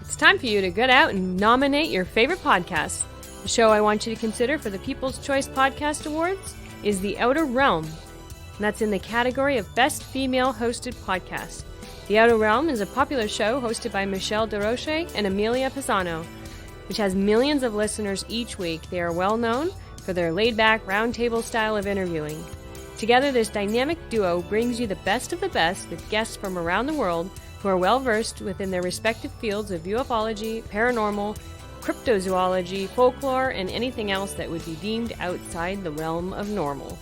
It's time for you to get out and nominate your favorite podcast. The show I want you to consider for the People's Choice Podcast Awards is The Outer Realm, and that's in the category of Best Female Hosted Podcast. The Outer Realm is a popular show hosted by Michelle DeRoche and Amelia Pisano, which has millions of listeners each week. They are well known for their laid-back, roundtable style of interviewing. Together, this dynamic duo brings you the best of the best with guests from around the world who are well-versed within their respective fields of ufology, paranormal, cryptozoology, folklore, and anything else that would be deemed outside the realm of normal.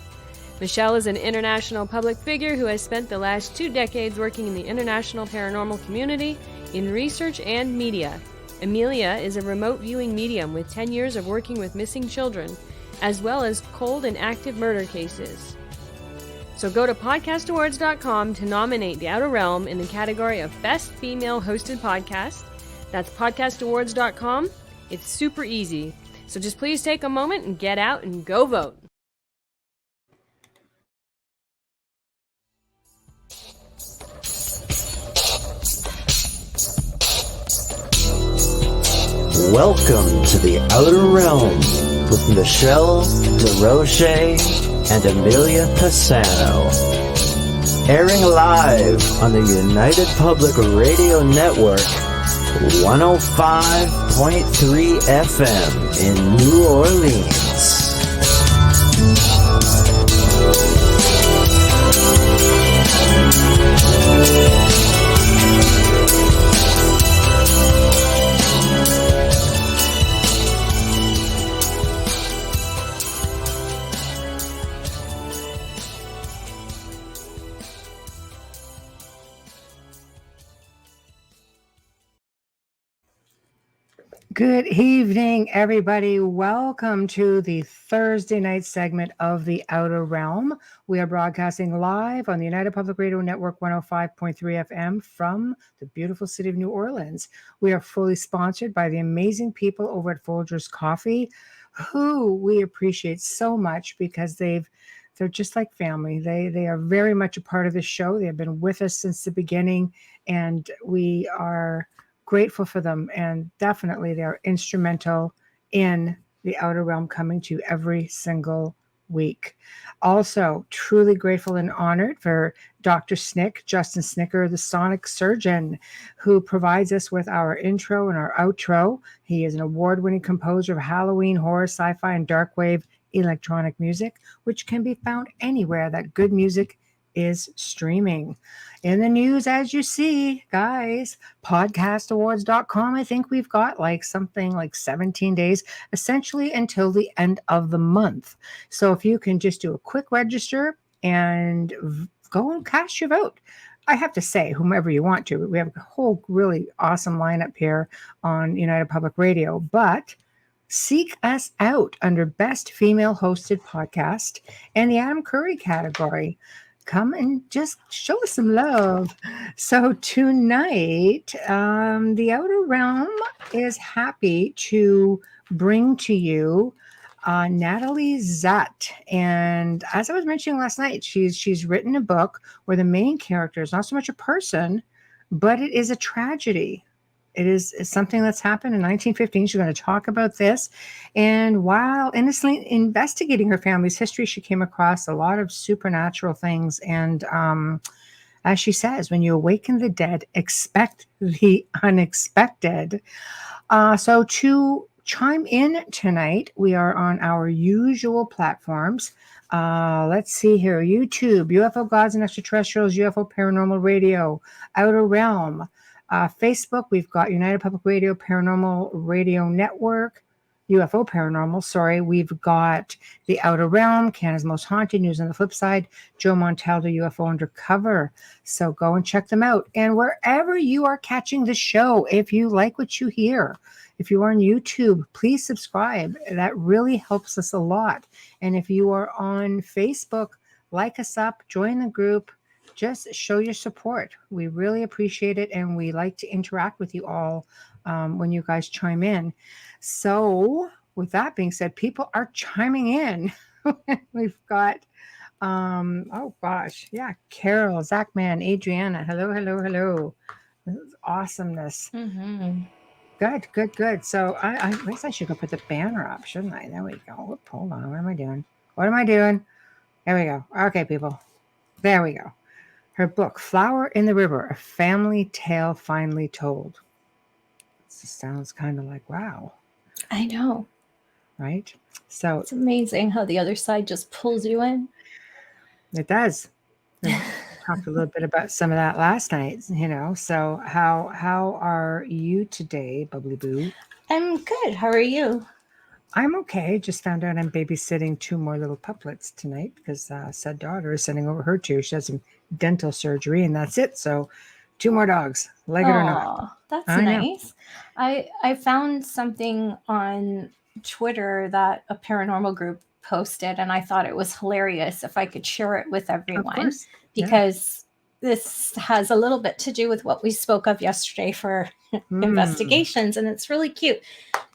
Michelle is an international public figure who has spent the last 2 decades working in the international paranormal community in research and media. Amelia is a remote viewing medium with 10 years of working with missing children, as well as cold and active murder cases. So go to podcastawards.com to nominate The Outer Realm in the category of Best Female Hosted Podcast. That's podcastawards.com. It's super easy. So just please take a moment and get out and go vote. Welcome to The Outer Realm with Michelle DeRoche and Amelia Pisano. Airing live on the United Public Radio Network, 105.3 FM in New Orleans. Good evening, everybody. Welcome to the Thursday night segment of The Outer Realm. We are broadcasting live on the United Public Radio Network 105.3 FM from the beautiful city of New Orleans. We are fully sponsored by the amazing people over at Folgers Coffee, who we appreciate so much because they're just like family. They are very much a part of the show. They have been with us since the beginning, and we are grateful for them, and definitely they're instrumental in The Outer Realm coming to you every single week. Also, truly grateful and honored for Dr. Snick, Justin Snicker, the sonic surgeon, who provides us with our intro and our outro. He is an award-winning composer of Halloween, horror, sci-fi, and dark wave electronic music, which can be found anywhere that good music is streaming. In the news, as you see, guys, podcastawards.com, I think we've got something like 17 days, essentially until the end of the month. So if you can just do a quick register and go and cast your vote. I have to say, whomever you want to. We have a whole really awesome lineup here on United Public Radio, but seek us out under Best Female Hosted Podcast and the Adam Curry category. Come and just show us some love. So tonight, The Outer Realm is happy to bring to you Natalie Zett. And as I was mentioning last night, she's written a book where the main character is not so much a person, but it is a tragedy. It's something that's happened in 1915. She's going to talk about this. And while innocently investigating her family's history, she came across a lot of supernatural things. And as she says, when you awaken the dead, expect the unexpected. So to chime in tonight, we are on our usual platforms. Let's see here. YouTube, UFO Gods and Extraterrestrials, UFO Paranormal Radio, Outer Realm. Facebook, we've got United Public Radio, Paranormal Radio Network, UFO Paranormal, sorry. We've got The Outer Realm, Canada's Most Haunted, News on the Flip Side, Joe Montaldo, UFO Undercover. So go and check them out. And wherever you are catching the show, if you like what you hear, if you are on YouTube, please subscribe. That really helps us a lot. And if you are on Facebook, like us up, join the group. Just show your support. We really appreciate it, and we like to interact with you all when you guys chime in. So with that being said, people are chiming in. We've got Oh gosh, yeah. Carol, Zachman, Adriana. Hello, hello, hello. This is awesomeness. Mm-hmm. Good, good, good. So I guess I should go put the banner up, shouldn't I? There we go. Whoop, hold on. What am I doing? What am I doing? There we go. Okay, people. There we go. Her book, Flower in the River, A Family Tale Finally Told. This sounds kind of like, wow, I know. right? So It's amazing how the other side just pulls you in. it does. We talked a little bit about some of that last night, So how are you today, Bubbly Boo? I'm good. How are you? I'm okay. Just found out I'm babysitting 2 more little puplets tonight because said daughter is sending over her 2. She has some dental surgery and that's it. So 2 more dogs, like it or not. Oh, that's I know. nice. I found something on Twitter that a paranormal group posted, and I thought it was hilarious if I could share it with Of everyone, course. Yeah. because this has a little bit to do with what we spoke of yesterday for investigations, and it's really cute.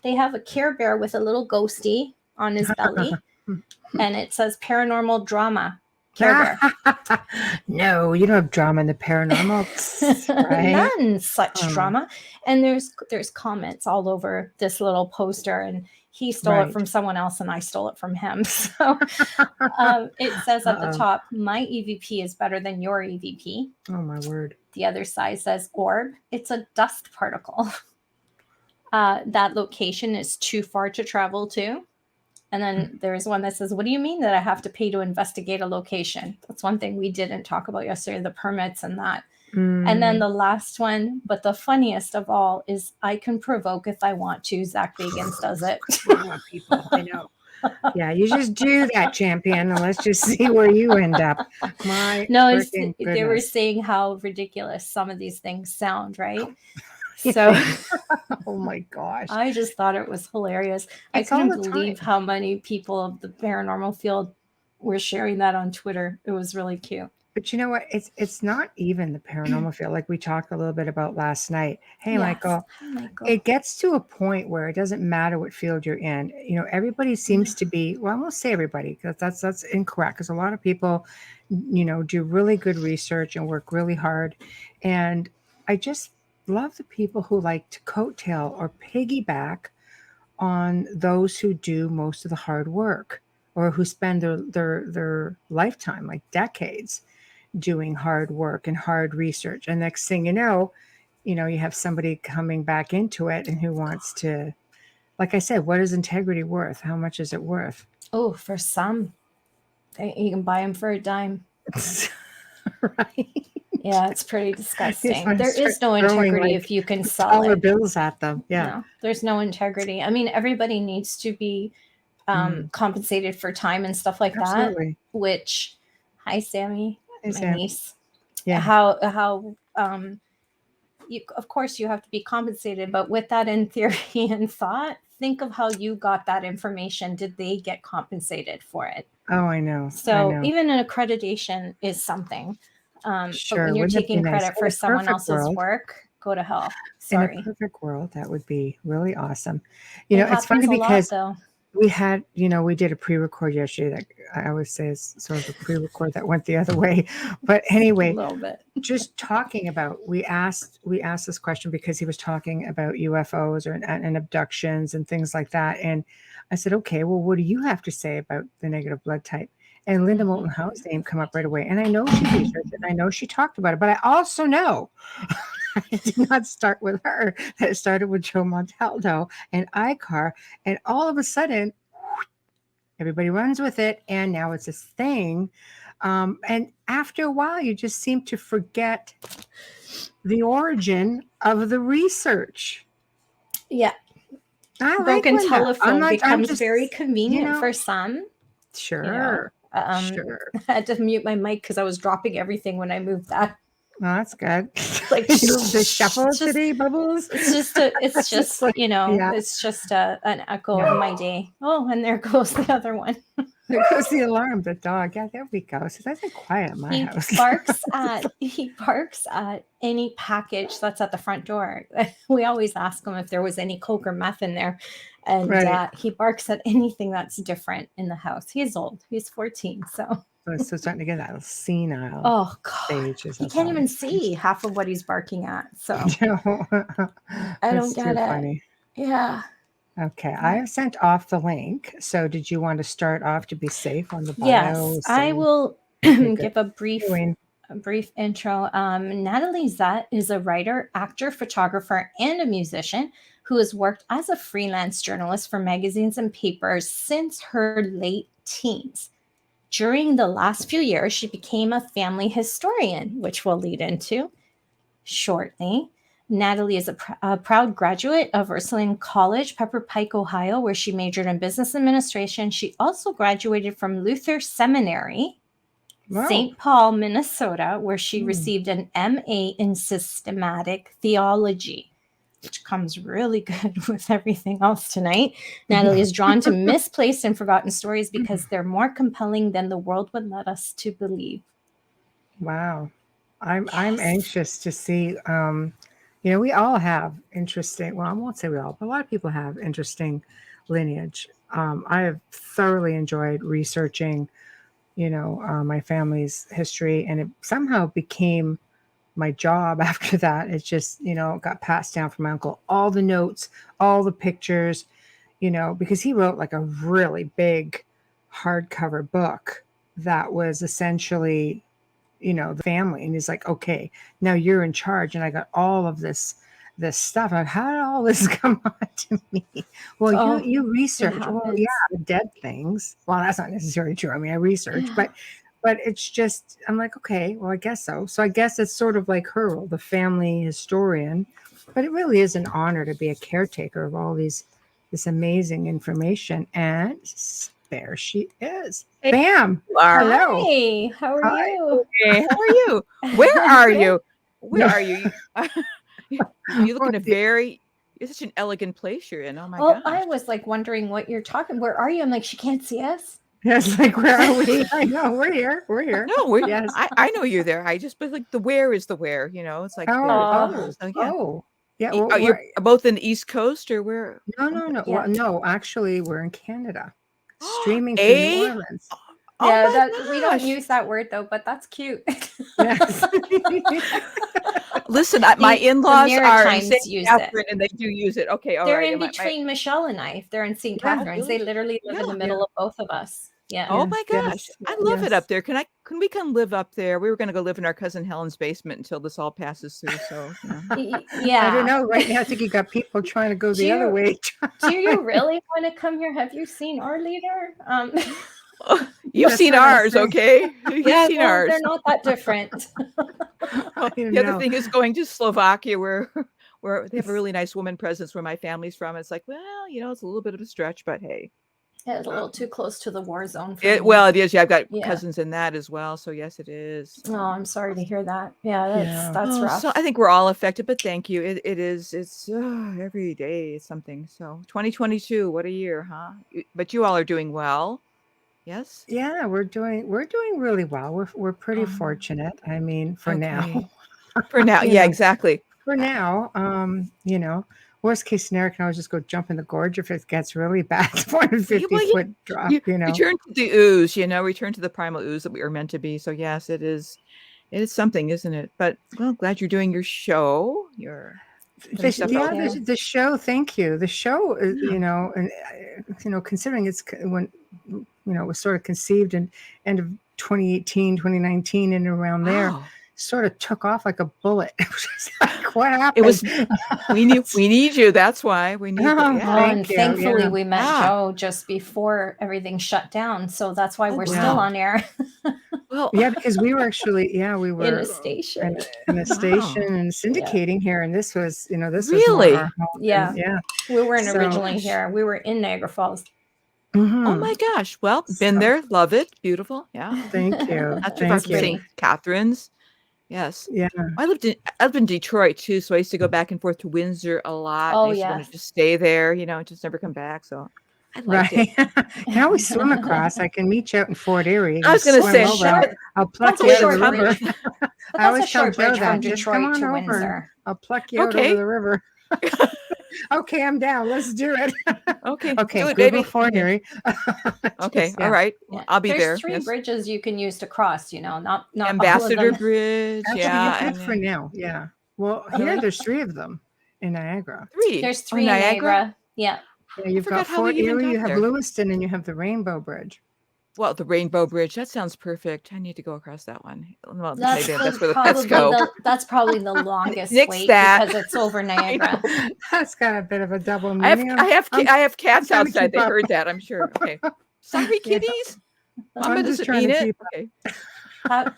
They have a Care Bear with a little ghosty on his belly, and it says paranormal drama Care Bear. No, you don't have drama in the paranormal, right? None such drama. And there's comments all over this little poster, and he stole it from someone else and I stole it from him. So it says at the top, my EVP is better than your EVP. Oh my word. The other side says orb. It's a dust particle. That location is too far to travel to. And then there's one that says, what do you mean that I have to pay to investigate a location? That's one thing we didn't talk about yesterday, the permits and that. And then the last one, but the funniest of all, is I can provoke if I want to. Zach Bagans does it. People, I know. Yeah, you just do that, champion, and let's just see where you end up. They were saying how ridiculous some of these things sound, right? So, oh my gosh, I just thought it was hilarious. I couldn't believe how many people of the paranormal field were sharing that on Twitter. It was really cute. But you know what? It's not even the paranormal field, like we talked a little bit about last night. Hey, yes. Michael, it gets to a point where it doesn't matter what field you're in. Everybody seems to be, well, I won't say everybody, because that's incorrect, because a lot of people, do really good research and work really hard. And I just love the people who like to coattail or piggyback on those who do most of the hard work, or who spend their lifetime, like decades, doing hard work and hard research. And next thing you know, you have somebody coming back into it and who wants to, like I said, what is integrity worth? How much is it worth? Oh, for some, you can buy them for a dime. Right. Yeah, it's pretty disgusting. There is no integrity if you can sell dollar bills at them. Yeah. No, there's no integrity. I mean, everybody needs to be compensated for time and stuff like that. Which, hi, Sammy. My niece. Yeah. How you, of course you have to be compensated, but with that in theory and thought, think of how you got that information. Did they get compensated for it? Oh, I know. So even an accreditation is something. Sure. But when you're taking credit for someone else's work, go to hell. Sorry. In a perfect world, that would be really awesome. It's funny because we had, we did a pre-record yesterday that I always say is sort of a pre-record that went the other way. But anyway, a little bit. Just talking about, we asked this question because he was talking about UFOs and abductions and things like that. And I said, okay, well, what do you have to say about the negative blood type? And Linda Moulton Howe's name come up right away. And I know she researched it, and I know she talked about it, but I also know it did not start with her. That it started with Joe Montaldo and Icar. And all of a sudden, everybody runs with it. And now it's this thing. And after a while, you just seem to forget the origin of the research. Yeah. Broken telephone becomes very convenient for some. Sure. Sure. I had to mute my mic because I was dropping everything when I moved that. Oh, that's good. Like the shuffle today, Bubbles. It's just like, it's just an echo of my day. Oh, and there goes the other one. There goes the alarm. The dog. Yeah, there we go. So that's quiet at my house. He barks at any package that's at the front door. We always ask him if there was any coke or meth in there. And he barks at anything that's different in the house. He's old. He's 14. So So starting to get that senile Oh God, stage. he can't even see half of what he's barking at. So I don't That's get too it. funny. Yeah. Okay, I have sent off the link. So did you want to start off to be safe on the bio? Yes, I will Okay, give a brief intro. Natalie Zett is a writer, actor, photographer, and a musician who has worked as a freelance journalist for magazines and papers since her late teens. During the last few years, she became a family historian, which we'll lead into shortly. Natalie is a proud graduate of Ursuline College, Pike, Ohio, where she majored in business administration. She also graduated from Luther Seminary, St. Paul, Minnesota, where she received an MA in Systematic Theology, which comes really good with everything else tonight. Natalie is drawn to misplaced and forgotten stories because they're more compelling than the world would let us to believe. Wow. I'm anxious to see, we all have interesting, well, I won't say we all, but a lot of people have interesting lineage. I have thoroughly enjoyed researching, my family's history, and it somehow became my job after that. It just, got passed down from my uncle, all the notes, all the pictures, because he wrote like a really big hardcover book that was essentially, the family. And he's like, okay, now you're in charge. And I got all of this stuff. Like, how did all this come on to me? Well, you research. Well, yeah, dead things. Well, that's not necessarily true. I mean, I research, but it's just, I'm like, okay, well, I guess so. So I guess it's sort of like her role, the family historian. But it really is an honor to be a caretaker of all this amazing information. And there she is. Hey, Bam. Hello. Hey, how are you? Hey, how are you? Where are you? Where are you? You look in you're such an elegant place you're in. Oh my gosh. I was like wondering what you're talking. Where are you? I'm like, she can't see us. Yes, like, where are we? I know, we're here. No, yes. I know you're there. But like the where is the where, it's like yeah. Well, you're both in the East Coast or where? No. Yeah. Well, no, actually we're in Canada. Streaming from New Orleans. Yeah, we don't use that word though, but that's cute. Yes. Listen, my in-laws are in St. use Catherine, and they do use it. Okay, all they're right. in between Michelle and I. If they're in St. Catharines, they literally live in the middle of both of us. Yeah. Oh my gosh, I love it up there. Can we come live up there? We were going to go live in our cousin Helen's basement until this all passes through. So yeah, I don't know. Right now, I think you got people trying to go the other way. Do you really want to come here? Have you seen our leader? You've seen ours, okay? You've seen ours. They're not that different. The other thing is going to Slovakia, where they have a really nice woman presence where my family's from. It's like, well, it's a little bit of a stretch, but hey. It's a little too close to the war zone. Well, it is. Yeah, I've got cousins in that as well. So yes, it is. Oh, I'm sorry to hear that. Yeah, that's rough. So I think we're all affected, but thank you. It is. It's every day is something. So 2022, what a year, huh? But you all are doing well. Yes. Yeah, we're doing really well. We're pretty fortunate. I mean, for now. For now, yeah, exactly. For now, worst case scenario can always just go jump in the gorge if it gets really bad. 450-foot drop. Return to the ooze. Return to the primal ooze that we are meant to be. So yes, it is. It is something, isn't it? But glad you're doing your show. The show. Thank you. The show is, considering it's when. It was sort of conceived in end of 2018, 2019, and around there, sort of took off like a bullet. It was just like, what happened? It was, we need you. That's why we need you. Yeah. And thankfully we met Joe just before everything shut down. So that's why we're still on air. Because we were actually, we were in a station and syndicating here. And this was, this really, was our home. We weren't originally here. We were in Niagara Falls. Mm-hmm. Oh my gosh. Well, been there. Love it. Beautiful. Yeah. Thank you. That's St. Catharines. Yes. Yeah. I lived in Detroit too. So I used to go back and forth to Windsor a lot. Oh, I used to want to just stay there, just never come back. So I liked it. Now we swim across. I can meet you out in Fort Erie. I was going to say, I'll pluck you out of the river. I always tell Joe that. Just come on over. Windsor. I'll pluck you out over the river. Okay, I'm down. Let's do it. Okay, Okay, do it, Google baby. for Okay. Erie. Okay, Just, all yeah. right. Yeah. I'll be There's there. 3 Yes. bridges you can use to cross, not all of Ambassador them. Bridge. Actually, Yeah. you're And good for now. Yeah. Well, here there's 3 of them in Niagara. 3. There's Oh, 3 in Niagara? Niagara. Yeah. Yeah, I you've got forgot how we Fort even Erie, you got have there. Lewiston, and you have the Rainbow Bridge. Well, the Rainbow Bridge. That sounds perfect. I need to go across that one. Well, That's maybe that's where the pets probably go. that's probably the longest Nix wait that. because it's over I Niagara. know. That's got a bit of a double I have meaning. I have I'm I have cats trying to outside. keep They up. heard that, I'm sure. Okay. Sorry, Yeah. kitties. Mama I'm just doesn't trying mean to it. keep Okay.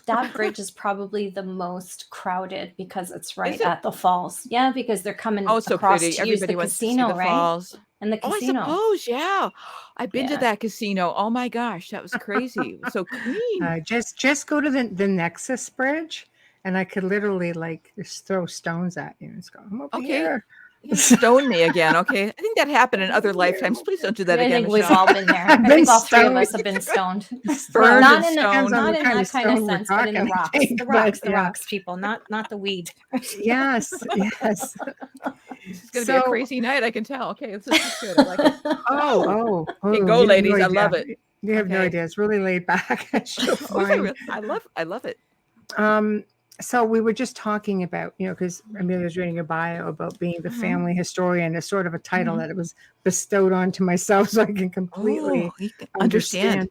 That bridge is probably the most crowded because it's right Is it? at the falls. Yeah, because they're coming Oh, it's so across pretty. to use the Everybody wants to see casino, the right? falls. And the Oh, I casino. suppose, yeah. I've been to Yeah. that casino. Oh my gosh, that was crazy. It was so clean. Just go to the Nexus Bridge, and I could literally just throw stones at you and just go, I'm over Okay. here. You stone me again, okay? I think that happened in other lifetimes. Please don't do that I again, think we've Michelle. all been there. I I've think been all 3 of stoned. us have been stoned. Burned not and in stoned. not What in kind that of kind of stone we're sense, but in the talking, I rocks. think, The but rocks, the yeah. rocks, people, not the weed. Yes, yes. This is going to be a So- crazy night, I can tell. Okay, this is good. I like it. Oh, Okay, oh, go, you have ladies. no I love idea. it. You have no Okay. idea. It's really laid back. You'll Oh, is it find. really? I love it. So we were just talking about, because Amelia was reading your bio about being the Mhm. family historian, as sort of a title Mhm. that it was bestowed onto myself so I can completely Oh, you can understand.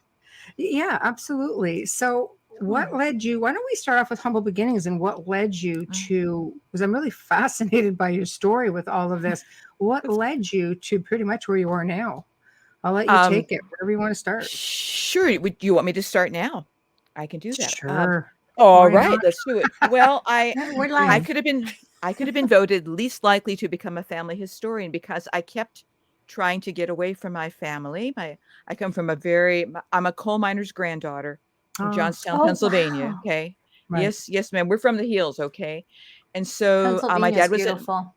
Yeah, absolutely. So what led you, why don't we start off with humble beginnings and what led you to, because I'm really fascinated by your story with all of this. What led you to pretty much where you are now? I'll let you take it wherever you want to start. Sure. Would you want me to start now? I can do that. Sure. All Why right, not? let's do it. Well, We're I live. could have been voted least likely to become a family historian because I kept trying to get away from my family. I come from I'm a coal miner's granddaughter from Oh, Johnstown, Oh, Pennsylvania. wow. Okay. right. Yes, ma'am. We're from the hills. Okay. And so my Pennsylvania's dad was beautiful.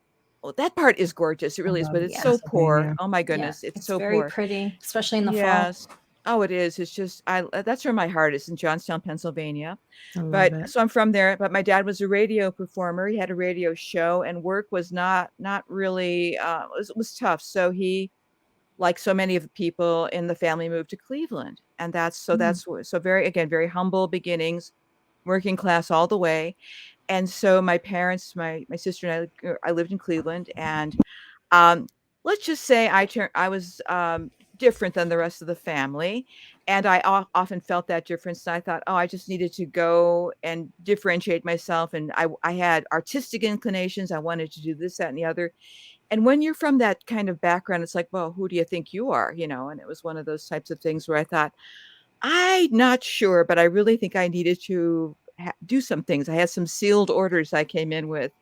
that part is gorgeous. It I really is, love but it's so poor. Pennsylvania. Oh my Yeah, goodness. It's so very poor. pretty, especially in the fall. Yes. Oh, it is. It's just that's where my heart is, in Johnstown, Pennsylvania. I love But it. so I'm from there. But my dad was a radio performer. He had a radio show, and work was not really. It was tough. So he, like so many of the people in the family, moved to Cleveland, and that's very humble beginnings, working class all the way. And so my parents, my sister and I lived in Cleveland, and let's just say I was different than the rest of the family, and I often felt that difference. And I thought, oh, I just needed to go and differentiate myself. And I had artistic inclinations. I wanted to do this, that, and the other. And when you're from that kind of background, it's like, well, who do you think you are? And it was one of those types of things where I thought, I'm not sure, but I really think I needed to do some things. I had some sealed orders I came in with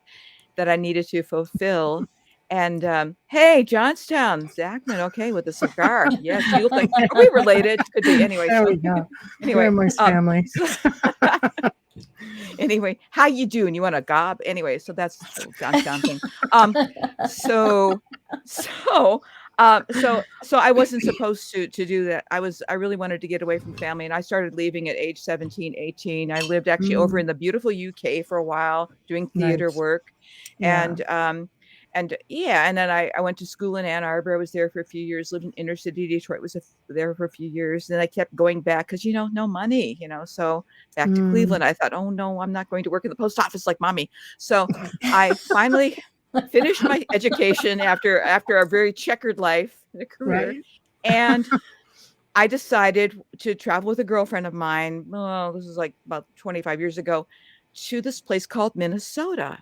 that I needed to fulfill. And hey, Johnstown, Zachman, okay, with a cigar. Yes, you look like, are we related? Could be. Anyway, There so we go. anyway, Grandma's family. anyway, how you doing? You want a gob? Anyway, so that's the Johnstown thing. So I wasn't supposed to do that. I really wanted to get away from family, and I started leaving at age 17, 18. I lived actually over in the beautiful UK for a while doing theater Nice. work. Yeah. And then I went to school in Ann Arbor. I was there for a few years, lived in inner city Detroit, there for a few years. Then I kept going back because, no money, so back to Cleveland. I thought, oh no, I'm not going to work in the post office like mommy. So I finally finished my education after a very checkered life and a career. Right. And I decided to travel with a girlfriend of mine. Well, this was like about 25 years ago, to this place called Minnesota.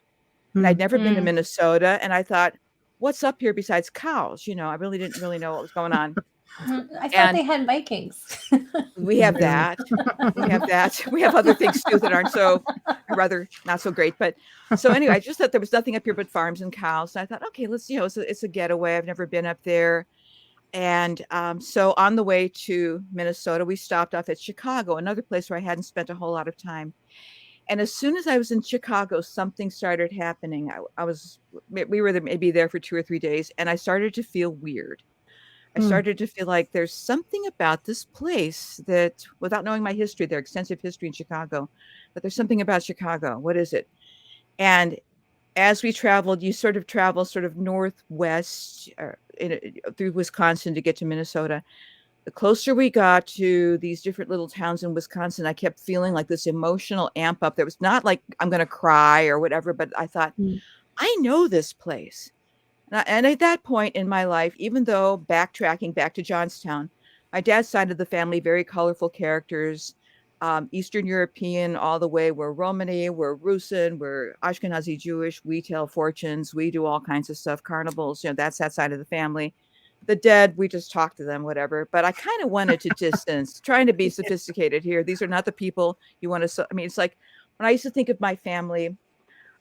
And I'd never been to Minnesota. And I thought, what's up here besides cows? I really didn't know what was going on. I thought they had Vikings. We have that. We have other things too that aren't rather not so great. But so anyway, I just thought there was nothing up here but farms and cows. And I thought, okay, let's, it's a getaway. I've never been up there. And so on the way to Minnesota, we stopped off at Chicago, another place where I hadn't spent a whole lot of time. And as soon as I was in Chicago, something started happening. We were maybe there for 2 or 3 days, and I started to feel weird. I started to feel like there's something about this place that, without knowing my history, their extensive history in Chicago, but there's something about Chicago. What is it? And as we traveled, you sort of travel sort of northwest through Wisconsin to get to Minnesota. The closer we got to these different little towns in Wisconsin, I kept feeling like this emotional amp up. There was not like I'm going to cry or whatever, but I thought, I know this place. And at that point in my life, even though backtracking back to Johnstown, my dad's side of the family, very colorful characters, Eastern European all the way. We're Romani, we're Rusin, we're Ashkenazi Jewish. We tell fortunes. We do all kinds of stuff, carnivals. That's that side of the family. The dead, we just talk to them, whatever. But I kind of wanted to distance, trying to be sophisticated here. These are not the people you want to. I mean, it's like when I used to think of my family,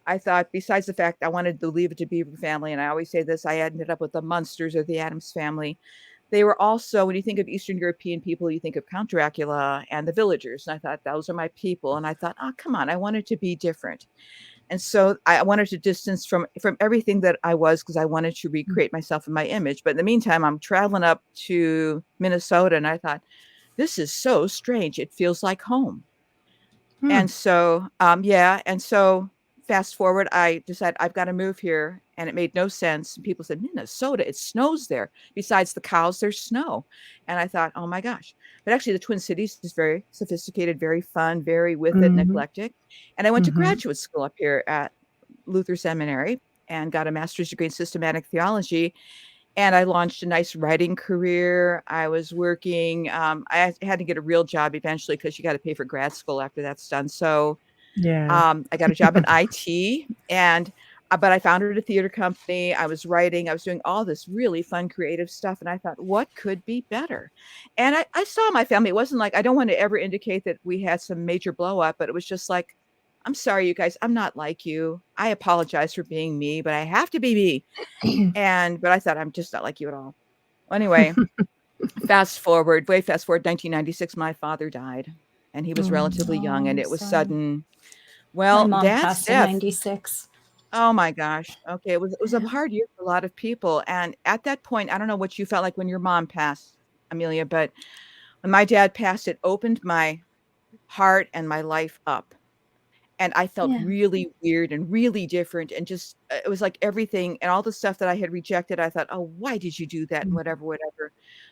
I thought, besides the fact I wanted to leave it to Beaver family, and I always say this, I ended up with the Munsters or the Addams family. They were also, when you think of Eastern European people, you think of Count Dracula and the villagers. And I thought, those are my people. And I thought, oh, come on, I wanted to be different. And so I wanted to distance from everything that I was, because I wanted to recreate myself in my image. But in the meantime, I'm traveling up to Minnesota, and I thought, this is so strange. It feels like home. And so, and so fast forward, I decided I've got to move here, and it made no sense. And people said, Minnesota, it snows there. Besides the cows, there's snow. And I thought, oh my gosh. But actually the Twin Cities is very sophisticated, very fun, very with it and eclectic. And I went to graduate school up here at Luther Seminary and got a master's degree in systematic theology. And I launched a nice writing career. I was working. I had to get a real job eventually, because you got to pay for grad school after that's done. So I got a job in IT, but I founded a theater company. I was writing. I was doing all this really fun, creative stuff. And I thought, what could be better? And I saw my family. It wasn't like, I don't want to ever indicate that we had some major blow up, but it was just like, I'm sorry, you guys, I'm not like you. I apologize for being me, but I have to be me. But I thought, I'm just not like you at all. Anyway, way fast forward, 1996, my father died, and he was relatively young, and it was sudden. Well, my mom Dad's passed in death. 96. Oh my gosh. Okay. It was a hard year for a lot of people. And at that point, I don't know what you felt like when your mom passed, Amelia, but when my dad passed, it opened my heart and my life up. And I felt really weird and really different. And just, it was like everything and all the stuff that I had rejected. I thought, oh, why did you do that? And whatever. A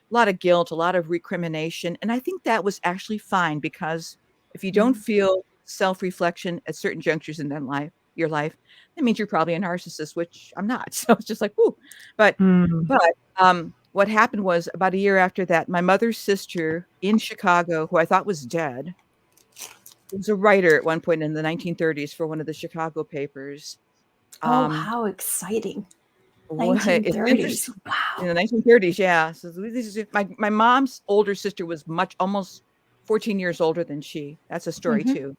lot of guilt, a lot of recrimination. And I think that was actually fine, because if you don't feel self-reflection at certain junctures in your life, that means you're probably a narcissist, which I'm not. So it's just like, whoo. But what happened was, about a year after that, my mother's sister in Chicago, who I thought was dead, was a writer at one point in the 1930s for one of the Chicago papers. How exciting. 1930s. Wow. In the 1930s, yeah. So this is my mom's older sister was almost 14 years older than she. That's a story too.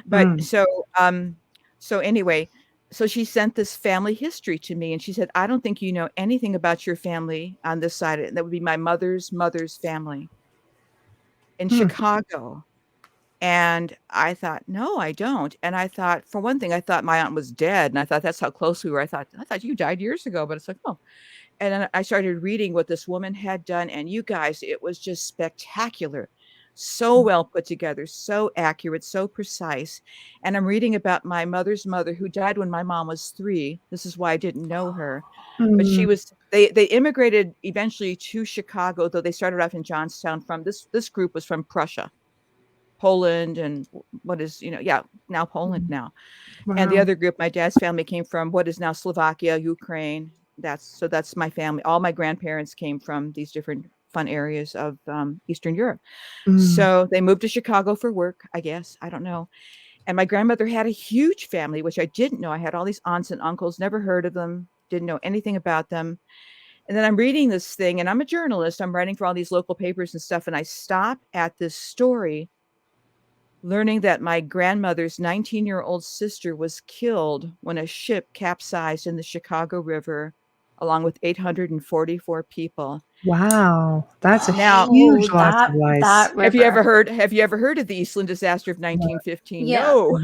But so anyway, so she sent this family history to me, and she said, I don't think you know anything about your family on this side. That would be my mother's family in Chicago. And I thought, no, I don't. And I thought, for one thing, I thought my aunt was dead. And I thought, that's how close we were. I thought you died years ago. But it's like, oh. And then I started reading what this woman had done. And you guys, it was just spectacular. So well put together, so accurate, so precise. And I'm reading about my mother's mother, who died when my mom was 3. This is why I didn't know her. But she was, they immigrated eventually to Chicago, though they started off in Johnstown. From this group was from Prussia, Poland, and what is, now Poland now. Wow. And the other group, my dad's family, came from what is now Slovakia, Ukraine. That's my family. All my grandparents came from these different fun areas of Eastern Europe. So they moved to Chicago for work, I guess. I don't know. And my grandmother had a huge family, which I didn't know. I had all these aunts and uncles, never heard of them, didn't know anything about them. And then I'm reading this thing, and I'm a journalist. I'm writing for all these local papers and stuff. And I stop at this story, learning that my grandmother's 19-year-old sister was killed when a ship capsized in the Chicago River, along with 844 people. Wow, that's a huge loss of life. Have you ever heard of the Eastland Disaster of 1915? Yeah. No.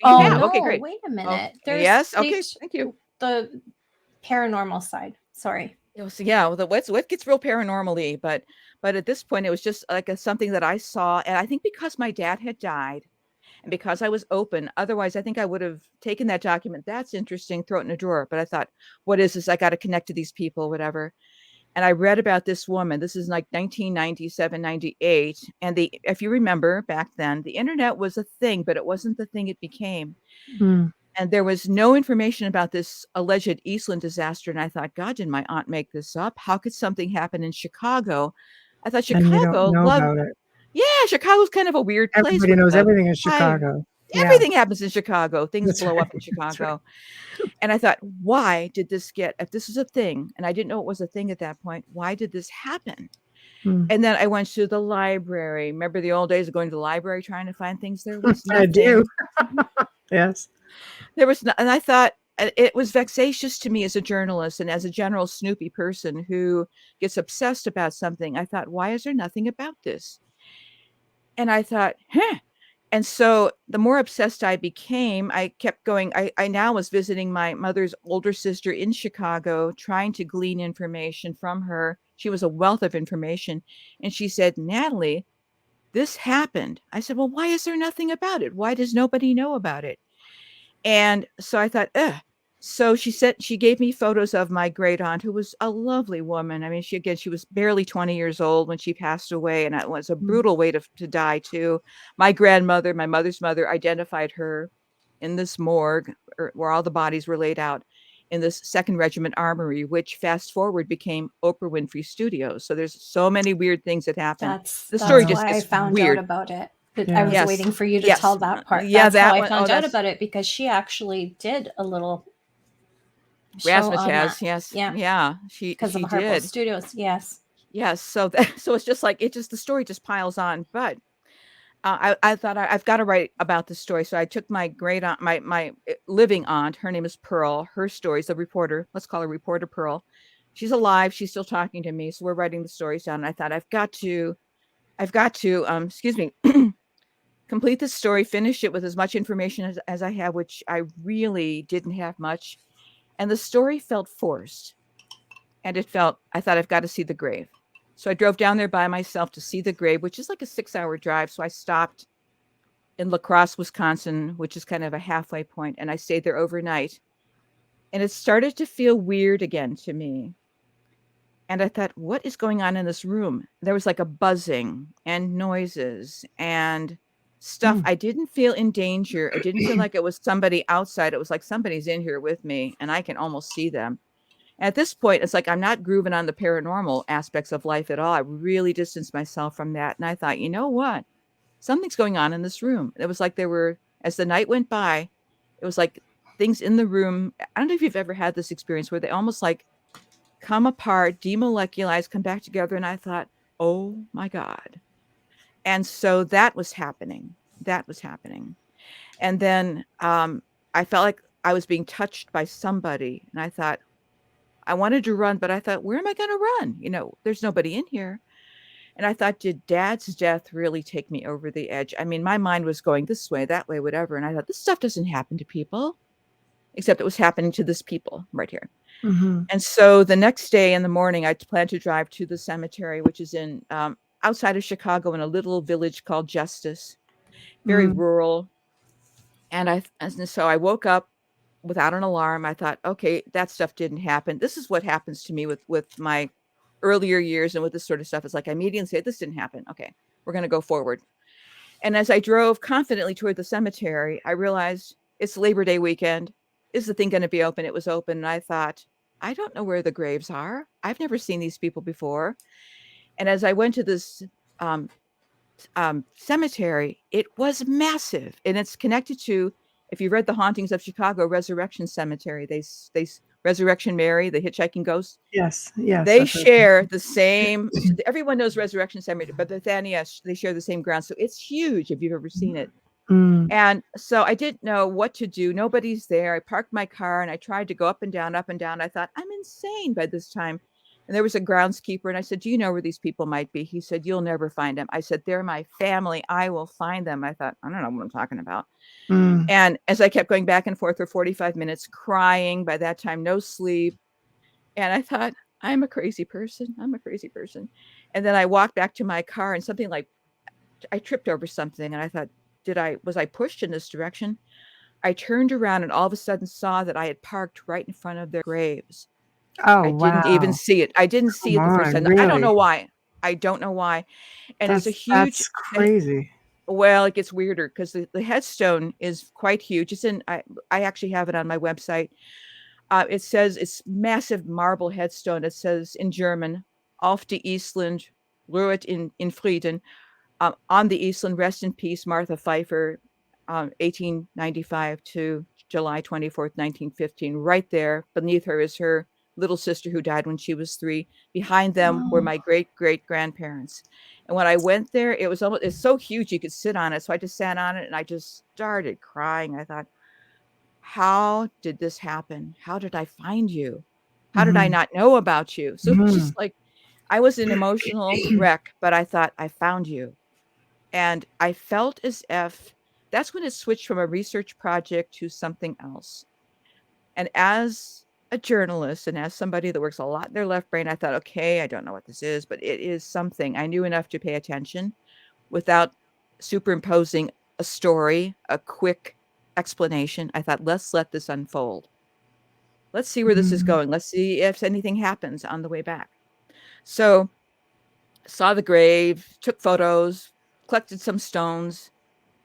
No. Okay, great. Wait a minute. Yes. Okay. Thank you. The paranormal side. Sorry. So yeah, what gets real paranormally, but at this point it was just like something that I saw, and I think because my dad had died, And because I was open, otherwise I think I would have taken that document. That's interesting, throw it in a drawer. But I thought, what is this? I got to connect to these people, whatever. And I read about this woman. This is like 1997, 98. And if you remember back then, the internet was a thing, but it wasn't the thing it became. Mm. And there was no information about this alleged Eastland disaster. And I thought, God, did my aunt make this up? How could something happen in Chicago? I thought And you don't Chicago know loved, about it. yeah, Chicago's kind of a weird place. Everybody with knows the everything in fire. Chicago. Yeah, Everything happens in Chicago. Things That's blow up in right. That's right. Chicago. And I thought, why did this if this is a thing, and I didn't know it was a thing at that point, why did this happen? Mm. And then I went to the library. Remember the old days of going to the library trying to find things? There was I nothing. do. Yes. There was no, and I thought it was vexatious to me as a journalist and as a general snoopy person who gets obsessed about something. I thought, why is there nothing about this? And I thought, huh. And so the more obsessed I became, I kept going. I now was visiting my mother's older sister in Chicago, trying to glean information from her. She was a wealth of information. And she said, Natalie, this happened. I said, well, why is there nothing about it? Why does nobody know about it? And so I thought, ugh. So she gave me photos of my great aunt, who was a lovely woman. I mean, she was barely 20 years old when she passed away, and it was a brutal way to die too. My grandmother, my mother's mother, identified her in this morgue where all the bodies were laid out in this 2nd Regiment Armory, which fast forward became Oprah Winfrey Studios. So there's so many weird things that happen. The story That's just why I gets found weird. out about it. Yeah. I was Yes. waiting for you to Yes. tell that part. Yeah, That's how that I one. found Oh, out that's about it, because she actually did a little show on Razzmatazz. that. Yes. Yeah. Yeah. She Because of Harpo did. Studios. Yes. Yes. So it's just like the story just piles on. But I thought I've got to write about this story. So I took my great aunt, my living aunt. Her name is Pearl. Her stories, the reporter. Let's call her Reporter Pearl. She's alive. She's still talking to me. So we're writing the stories down. And I thought I've got to excuse me, complete the story, finish it with as much information as I have, which I really didn't have much. And the story felt forced. And I thought, I've got to see the grave. So I drove down there by myself to see the grave, which is like a 6-hour drive. So I stopped in La Crosse, Wisconsin, which is kind of a halfway point, and I stayed there overnight. And it started to feel weird again to me. And I thought, what is going on in this room? There was like a buzzing and noises and stuff. I didn't feel in danger. I didn't feel like it was somebody outside. It was like somebody's in here with me and I can almost see them. At this point, it's like I'm not grooving on the paranormal aspects of life at all. I really distanced myself from that. And I thought, you know what? Something's going on in this room. It was like as the night went by, it was like things in the room. I don't know if you've ever had this experience where they almost like come apart, demolecularize, come back together. And I thought, oh my God. And so that was happening. And then I felt like I was being touched by somebody. And I thought, I wanted to run, but I thought, where am I going to run? There's nobody in here. And I thought, did Dad's death really take me over the edge? I mean, my mind was going this way, that way, whatever. And I thought, this stuff doesn't happen to people, except it was happening to this people right here. Mm-hmm. And so the next day in the morning, I planned to drive to the cemetery, which is in outside of Chicago in a little village called Justice, very rural. And so I woke up without an alarm. I thought, okay, that stuff didn't happen. This is what happens to me with my earlier years and with this sort of stuff. It's like I immediately say, this didn't happen. Okay, we're going to go forward. And as I drove confidently toward the cemetery, I realized it's Labor Day weekend. Is the thing going to be open? It was open. And I thought, I don't know where the graves are. I've never seen these people before. And as I went to this cemetery, it was massive. And it's connected to, if you read The Hauntings of Chicago, Resurrection Cemetery, they Resurrection Mary, the hitchhiking ghost. Yes. They share the same. Everyone knows Resurrection Cemetery, but they share the same ground. So it's huge if you've ever seen it. And so I didn't know what to do. Nobody's there. I parked my car and I tried to go up and down, up and down. I thought, I'm insane by this time. And there was a groundskeeper. And I said, do you know where these people might be? He said, you'll never find them. I said, they're my family. I will find them. I thought, I don't know what I'm talking about. And as I kept going back and forth for 45 minutes, crying, by that time, no sleep. And I thought, I'm a crazy person. And then I walked back to my car and something like, I tripped over something. And I thought, was I pushed in this direction? I turned around and all of a sudden saw that I had parked right in front of their graves. Oh, I didn't even wow. see it. I didn't see Come it the first on, time. I don't know really? why. I don't know why. And it's a huge, That's crazy. well, it gets weirder because the headstone is quite huge. I actually have it on my website. It says, it's massive marble headstone. It says in German, auf die Eastland, ruhet in Frieden. On the Eastland, rest in peace, Martha Pfeiffer, 1895 to July 24th, 1915. Right there beneath her is her little sister who died when she was 3. Behind them were my great-great-grandparents. And when I went there, it's so huge you could sit on it. So I just sat on it and I just started crying. I thought, how did this happen? How did I find you? How did I not know about you? So it's just like, I was an emotional wreck, but I thought, I found you. And I felt as if that's when it switched from a research project to something else. And as a journalist and as somebody that works a lot in their left brain, I thought, okay, I don't know what this is, but it is something. I knew enough to pay attention without superimposing a story, a quick explanation. I thought, let's let this unfold. Let's see where this is going. Let's see if anything happens on the way back. So saw the grave, took photos, collected some stones.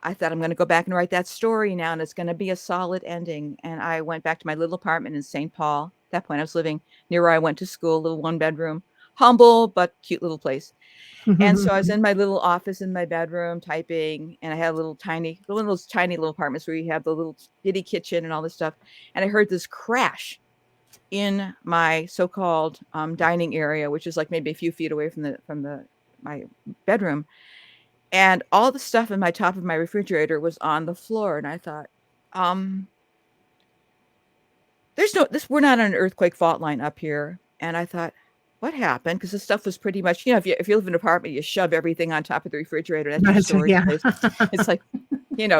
I thought, I'm going to go back and write that story now, and it's going to be a solid ending. And I went back to my little apartment in St. Paul. At that point, I was living near where I went to school, a little 1-bedroom, humble but cute little place. And so I was in my little office in my bedroom typing, and I had one of those tiny little apartments where you have the little bitty kitchen and all this stuff. And I heard this crash in my so-called dining area, which is like maybe a few feet away from my bedroom. And all the stuff in my top of my refrigerator was on the floor. And I thought, we're not on an earthquake fault line up here. And I thought, what happened? Because the stuff was pretty much, if you live in an apartment, you shove everything on top of the refrigerator. That's your storage place. It's like,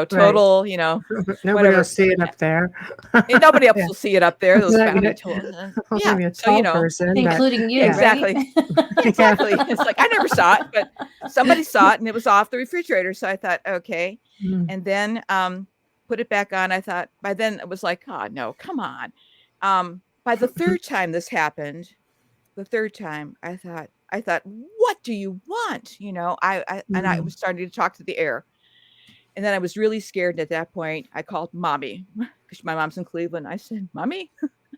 total, Nobody whatever. will see it up there. And nobody else will see it up there. Those Maybe family a so, tall person, including you, exactly. right? Exactly. It's like, I never saw it, but somebody saw it and it was off the refrigerator. So I thought, okay. And then put it back on. I thought, by then it was like, oh no, come on. By the third time this happened, I thought, what do you want? And I was starting to talk to the air. And then I was really scared. And at that point, I called mommy because my mom's in Cleveland. I said, Mommy,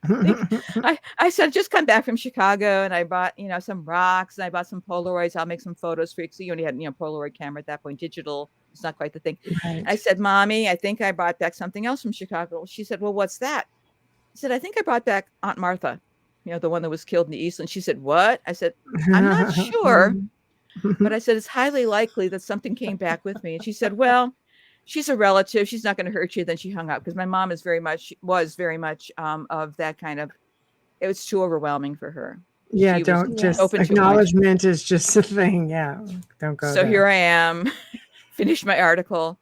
I said, just come back from Chicago. And I bought, some rocks and I bought some Polaroids. I'll make some photos for you. So you only had, Polaroid camera at that point. Digital, it's not quite the thing. Right. I said, Mommy, I think I brought back something else from Chicago. She said, well, what's that? I said, I think I brought back Aunt Martha, the one that was killed in the Eastland. She said, what? I said, I'm not sure. But I said, it's highly likely that something came back with me. And she said, well, she's a relative. She's not going to hurt you. Then she hung up because my mom was very much of that kind of, it was too overwhelming for her. Yeah, She don't was just open to acknowledgement is just a thing. Yeah, don't go So there. here I am, finished my article.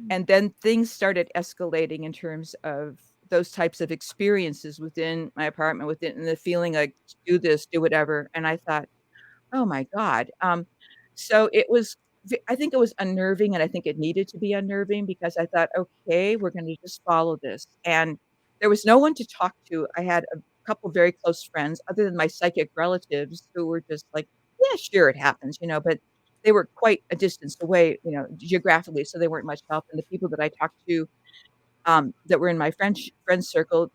And then things started escalating in terms of those types of experiences within my apartment, and the feeling like, do this, do whatever. And I thought, oh my God. So I think it was unnerving, and I think it needed to be unnerving because I thought, okay, we're going to just follow this. And there was no one to talk to. I had a couple very close friends other than my psychic relatives who were just like, yeah, sure, it happens, but they were quite a distance away, geographically. So they weren't much help. And the people that I talked to that were in my friends circle,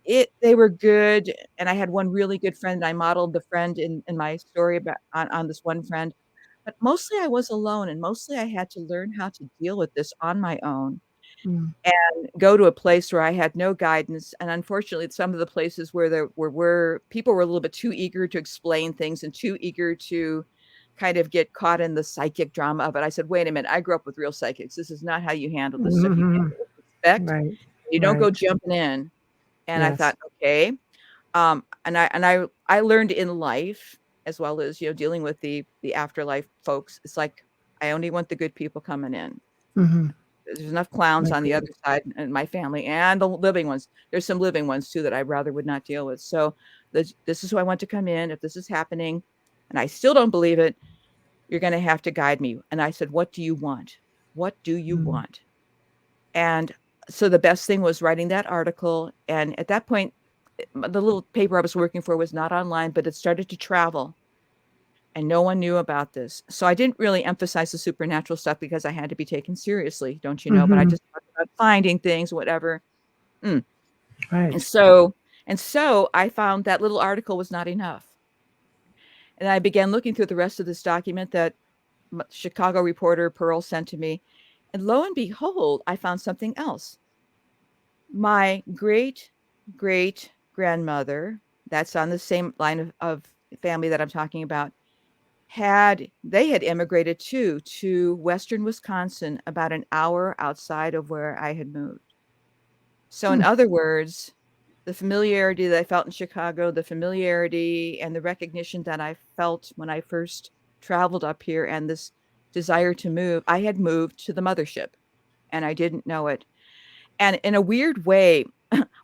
they were good. And I had one really good friend. And I modeled the friend in my story on this one friend. But mostly I was alone, and mostly I had to learn how to deal with this on my own and go to a place where I had no guidance. And unfortunately, some of the places where there were people were a little bit too eager to explain things and too eager to kind of get caught in the psychic drama of it. I said, wait a minute, I grew up with real psychics. This is not how you handle this stuff. You handle it with respect. Right. You don't go jumping in. And I Yes. thought, okay. And I learned in life, as well as, dealing with the afterlife folks. It's like, I only want the good people coming in. There's enough clowns on the other side in my family and the living ones. There's some living ones too that I rather would not deal with. So this is who I want to come in. If this is happening, and I still don't believe it, you're going to have to guide me. And I said, what do you want? And they said, well, we want you to What do you Mm. want? And so the best thing was writing that article. And at that point, the little paper I was working for was not online, but it started to travel. And no one knew about this. So I didn't really emphasize the supernatural stuff because I had to be taken seriously, don't you know? But I Mhm. just talked about finding things, whatever. Mm. And Right. so I found that little article was not enough. And I began looking through the rest of this document that Chicago reporter Pearl sent to me. And lo and behold, I found something else. My great great grandmother, that's on the same line of family that I'm talking about, they had immigrated too to Western Wisconsin, about an hour outside of where I had moved. So in Hmm. other words, the familiarity that I felt in Chicago, the familiarity and the recognition that I felt when I first traveled up here and this desire to move, I had moved to the mothership and I didn't know it. And in a weird way,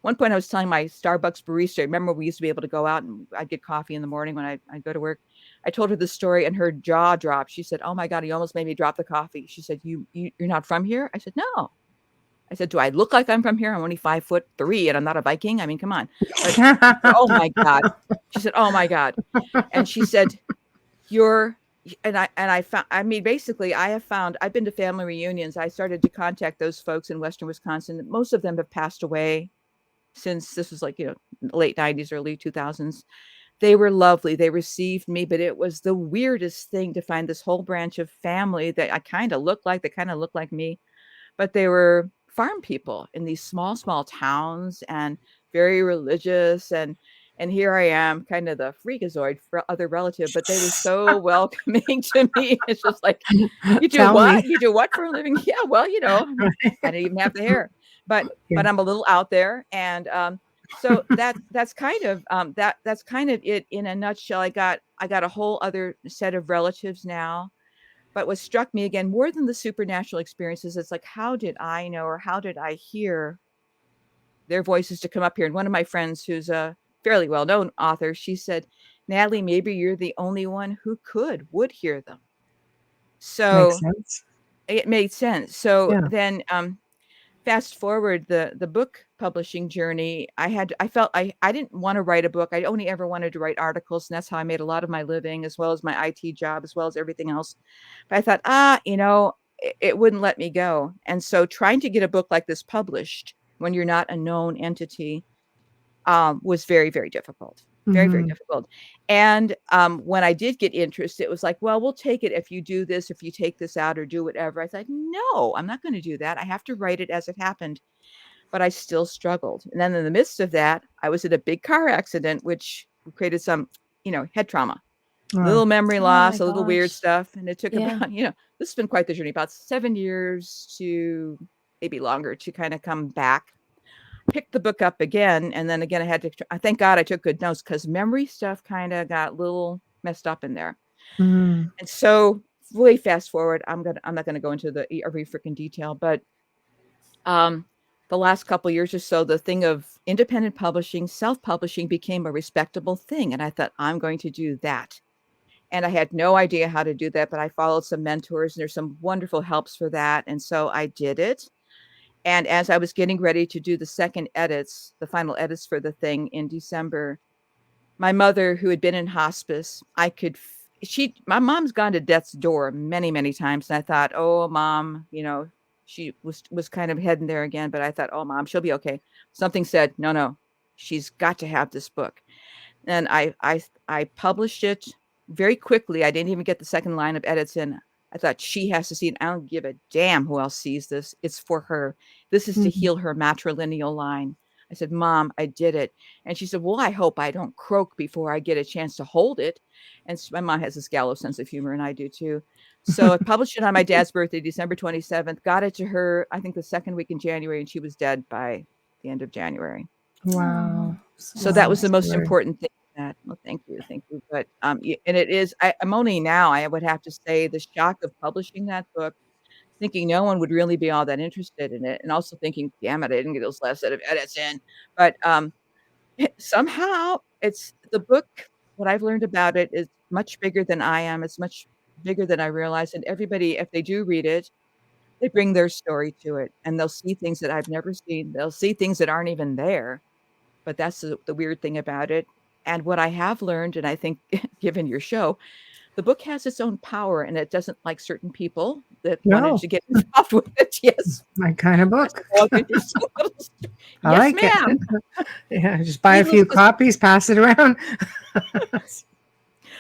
one point I was telling my Starbucks barista, remember we used to be able to go out and I'd get coffee in the morning when I'd go to work. I told her the story and her jaw dropped. She said, "Oh my God, you almost made me drop the coffee." She said, You're not from here?" I said, "No." I said, "Do I look like I'm from here? I'm only 5'3" and I'm not a Viking. I mean, come on. But oh my God. She said, "Oh my God." And she said, "You're," and I found, I mean, basically I have found, I've been to family reunions. I started to contact those folks in Western Wisconsin. Most of them have passed away since this was like, late 90s, early 2000s. They were lovely. They received me, but it was the weirdest thing to find this whole branch of family that I kind of looked like, they kind of looked like me, but they were farm people in these small, small towns and very religious. And here I am, kind of the freakazoid for other relative, but they were so welcoming to me. It's just like, "You do Tell what? me. You do what for a living?" Yeah, well, I didn't even have the hair, but Yeah. I'm a little out there, and so that's kind of that's kind of it in a nutshell. I got a whole other set of relatives now, but what struck me again more than the supernatural experiences, it's like, how did I know or how did I hear their voices to come up here? And one of my friends, who's a fairly well-known author, she said, "Natalie, maybe you're the only one who would hear them." Makes So sense. it made sense. So Yeah. then, fast forward the book publishing journey, I felt I didn't want to write a book. I only ever wanted to write articles, and that's how I made a lot of my living, as well as my IT job, as well as everything else. But I thought, it wouldn't let me go. And so trying to get a book like this published when you're not a known entity, was very, very difficult. Very, very Mhm. difficult. And, when I did get interest, it was like, "Well, we'll take it if you do this, if you take this out or do whatever." I said, "No, I'm not gonna do that. I have to write it as it happened." But I still struggled. And then in the midst of that, I was in a big car accident, which created some, head trauma, Oh. little memory Oh my loss, a little weird gosh. stuff. And it took Yeah. about, this has been quite the journey, about 7 years to maybe longer to kind of come back. Picked the book up again, and then again, I had to I thank God I took good notes because memory stuff kinda got a little messed up in there. Mhm. And so, way fast forward, I'm not gonna go into every freaking detail, but, um, the last couple years or so, the thing of independent publishing, self-publishing became a respectable thing, and I thought, "I'm going to do that." And I had no idea how to do that, but I followed some mentors, and there's some wonderful helps for that, and so I did it. And as I was getting ready to do the second edits, the final edits for the thing in December, my mother, who had been in hospice, I could my mom's gone to death's door many, many times, and I thought, "Oh, mom," she was kind of heading there again, but I thought, "Oh, mom, she'll be okay." Something said, "No, no, she's got to have this book." And I published it very quickly. I didn't even get the second line of edits in. I thought, "She has to see it. I don't give a damn who else sees this. It's for her. This is to Mhm. heal her matrilineal line." I said, "Mom, I did it." And she said, "Well, I hope I don't croak before I get a chance to hold it." And my mom has this gallows sense of humor, and I do too. So I published it on my dad's birthday, December 27th, got it to her, I think the second week in January, and she was dead by the end of January. Wow. Oh, so So that Wow. was the sad. most Sorry. important thing that, well, thank you, but, and it is, I'm only now, I would have to say, the shock of publishing that book, thinking no one would really be all that interested in it, and also thinking, "Damn it, I didn't get those last set of edits in." But, somehow it's the book, what I've learned about it is much bigger than I am, it's much bigger than I realized, and everybody, if they do read it, They bring their story to it, and they'll see things that I've never seen. They'll see things that aren't even there, but that's the weird thing about it. And what I have learned, and I think given your show, the book has its own power, and it doesn't like certain people that wanted No, to get involved with it. Yes. my kind of That's book. all interesting little I Yes, like it. ma'am. Yeah, just buy a Needless few to copies, pass it around.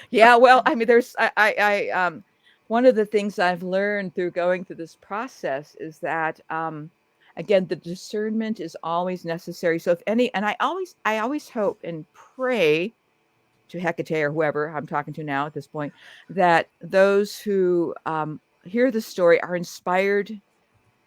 Yeah, well, I mean, there's one of the things I've learned through going through this process is that, again, the discernment is always necessary. So if any, and I always hope and pray to Hecate or whoever I'm talking to now at this point, that those who hear the story are inspired.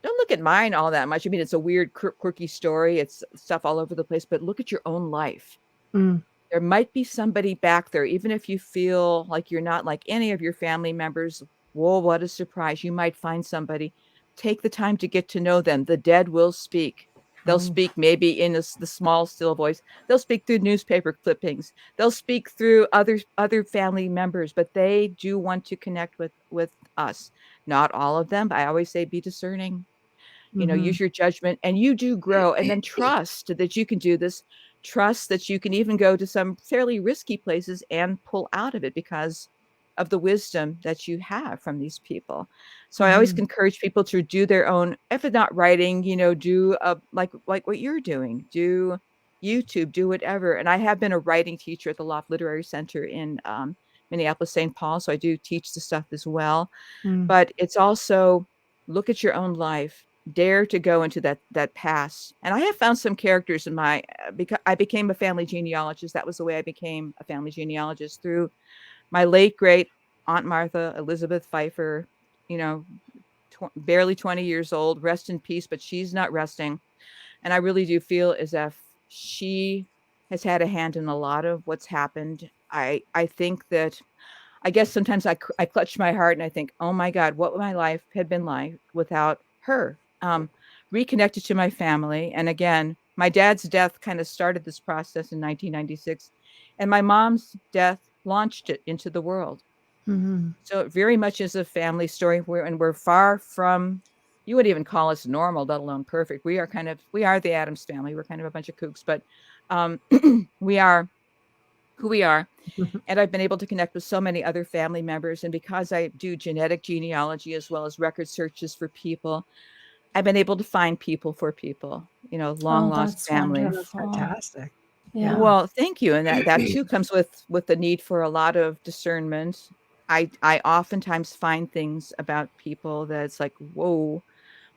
Don't look at mine all that much. I mean, it's a weird, quirky story. It's stuff all over the place, but look at your own life. Mm, There might be somebody back there, even if you feel like you're not like any of your family members. Whoa, what a surprise. You might find somebody. Take the time to get to know them. The dead will speak. They'll oh, speak maybe in the small, still voice. They'll speak through newspaper clippings. They'll speak through other family members, but they do want to connect with us. Not all of them, but I always say be discerning. mhm. Use your judgment, and you do grow, and then trust that you can do this. Trust that you can even go to some fairly risky places and pull out of it because of the wisdom that you have from these people. So I always Mhm. encourage people to do their own, if it's not writing, do like what you're doing, do YouTube, do whatever. And I have been a writing teacher at the Loft Literary Center in Minneapolis, St. Paul. So I do teach the stuff as well. Mm. But it's also look at your own life, dare to go into that past. And I have found some characters in my because I became a family genealogist. That was the way I became a family genealogist through my late great Aunt Martha, Elizabeth Pfeiffer, you know, barely 20 years old, rest in peace, but she's not resting. And I really do feel as if she has had a hand in a lot of what's happened. I think that I guess sometimes I clutch my heart and I think, oh my God, what would my life had been like without her? Reconnected to my family. And again, my dad's death kind of started this process in 1996, and my mom's death launched it into the world. Mhm. So it very much is a family story and we're far from, you would even call us normal, let alone perfect. We are the Addams family. We're kind of a bunch of kooks, but um, we are who we are. And I've been able to connect with so many other family members. And because I do genetic genealogy as well as record searches for people, I've been able to find people for people, long Oh, lost that's family. That's wonderful. fantastic. Yeah. Yeah. Well, thank you. And that too comes with the need for a lot of discernment. I oftentimes find things about people that it's like, whoa,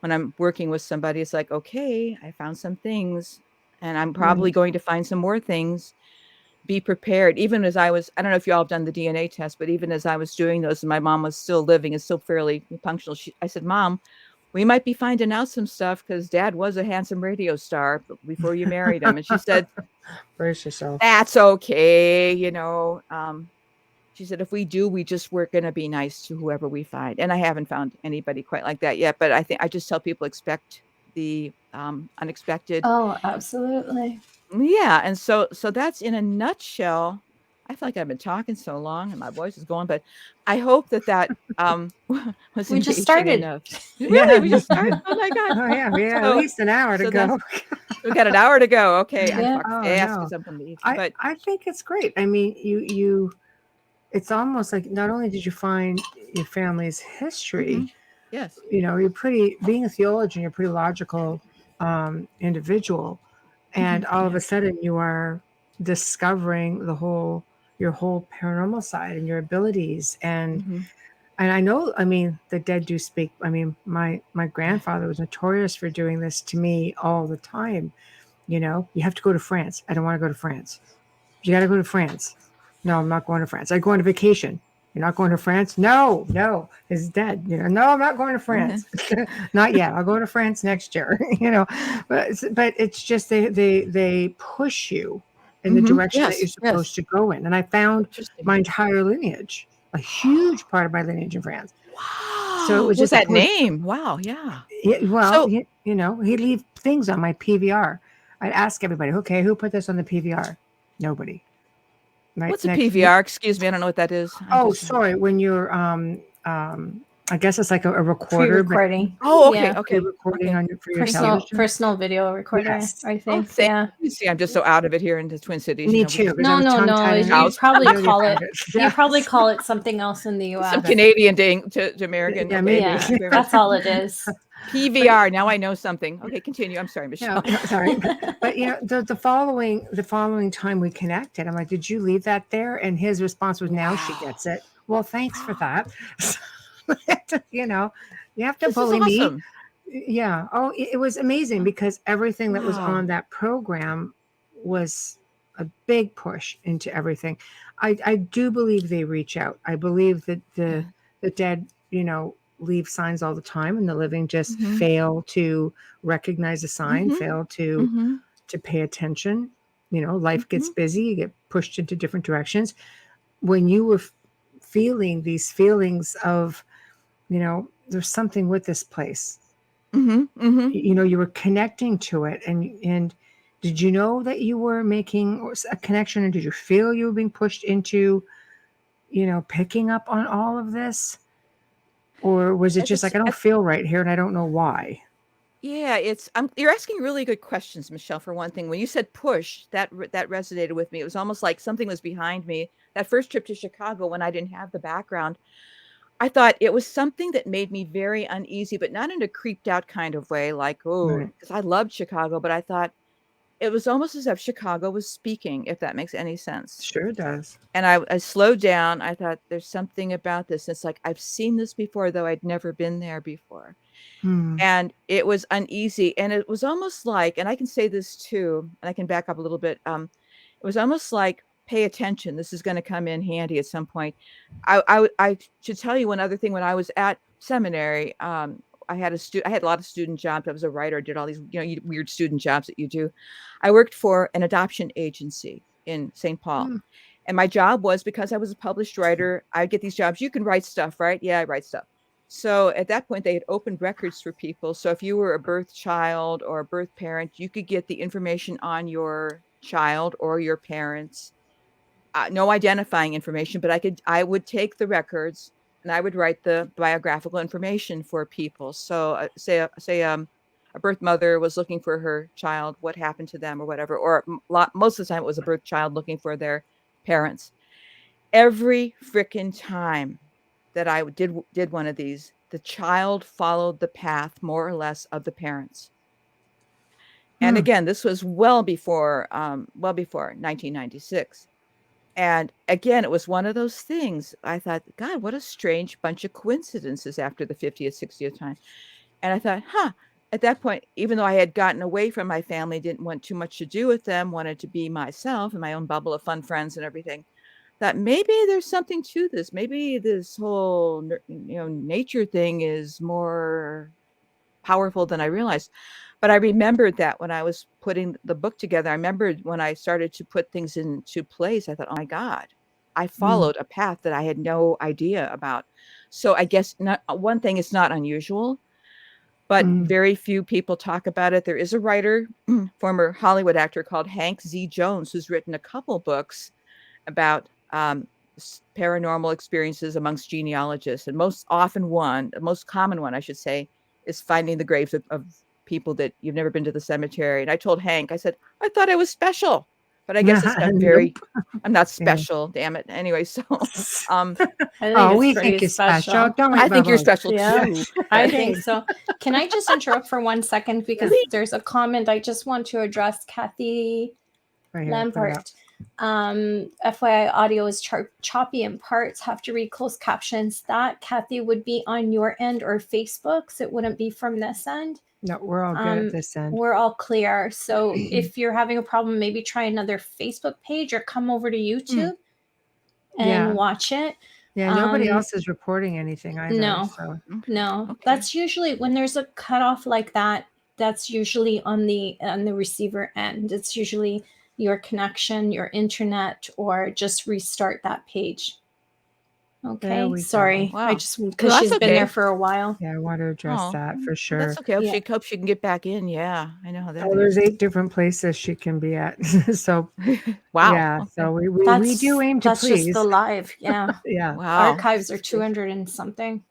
when I'm working with somebody, it's like, okay, I found some things and I'm probably Right. going to find some more things. Be prepared. Even as I don't know if you all have done the DNA test, but even as I was doing those and my mom was still living and still fairly functional, I said, Mom, we might be finding out some stuff because Dad was a handsome radio star before you married him. And she said, Brace yourself. that's okay. She said, if we do, we're going to be nice to whoever we find. And I haven't found anybody quite like that yet, but I think I just tell people expect the unexpected. Oh, absolutely. Yeah, and so that's in a nutshell. I feel like I've been talking so long and my voice is going, but I hope that was We just engaging started. enough. Really, Yeah. we just started? Oh my gosh. Oh yeah, we got at So least an hour to so that's go. we got an hour to go. Okay, I Yeah. talk Oh fast no. because I'm from the East, I but I think it's great. I mean, you it's almost like not only did you find your family's history, mhm, yes. you're pretty being a theologian, you're a pretty logical individual, and all of Yeah. a sudden you are discovering your whole paranormal side and your abilities Mhm. and I know, I mean, the dead do speak. I mean, my grandfather was notorious for doing this to me all the time. You have to go to France. I don't want to go to France. You got to go to France. No, I'm not going to France. I go on a vacation. You're not going to France? No, no, he's dead. No, I'm not going to Mhm. France. Not yet. I'll go to France next year. But it's just they push you in the Mhm. direction that you're Yes, yes. supposed to go in. And I found Interesting. my entire lineage, a huge part of my lineage in France. So it Wow. was Well, just a that push. name. Wow, yeah. Well, So he'd leave things on my PVR. I'd ask everybody, okay, who put this on the PVR? Nobody. Right what's a next. PVR? Excuse me, I don't know what that is. I'm Oh, just sorry. When you're I guess it's like a recorder, but Pre-recording. Oh, okay, Yeah. okay. recording Okay. on for your television. Personal video recorder, Yes. I Oh, think. thank Yeah. you. See, I'm just so out of it here in the Twin Cities. Me we too. just- 'Cause I was No. tongue-tied You house. probably really call found it. Yeah. You probably call it something else in the U.S. Some Canadian to American. Yeah, Okay, maybe. thank you very That's much. all it is. PVR. Now I know something. Okay, continue. I'm sorry, Michelle. No, sorry. But the following time we connected, I'm like, did you leave that there? And his response was, now she gets it. Well, thanks for that. You have to This is bully me. awesome. Yeah. Oh, it was amazing because everything that was Wow. on that program was a big push into everything. I do believe they reach out. I believe that the dead, leave signs all the time, and the living just Mhm. fail to recognize a sign, Mhm. fail to Mhm. pay attention. Life gets Mhm. busy, you get pushed into different directions. When you were feeling these feelings of, there's something with this place, Mhm. Mhm. you were connecting to it, and did you know that you were making a connection, and did you feel you were being pushed into, picking up on all of this? Or was it At just this, like, I don't feel right here and I don't know why? yeah, it's you're asking really good questions, Michelle. For one thing, when you said push, that resonated with me. It was almost like something was behind me. That first trip to Chicago, when I didn't have the background, I thought it was something that made me very uneasy, but not in a creeped out kind of way, like, oh, Right. because I loved Chicago, but I thought it was almost as if Chicago was speaking, if that makes any sense. Sure does. And I slowed down. I thought, there's something about this. It's like, I've seen this before, though I'd never been there before. Hmm. And it was uneasy. And it was almost like, and I can say this too, and I can back up a little bit. It was almost like, pay attention. This is going to come in handy at some point. I should tell you one other thing. When I was at seminary, I had a lot of student jobs. I was a writer, did all these, weird student jobs that you do. I worked for an adoption agency in St. Paul. Hmm. And my job was, because I was a published writer, I'd get these jobs. You can write stuff, right? Yeah, I write stuff. So at that point, they had opened records for people. So if you were a birth child or a birth parent, you could get the information on your child or your parents. No identifying information, but I would take the records and I would write the biographical information for people. So say a birth mother was looking for her child, what happened to them or whatever, or most of the time it was a birth child looking for their parents. Every frickin' time that I did one of these, the child followed the path more or less of the parents. And again, this was well before 1996. And again, it was one of those things. I thought, God, what a strange bunch of coincidences after the 50th, 60th time. And I thought, at that point, even though I had gotten away from my family, didn't want too much to do with them, wanted to be myself in my own bubble of fun friends and everything, that maybe there's something to this. Maybe this whole, nature thing is more powerful than I realized. But I remembered that when I was putting the book together, I remembered when I started to put things into place, I thought, oh my God, I followed a path that I had no idea about. So I guess one thing is not unusual, but very few people talk about it. There is a writer, former Hollywood actor called Hank Z. Jones, who's written a couple books about paranormal experiences amongst genealogists. And most common one, I should say, is finding the graves of people that you've never been to the cemetery. And I told Hank, I said, I thought I was special, but I guess it's not very, I'm not special, damn it. Anyway, so, we think you're special. Don't I think you're special too. I think so. Can I just interrupt for 1 second? Because there's a comment I just want to address. Kathy Lampart. FYI, audio is choppy in parts. Have to read closed captions. That, Kathy, would be on your end or Facebook's. It wouldn't be from this end. No, we're all good at this end. We're all clear. So if you're having a problem, maybe try another Facebook page or come over to YouTube and watch it. Yeah, nobody else is reporting anything either. No, no. Okay. That's usually when there's a cutoff like that. That's usually on the receiver end. It's usually your connection, your internet, or just restart that page. Okay, sorry. Wow. I just, because she's been there for a while. Yeah, I want to address that for sure. That's okay. Hope she can get back in. Yeah, I know how that is. There's 8 different places she can be at. So wow. Yeah, okay. so we do aim to please. That's just the live. Yeah. Yeah. Wow. Archives are 200 and something.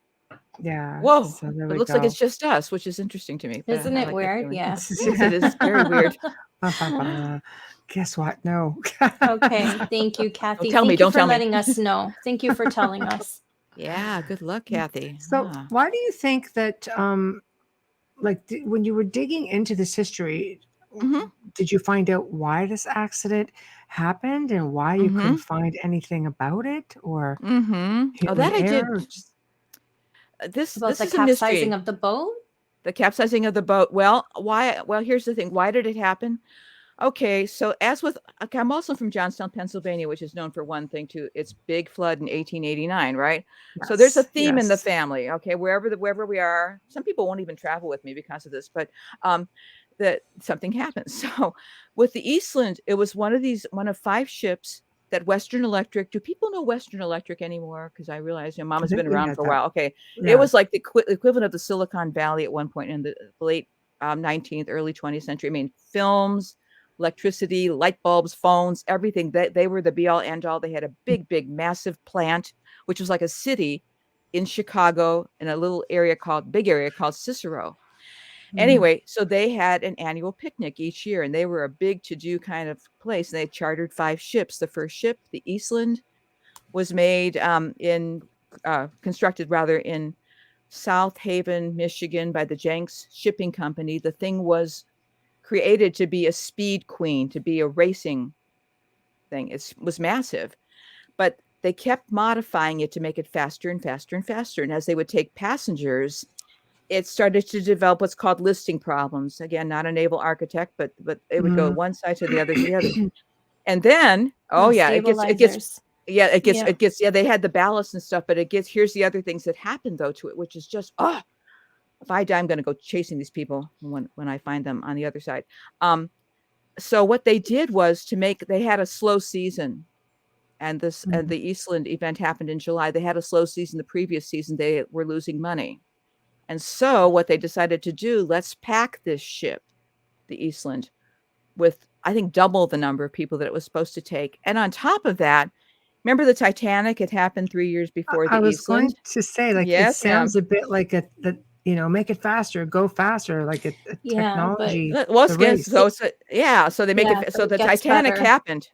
Yeah. Whoa, So there it we looks like go. it's just us, which is interesting to me. But Isn't I it like that weird? feeling. Yeah. Yes, it is. It's very weird. Ba, ba, ba. Guess what? No. Okay. Thank you, Kathy. tell me, Thank you don't for tell me. letting us know. Thank you for telling us. Yeah, good luck, Kathy. So Ah. why do you think that like when you were digging into this history, Mhm. did you find out why this accident happened and why you couldn't Mhm. find anything about it, or Mhm. Oh, human that I did. error? Or just, This About the is a capsizing mystery. of the boat? The capsizing of the boat. Well, why? Well, here's the thing. Why did it happen? Okay, so as with, okay, I'm also from Johnstown, Pennsylvania, which is known for one thing too. It's big flood in 1889, right? So there's a yes, theme in the yes. family. Okay, wherever we are, some people won't even travel with me because of this, but um, that something happens. So with the Eastland, it was one of 5 ships that Western Electric. Do people know Western Electric anymore? Because I realize Mama's been around Yeah, for a while. Okay, it yeah. was like the equivalent of the Silicon Valley at one point in the late 19th, early 20th century. I mean, films, electricity, light bulbs, phones, everything. They were the be all end all. They had a big, massive plant, which was like a city in Chicago in a big area called Cicero. Anyway, so they had an annual picnic each year, and they were a big to-do kind of place. And they chartered 5 ships. The first ship, the Eastland, was made constructed rather in South Haven, Michigan, by the Jenks Shipping Company. The thing was created to be a speed queen, to be a racing thing. It was massive, but they kept modifying it to make it faster and faster and faster. And as they would take passengers, it started to develop what's called listing problems. Again, not a naval architect, but it would go one side to the other to the other. And then, No it gets stabilizers. yeah, they had the ballast and stuff, but here's the other things that happened though to it, which is just, if I die, I'm going to go chasing these people when I find them on the other side. So what they did was they had a slow season, and the Eastland event happened in July. They had a slow season. The previous season, they were losing money. And so what they decided to do, let's pack this ship, the Eastland, with, I think, double the number of people that it was supposed to take. And on top of that, remember the Titanic? It happened 3 years before I the was going Eastland. to say, like, it Yes, ma'am. sounds a bit like make it faster, go faster, like a Yeah, but technology. Well, The race. so they make yeah, it so so it the gets Titanic better. happened.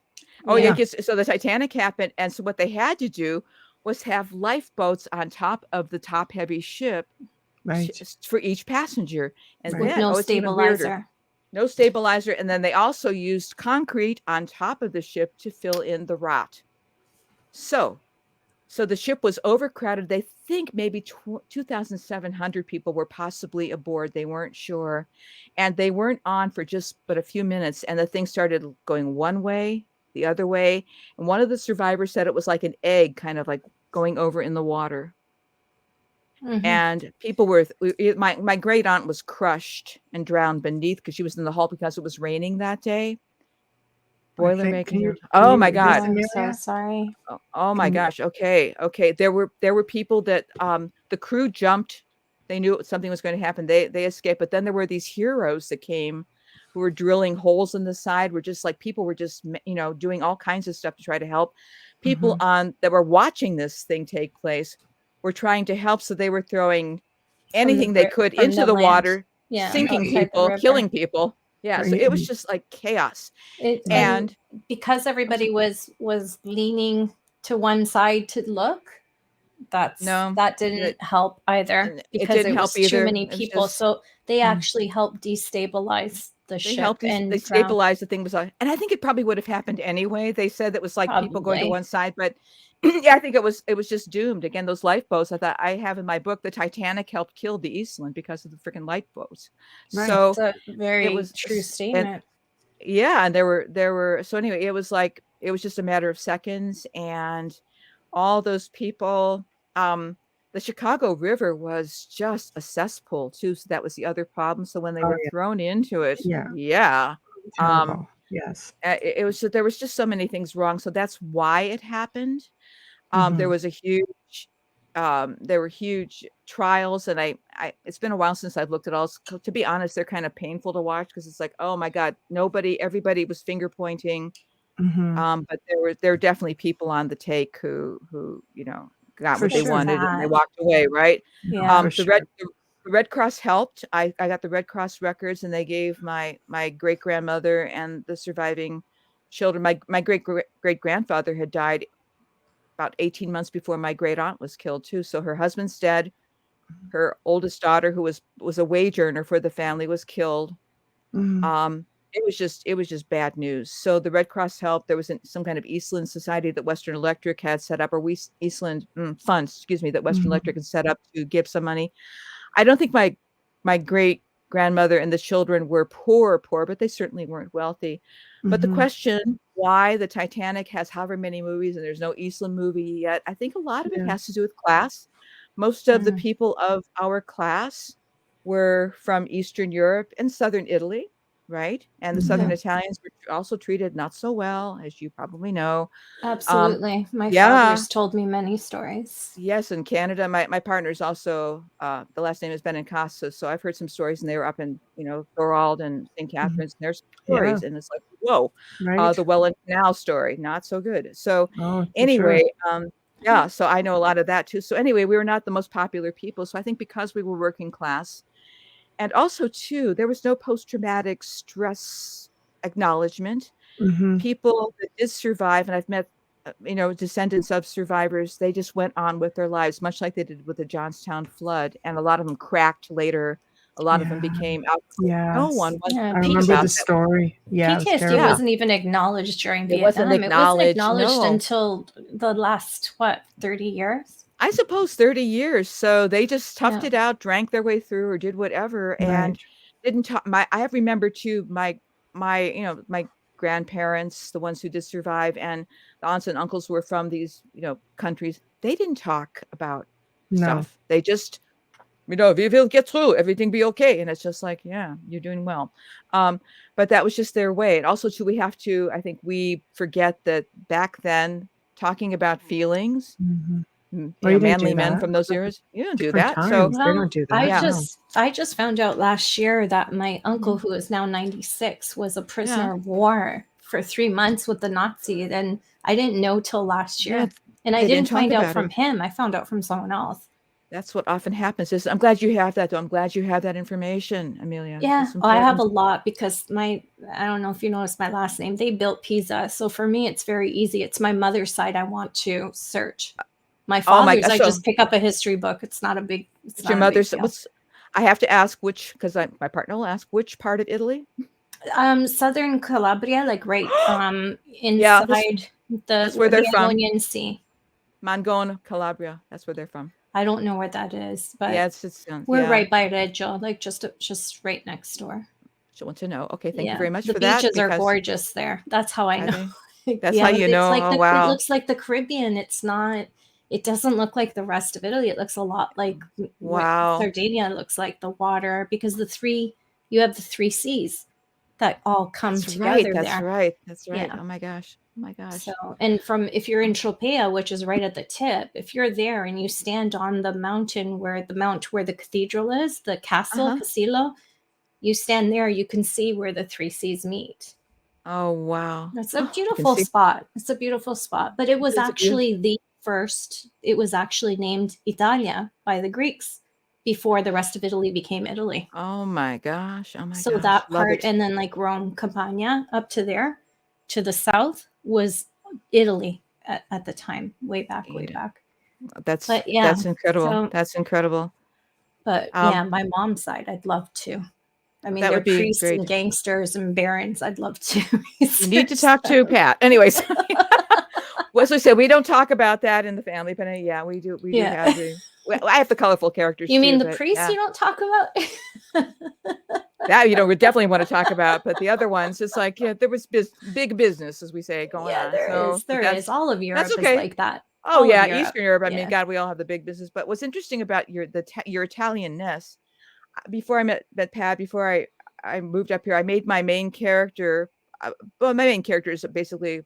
Oh yeah, Yeah. so the Titanic happened, and so what they had to do was have lifeboats on top of the top heavy ship Right. for each passenger. And Right. With then, no it's even weirder. stabilizer. No stabilizer, and then they also used concrete on top of the ship to fill in the rot. So the ship was overcrowded. They think maybe 2,700 people were possibly aboard. They weren't sure. And they weren't on for just but a few minutes. And the thing started going one way, the other way. And one of the survivors said it was like an egg kind of like going over in the water. Mhm. And people were, my great aunt was crushed and drowned beneath because she was in the hull because it was raining that day. Boiler making. Oh my God. I'm so sorry. Oh my gosh. Okay. There were people that the crew jumped. They knew something was going to happen. They escaped, but then there were these heroes that came who were drilling holes in the side. Were just like, people were just doing all kinds of stuff to try to help. People that were watching this thing take place were trying to help, so they were throwing anything they could into the water, sinking people, killing people. Yeah, so it was just like chaos. And because everybody was leaning to one side to look, that didn't help either, because there was too many people. So they actually helped destabilize the ship. They stabilized the thing. And I think it probably would have happened anyway. They said it was like people going to one side, but yeah, I think it was just doomed. Again, those lifeboats, I have in my book, the Titanic helped kill the Eastland because of the freaking lifeboats. Right. So it's a very true statement. And there were so anyway, it was just a matter of seconds, and all those people, the Chicago River was just a cesspool too. So that was the other problem. So when they were thrown into it, terrible. Yes, it was, there was just so many things wrong. So that's why it happened. There was there were huge trials, and it's been a while since I've looked at all. To be honest, they're kind of painful to watch, because it's like, oh my God, everybody was finger pointing. But there were definitely people on the take who got For what they sure. wanted and they Sad. walked away, right? Yeah. For The sure. Red Cross helped. I got the Red Cross records, and they gave my great grandmother and the surviving children. My great grandfather had died about 18 months before my great aunt was killed too. So her husband's dead. Her oldest daughter, who was a wage earner for the family, was killed. Mm. It was just bad news. So the Red Cross helped. There was some kind of Eastland Society that Western Electric had set up, or Eastland funds, excuse me, that Western Mhm. Electric had set up to give some money. I don't think my great grandmother and the children were poor, but they certainly weren't wealthy. But the Mhm. question why the Titanic has however many movies and there's no Eastland movie yet, I think a lot of it Yeah. has to do with class. Most of the Mm. people of our class were from Eastern Europe and Southern Italy, right? And the Southern Mhm. Italians were also treated not so well, as you probably know. Um, Absolutely. My yeah, father's told me many stories. yes, in Canada, my partner's also, the last name is Benincasa, so I've heard some stories, and they were up in, Thorold and St. Mhm. Catharines, and there's Yeah. stories, and it's like, whoa, Right. the Welland Canal story, not so good. So Oh, for sure. anyway, yeah, so I know a lot of that too. So anyway, we were not the most popular people. So I think because we were working class, and also too, there was no post-traumatic stress acknowledgement. Mhm. People that did survive, and I've met, descendants of survivors, they just went on with their lives, much like they did with the Johnstown flood, and a lot of them cracked later. A lot of them Yeah. became alcoholics. No one Yes. wants Yeah, to I think remember about the that. story. Yeah, it was PTSD terrible. Yeah. wasn't even acknowledged during It wasn't Vietnam. It wasn't acknowledged, acknowledged no. until the last, 30 years? I suppose 30 years. So they just toughed Yeah. it out, drank their way through, or did whatever, and Right. didn't talk. I have remembered too, my grandparents, the ones who did survive, and the aunts and uncles who were from these, countries. They didn't talk about No. stuff. They just, if you'll get through, everything be okay. And it's just like, yeah, you're doing well. But that was just their way. And also too, I think we forget that back then, talking about feelings, Mhm. Well, you didn't manly do men that. from those eras, you don't do Different that. So times. They Well, don't do I that. yeah, No. just found out last year that my uncle, who is now 96, was a yeah, prisoner of war for 3 months with the Nazis, and I didn't know till last yeah. year. And I They didn't didn't talk find out about from it. him. I found out from someone else. That's what often happens. I'm glad you have that, though. I'm glad you have that information, Amelia. Yeah, It's well, I have important. a lot because I don't know if you noticed my last name. They built Pisa. So for me, it's very easy. It's my mother's side I want to search. My Oh my father's, gosh. I So just pick up a history book. It's not it's your a big mother's, deal. I have to ask because my partner will ask which part of Italy? Southern Calabria, like right Yeah, inside that's where they're the from. Ionian Sea. Mangone, Calabria. That's where they're from. I don't know where that is, Yeah, but it's we're yeah. right by Reggio, like just right next door. She'll want to know. Okay, thank you Yeah, very much the for that, beaches are because gorgeous there. That's how I are know. they? That's how Yeah, you it's know. like Oh it wow. looks like the Caribbean. It's not. It doesn't look like the rest of Italy. It looks a lot like what Wow. Sardinia looks like, the water, because you have the three seas that all come That's right. together That's there. right. That's right. Yeah. Oh my gosh. Oh my gosh. So, and if you're in Tropea, which is right at the tip, if you're there and you stand on the mountain where the cathedral is, the castle, Uh-huh. Casillo, you stand there, you can see where the three seas meet. Oh wow. It's a You can beautiful see. spot. It's a beautiful spot. But it was It's a beautiful. actually it was actually named Italia by the Greeks before the rest of Italy became Italy. Oh my gosh. Oh my So gosh. that Love part, it. and then like Rome, Campania, up to there, to the south, was Italy at the time, way Yeah. back. That's But yeah, that's incredible. so That's incredible. but yeah, my mom's side, I'd love to. I mean, That they're would be priests great. and gangsters and barons. I'd love to. You need to talk to Pat. Anyways, well, as I said, we don't talk about that in the family, but yeah, we do. We do Yeah. have I have the colorful characters. You mean too, the but priests yeah. you don't talk about? That we definitely want to talk about, but the other ones, it's like, yeah, there was big business, as we say, going Yeah, on. there So is. There is. All of Europe that's is okay. like that. Oh All of yeah, Europe. Eastern Europe. I Yeah. mean, God, we all have the big business. But what's interesting about your Italianness, before I met Pat, before I moved up here, I made my main character. Well, my main character is basically,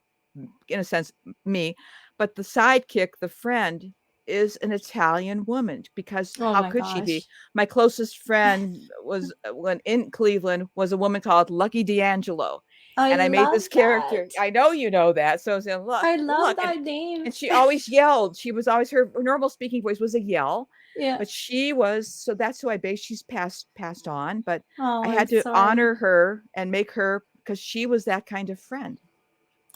in a sense, me, but the sidekick, the friend, is an Italian woman, because Oh how my could she be? gosh. My closest friend was when in Cleveland was a woman called Lucky D'Angelo, I and I made love this character. that. I know you know that. So I said, look, I love look, that name. and she always yelled. She was always her normal speaking voice was a yell, Yeah. but she was so that's who I based. She's passed on, but Oh, I I'm had to sorry. honor her and make her because she was that kind of friend.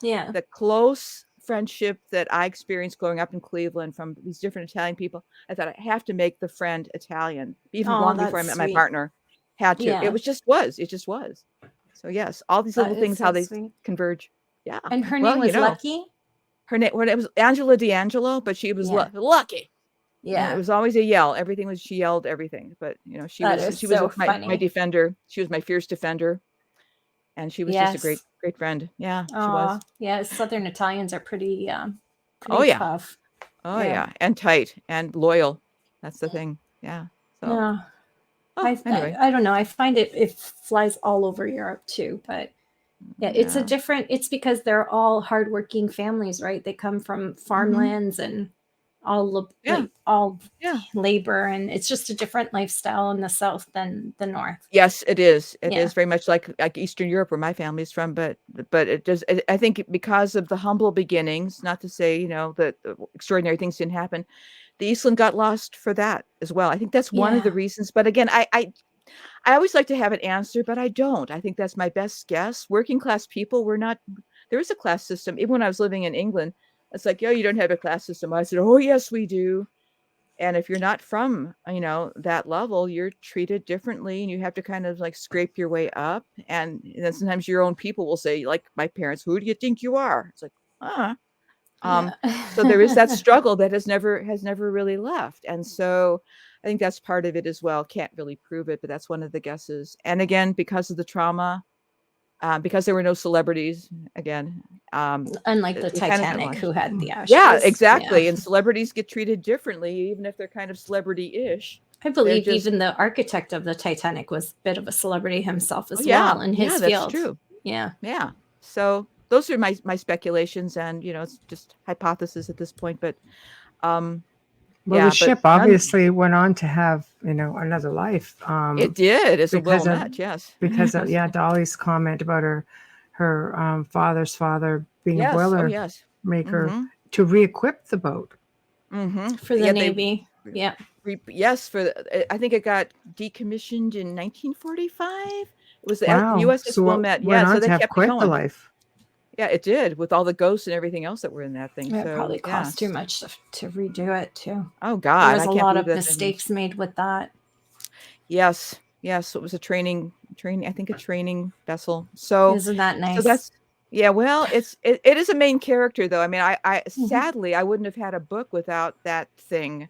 Yeah. The close friendship that I experienced growing up in Cleveland from these different Italian people, I thought I have to make the friend Italian, even Oh, long before I that's met my sweet. partner. Had to. Yeah. It just was. So yes, all these That little is things, so how they sweet. converge. Yeah. And her Well, name you was know, Lucky? her name was Angela D'Angelo, but she was Yeah. lucky. Yeah. It was always a yell. Everything was she yelled everything, but she That was is she was so my funny. defender. She was my fierce defender, and she was just a Yes. great friend. Yeah, she Oh, was. yeah. Southern Italians are pretty Oh pretty yeah. tough. Oh Yeah. yeah, and tight and loyal. That's the thing. Yeah. So Yeah. anyway, I don't know. I find it flies all over Europe too, but yeah, it's a yeah. different. It's because they're all hardworking families, right? They come from farmlands and Yeah. all Yeah. labor, and it's just a different lifestyle in the South than the North. Yes, it is. It Yeah. is very much like Eastern Europe, where my family's from. But it just I think because of the humble beginnings, not to say that the extraordinary things didn't happen. The Eastland got lost for that as well. I think that's one of the Yeah. reasons. But again, I always like to have an answer, but I don't. I think that's my best guess. Working class people, we're not. There is a class system. Even when I was living in England, it's like, oh, you don't have a class system. I said, oh yes, we do. And if you're not from, that level, you're treated differently and you have to kind of like scrape your way up. And then sometimes your own people will say, like my parents, who do you think you are? It's like, Yeah. so there is that struggle that has never really left. And so I think that's part of it as well. Can't really prove it, but that's one of the guesses. And again, because of the trauma, because there were no celebrities, again, Unlike the it kind of got Titanic, who lost. had the ashes. Yeah, exactly. Yeah. And celebrities get treated differently, even if they're kind of celebrity-ish. I believe even the architect of the Titanic was a bit of a celebrity himself as well in his that's field. true. Yeah. Yeah. So those are my speculations, and it's just hypothesis at this point. But the ship obviously went on to have another life. It did, as a because Willamette, yes. Because of Dolly's comment about her father's father being a boiler maker to re-equip the boat for the Navy. Yeah. Yes, I think it got decommissioned in 1945. It was the wow. USS so Willamette. Went on so they to have kept quite going. the life. Yeah, it did, with all the ghosts and everything else that were in that thing. It So, probably cost too much to redo it too. Oh God, there was a lot of mistakes made with that. Yes, it was a training. I think a training vessel. So isn't that nice? So that's well, it is a main character though. I mean, I sadly I wouldn't have had a book without that thing,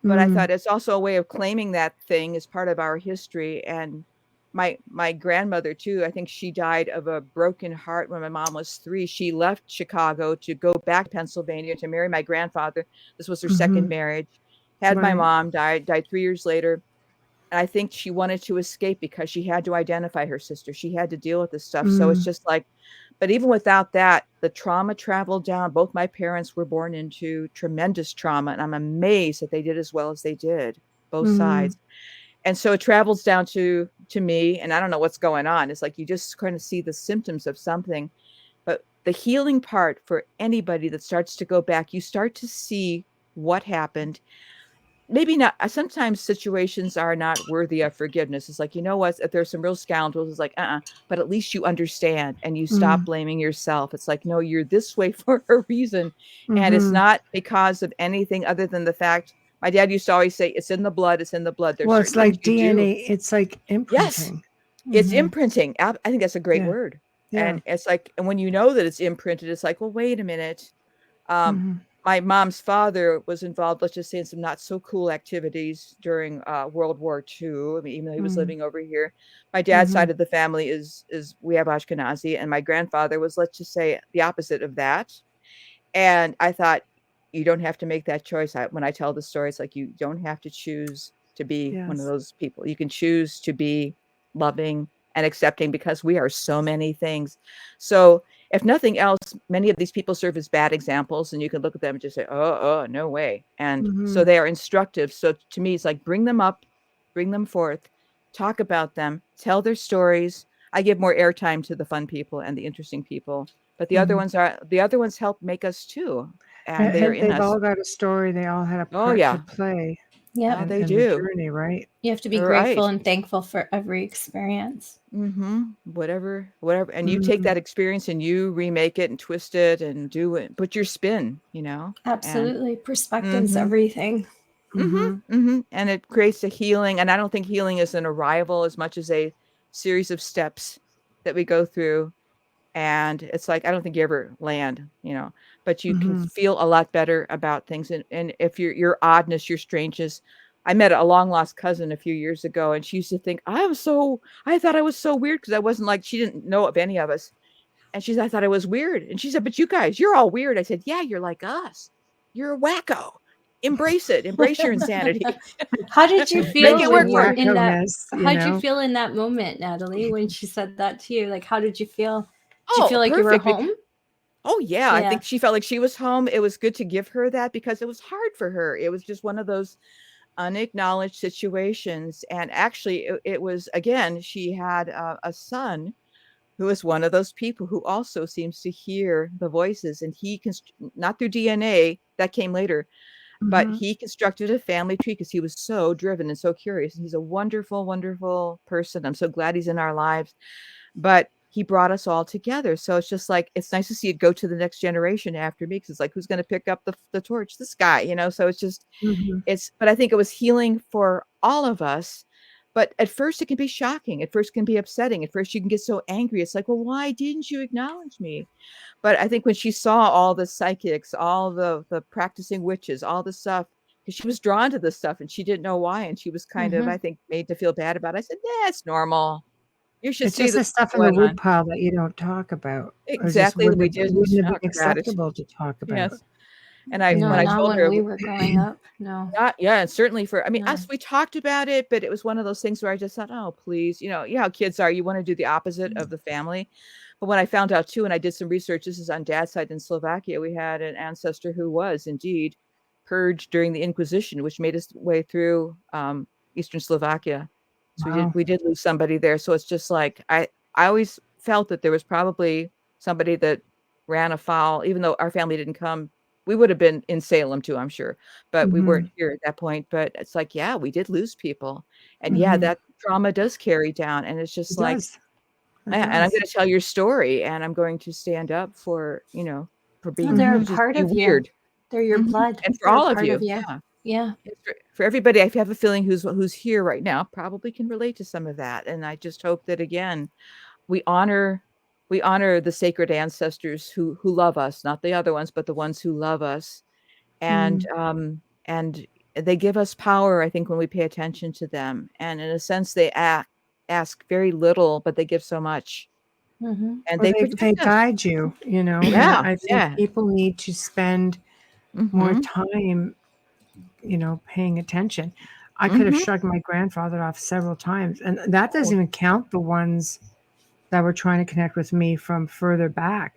but I thought it's also a way of claiming that thing as part of our history. And my grandmother too, I think she died of a broken heart when my mom was 3. She left Chicago to go back to Pennsylvania to marry my grandfather. This was her second marriage. Had my mom, died 3 years later. And I think she wanted to escape because she had to identify her sister. She had to deal with this stuff. So it's just like, but even without that, the trauma traveled down. Both my parents were born into tremendous trauma, and I'm amazed that they did as well as they did, both sides. And so it travels down to me, and I don't know what's going on. It's like you just kind of see the symptoms of something. But the healing part for anybody that starts to go back, you start to see what happened. Maybe not. Sometimes situations are not worthy of forgiveness. It's like, what? If there's some real scoundrels, it's like, but at least you understand and you stop blaming yourself. It's like, no, you're this way for a reason. And it's not because of anything other than the fact. My dad used to always say, it's in the blood. It's in the blood. Well, it's like DNA. It's like imprinting. Yes, it's imprinting. I think that's a great word. Yeah. And it's like, and when you know that it's imprinted, it's like, well, wait a minute. My mom's father was involved, let's just say, in some not so cool activities during World War II. I mean, even though he was living over here. My dad's side of the family is we have Ashkenazi, and my grandfather was, let's just say, the opposite of that. And I thought, you don't have to make that choice. When I tell the story, it's like, you don't have to choose to be one of those people. You can choose to be loving and accepting, because we are so many things. So if nothing else, many of these people serve as bad examples, and you can look at them and just say, oh, no way. And so they are instructive. So to me, it's like, bring them up, bring them forth, talk about them, tell their stories, I give more airtime to the fun people and the interesting people, but the other ones help make us too, and they are in They've us. all got a story. They all had a Oh part to yeah, play Yep. they in the do. journey, right? You have to be Right. grateful and thankful for every experience. Whatever, and you take that experience and you remake it and twist it and do it, put your spin, and Absolutely. Perspective's everything. and it creates a healing. And I don't think healing is an arrival as much as a series of steps that we go through. And it's like, I don't think you ever land, but you can feel a lot better about things. And if your oddness, your strangeness, I met a long lost cousin a few years ago, and she used to think I thought I was so weird because I wasn't like, she didn't know of any of us. And she said, I thought I was weird. And she said, but you guys, you're all weird. I said, yeah, you're like us. You're a wacko. Embrace it. Embrace your insanity. How did you feel Make it work for in that? Wacko-ness, How did you feel in that moment, Natalie, when she said that to you? Like, how did you feel? Did you Oh, feel like you were perfect. home? Oh yeah, I Yeah. think she felt like she was home. It was good to give her that because it was hard for her. It was just one of those unacknowledged situations. And actually, it was, again, she had a son who is one of those people who also seems to hear the voices, and he can, not through DNA, that came later, but he constructed a family tree because he was so driven and so curious. And he's a wonderful, wonderful person. I'm so glad he's in our lives. But he brought us all together. So it's just like, it's nice to see it go to the next generation after me, because it's like, who's going to pick up the torch? This guy, so it's just, but I think it was healing for all of us. But at first it can be shocking. At first it can be upsetting. At first you can get so angry. It's like, well, why didn't you acknowledge me? But I think when she saw all the psychics, all the practicing witches, all the stuff, because she was drawn to this stuff and she didn't know why. And she was kind of, I think, made to feel bad about it. I said, yeah, it's normal. You should It's see just the this stuff in the going wood on. pile that you don't talk about. Exactly. Wouldn't We have did. been Oh, acceptable to talk about. yes. And No, when I not told when her, we were growing up. No. and certainly for, No. us, we talked about it, but it was one of those things where I just thought, oh, please, you know how kids are. You want to do the opposite of the family. But when I found out too, and I did some research, this is on Dad's side in Slovakia, we had an ancestor who was indeed purged during the Inquisition, which made its way through Eastern Slovakia. So Wow. we did lose somebody there. So it's just like, I always felt that there was probably somebody that ran afoul, even though our family didn't come. We would have been in Salem too, I'm sure, but we weren't here at that point. But it's like, yeah, we did lose people. And yeah, that trauma does carry down. And it's just It like, does. It and I'm does. going to tell your story, and I'm going to stand up for, for being, They're a just part be of you. weird. They're your blood. And for They're a all of part you. you. Yeah. Yeah. For everybody, I have a feeling who's here right now probably can relate to some of that. And I just hope that, again, we honor the sacred ancestors who love us, not the other ones, but the ones who love us. And they give us power, I think, when we pay attention to them. And in a sense, they ask very little, but they give so much. And Well, they they protect us. guide you, and Yeah, I think people need to spend more Mhm. time, paying attention. I could have shrugged my grandfather off several times, and that doesn't even count the ones that were trying to connect with me from further back.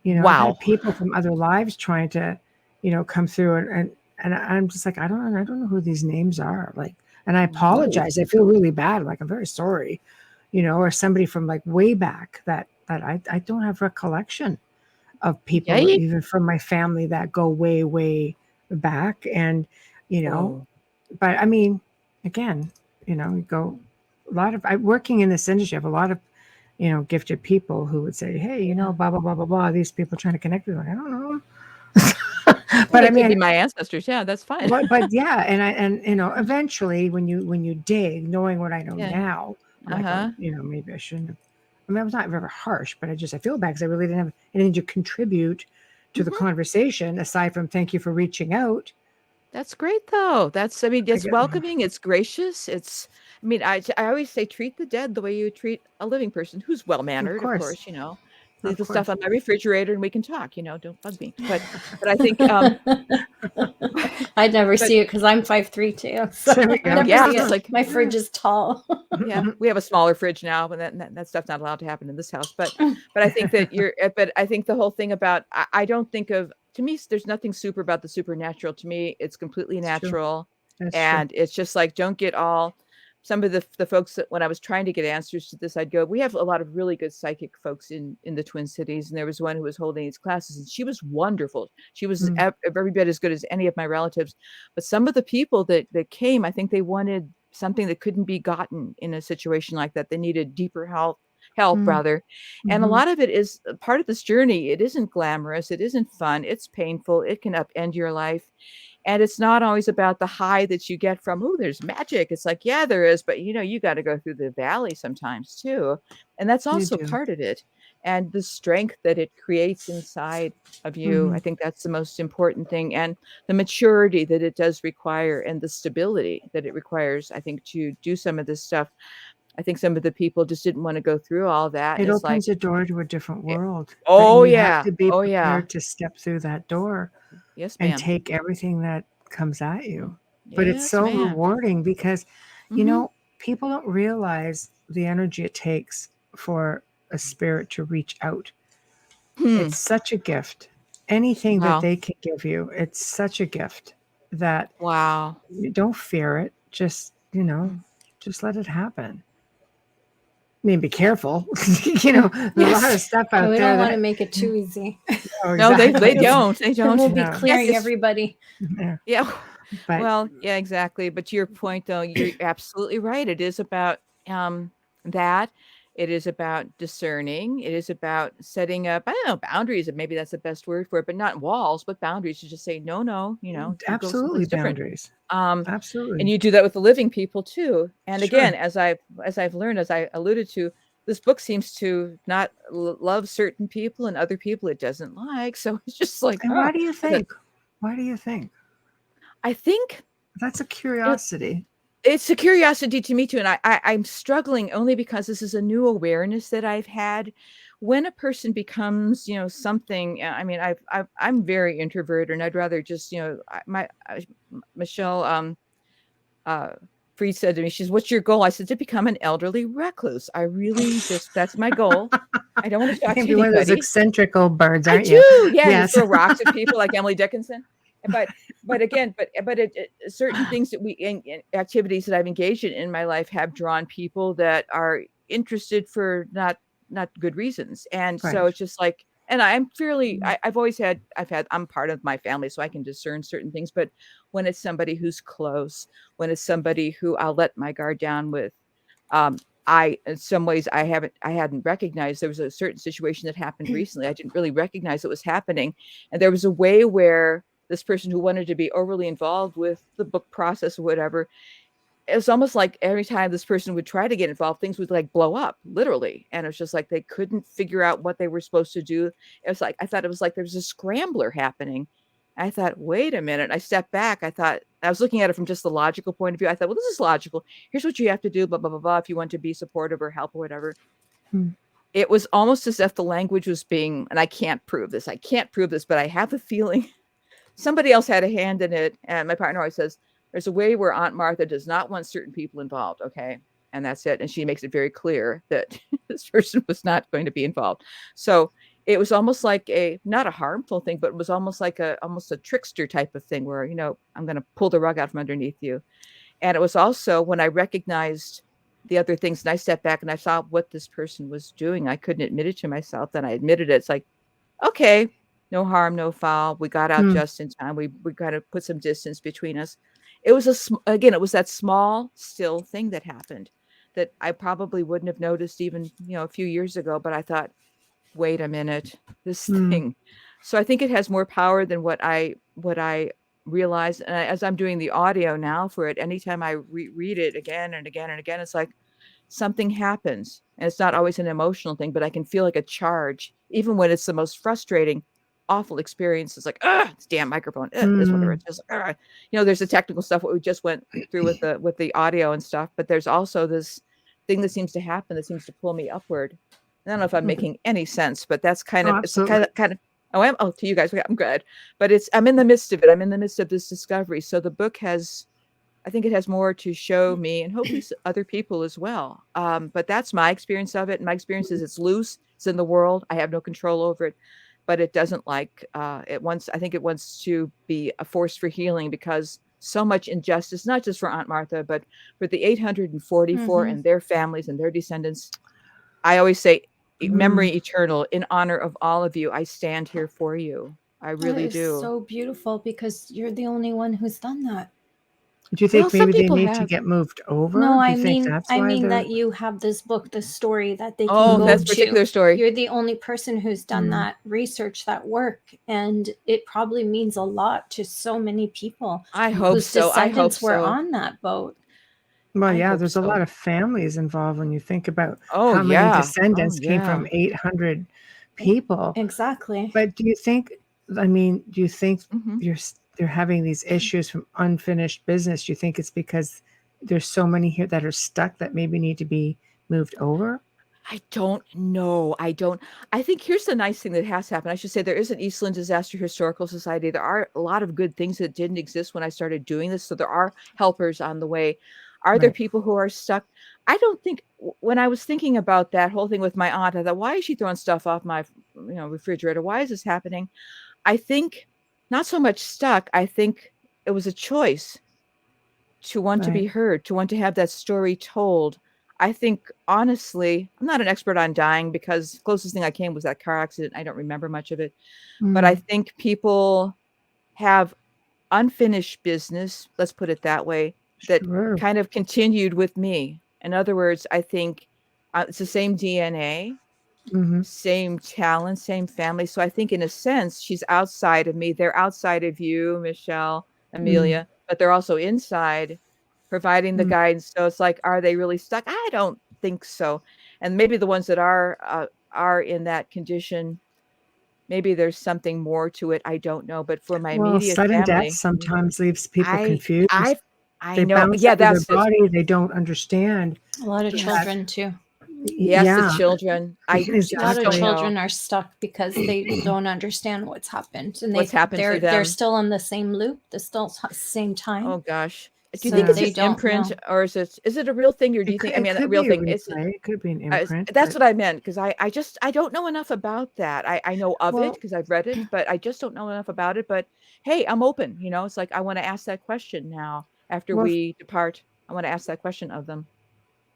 I've Wow. had people from other lives trying to, come through, and I'm just like, I don't know who these names are. Like, and I apologize. I feel really bad. Like, I'm very sorry, or somebody from like way back that I don't have recollection of people, Yay. even from my family that go way, way back. And, but I mean, again, you go a lot of, working in this industry, I have a lot of, gifted people who would say, hey, blah, blah, blah, blah, blah. These people trying to connect with me. I don't know. But I mean, my ancestors. Yeah, that's fine. but yeah. And eventually when you dig, knowing what I know now, I'm like, oh, maybe I shouldn't have. I mean, I was not very harsh, but I feel bad because I really didn't have anything to contribute to the conversation aside from thank you for reaching out. That's great, though. It's welcoming. It's gracious. I always say, treat the dead the way you treat a living person who's well-mannered, of course, leave the stuff on my refrigerator and we can talk, don't bug me. But I think, I'd never see it because I'm 5'3" too. So it's like my fridge is tall. Yeah, we have a smaller fridge now, but that stuff's not allowed to happen in this house. But I think that but I think the whole thing about, I don't think of, to me, there's nothing super about the supernatural. To me, it's completely natural. That's and true. It's just like, don't get all some of the folks that when I was trying to get answers to this, I'd go, we have a lot of really good psychic folks in the Twin Cities. And there was one who was holding these classes, and she was wonderful. She was every bit as good as any of my relatives. But some of the people that came, I think they wanted something that couldn't be gotten in a situation like that. They needed deeper help rather. And a lot of it is part of this journey. It isn't glamorous. It isn't fun. It's painful. It can upend your life. And it's not always about the high that you get from, oh, there's magic. It's like, yeah, there is. But, you got to go through the valley sometimes, too. And that's also part of it. And the strength that it creates inside of you. I think that's the most important thing. And the maturity that it does require and the stability that it requires, I think, to do some of this stuff. I think some of the people just didn't want to go through all that. It opens a door to a different world. Oh, you yeah. have to be prepared to step through that door. Yes, ma'am. And take everything that comes at you. But it's so rewarding because, people don't realize the energy it takes for a spirit to reach out. It's such a gift. Anything that they can give you, it's such a gift that you don't fear it. Just, just let it hapen. I mean, be careful. There's a lot of stuff out there. We don't want to make it too easy. No, they don't. They don't. We'll be clearing everybody. Yeah. Well, yeah, exactly. But to your point, though, you're absolutely right. It is about that. It is about discerning. It is about setting up, I don't know, boundaries, and maybe that's the best word for it, but not walls, but boundaries to just say, no, absolutely boundaries. Absolutely. And you do that with the living people too. And again, as I've learned, as I alluded to, this book seems to not love certain people and other people it doesn't like. So it's just like, and why do you think? Why do you think? I think that's a curiosity. It's a curiosity to me too. And I'm struggling only because this is a new awareness that I've had. When a person becomes, something, I mean, I'm very introverted, and I'd rather just, Michelle Freed said to me, she's, what's your goal? I said, to become an elderly recluse. I really that's my goal. I don't want to talk to anybody. One of those eccentric old birds, aren't you? you? Yeah, yes. You throw rocks at people like Emily Dickinson. But certain things that activities that I've engaged in my life have drawn people that are interested for not good reasons. And so it's just like, and I'm fairly, I'm part of my family, so I can discern certain things. But when it's somebody who's close, when it's somebody who I'll let my guard down with, in some ways I hadn't recognized. There was a certain situation that happened recently. I didn't really recognize it was happening. And there was a way where this person who wanted to be overly involved with the book process or whatever, it was almost like every time this person would try to get involved, things would like blow up, literally. And it was just like they couldn't figure out what they were supposed to do. It was like, I thought it was like there was a scrambler happening. I thought, wait a minute. I stepped back. I was looking at it from just the logical point of view. I thought, well, this is logical. Here's what you have to do, blah, blah, blah, blah, if you want to be supportive or help or whatever. It was almost as if the language was being, and I can't prove this, but I have a feeling somebody else had a hand in it. And my partner always says, there's a way where Aunt Martha does not want certain people involved. Okay. And that's it. And she makes it very clear that this person was not going to be involved. So it was almost like not a harmful thing, but it was almost like almost a trickster type of thing where, I'm going to pull the rug out from underneath you. And it was also when I recognized the other things and I stepped back and I saw what this person was doing. I couldn't admit it to myself. Then I admitted it. It's like, okay, no harm, no foul. We got out just in time. We got to put some distance between us. It was it was that small, still thing that happened that I probably wouldn't have noticed even, a few years ago. But I thought, wait a minute, this thing. So I think it has more power than what I realized. And as I'm doing the audio now for it, anytime I read it again and again and again, it's like something happens. And it's not always an emotional thing, but I can feel like a charge, even when it's the most frustrating, awful experience. It's like, it's damn microphone. This whatever. It's just there's the technical stuff what we just went through with the audio and stuff, but there's also this thing that seems to happen that seems to pull me upward. I don't know if I'm making any sense, but that's kind of to you guys. I'm glad, but I'm in the midst of it. I'm in the midst of this discovery. So the book I think it has more to show me and hopefully other people as well. But that's my experience of it. And my experience is it's loose. It's in the world. I have no control over it. But it doesn't I think it wants to be a force for healing because so much injustice, not just for Aunt Martha, but for the 844 and their families and their descendants. I always say, memory eternal, in honor of all of you, I stand here for you. I That really is do. so beautiful because you're the only one who's done that. Do you Well, think some maybe they people need to have. get moved over? No, Do I you think mean, that's I why mean they're that you have this book, this story that they can Oh, go that's a to. particular story. You're the only person who's done that research, that work, and it probably means a lot to so many people I hope whose so. I hope descendants were so. on that boat. Well, I yeah, hope there's a so. lot of families involved when you think about Oh, how many yeah. Oh, descendants came yeah. from 800 people. Exactly. But do you think, do you think Mhm. they're having these issues from unfinished business? Do you think it's because there's so many here that are stuck that maybe need to be moved over? I don't know. I think here's the nice thing that has happened. I should say there is an Eastland Disaster Historical Society. There are a lot of good things that didn't exist when I started doing this. So there are helpers on the way. Are there Right. people who are stuck? I don't think when I was thinking about that whole thing with my aunt, I thought, why is she throwing stuff off my, refrigerator? Why is this happening? I think not so much stuck. I think it was a choice to want to Right. be heard, to want to have that story told. I think honestly, I'm not an expert on dying because the closest thing I came was that car accident. I don't remember much of it. But I think people have unfinished business, let's put it that way, that Sure. kind of continued with me. In other words, I think it's the same DNA, hmm same talent, same family. So I think in a sense, she's outside of me. They're outside of you, Michelle, mm Amelia, but they're also inside providing the mm. guidance. So it's like, are they really stuck? I don't think so. And maybe the ones that are in that condition, maybe there's something more to it. I don't know. But for my Well, immediate sudden death family, sometimes leaves people I confused. I They know. bounce Yeah, out of their that's it. body. They don't understand A lot of Yes. children too. Yes, the Yeah, children. I A lot just of exactly. don't know children are stuck because they don't understand what's happened, and what's happened to they're them. still in the same loop, the still same time, Oh gosh. Do you think so it's Yeah. they an don't imprint know. or is it a real thing or do you think I It mean a could real be a thing? It's replay. It could be an imprint, that's but what I meant because I don't know enough about that. I know of it well, because I've read it, but I just don't know enough about it. But hey, I'm open, It's like I want to ask that question now after well, we depart. I want to ask that question of them.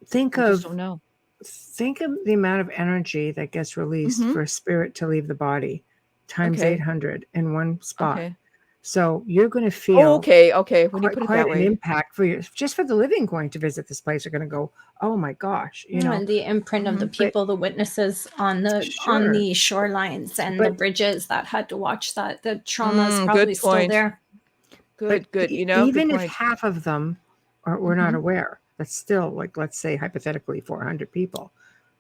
think I just of don't know. think of the amount of energy that gets released Mhm. for a spirit to leave the body times Okay. 800 in one spot. Okay. So you're going to Oh, feel okay. Okay. When you put it quite that an way. impact for just for the living going to visit this place. Are going to go, oh my gosh, And the imprint of the Mhm. But people, the witnesses on the sure, shorelines and the but bridges that had to watch that, the trauma is probably Good still point. there. Good, good. Good even if point. half of them were not Mhm. aware, that's still like, let's say hypothetically 400 people.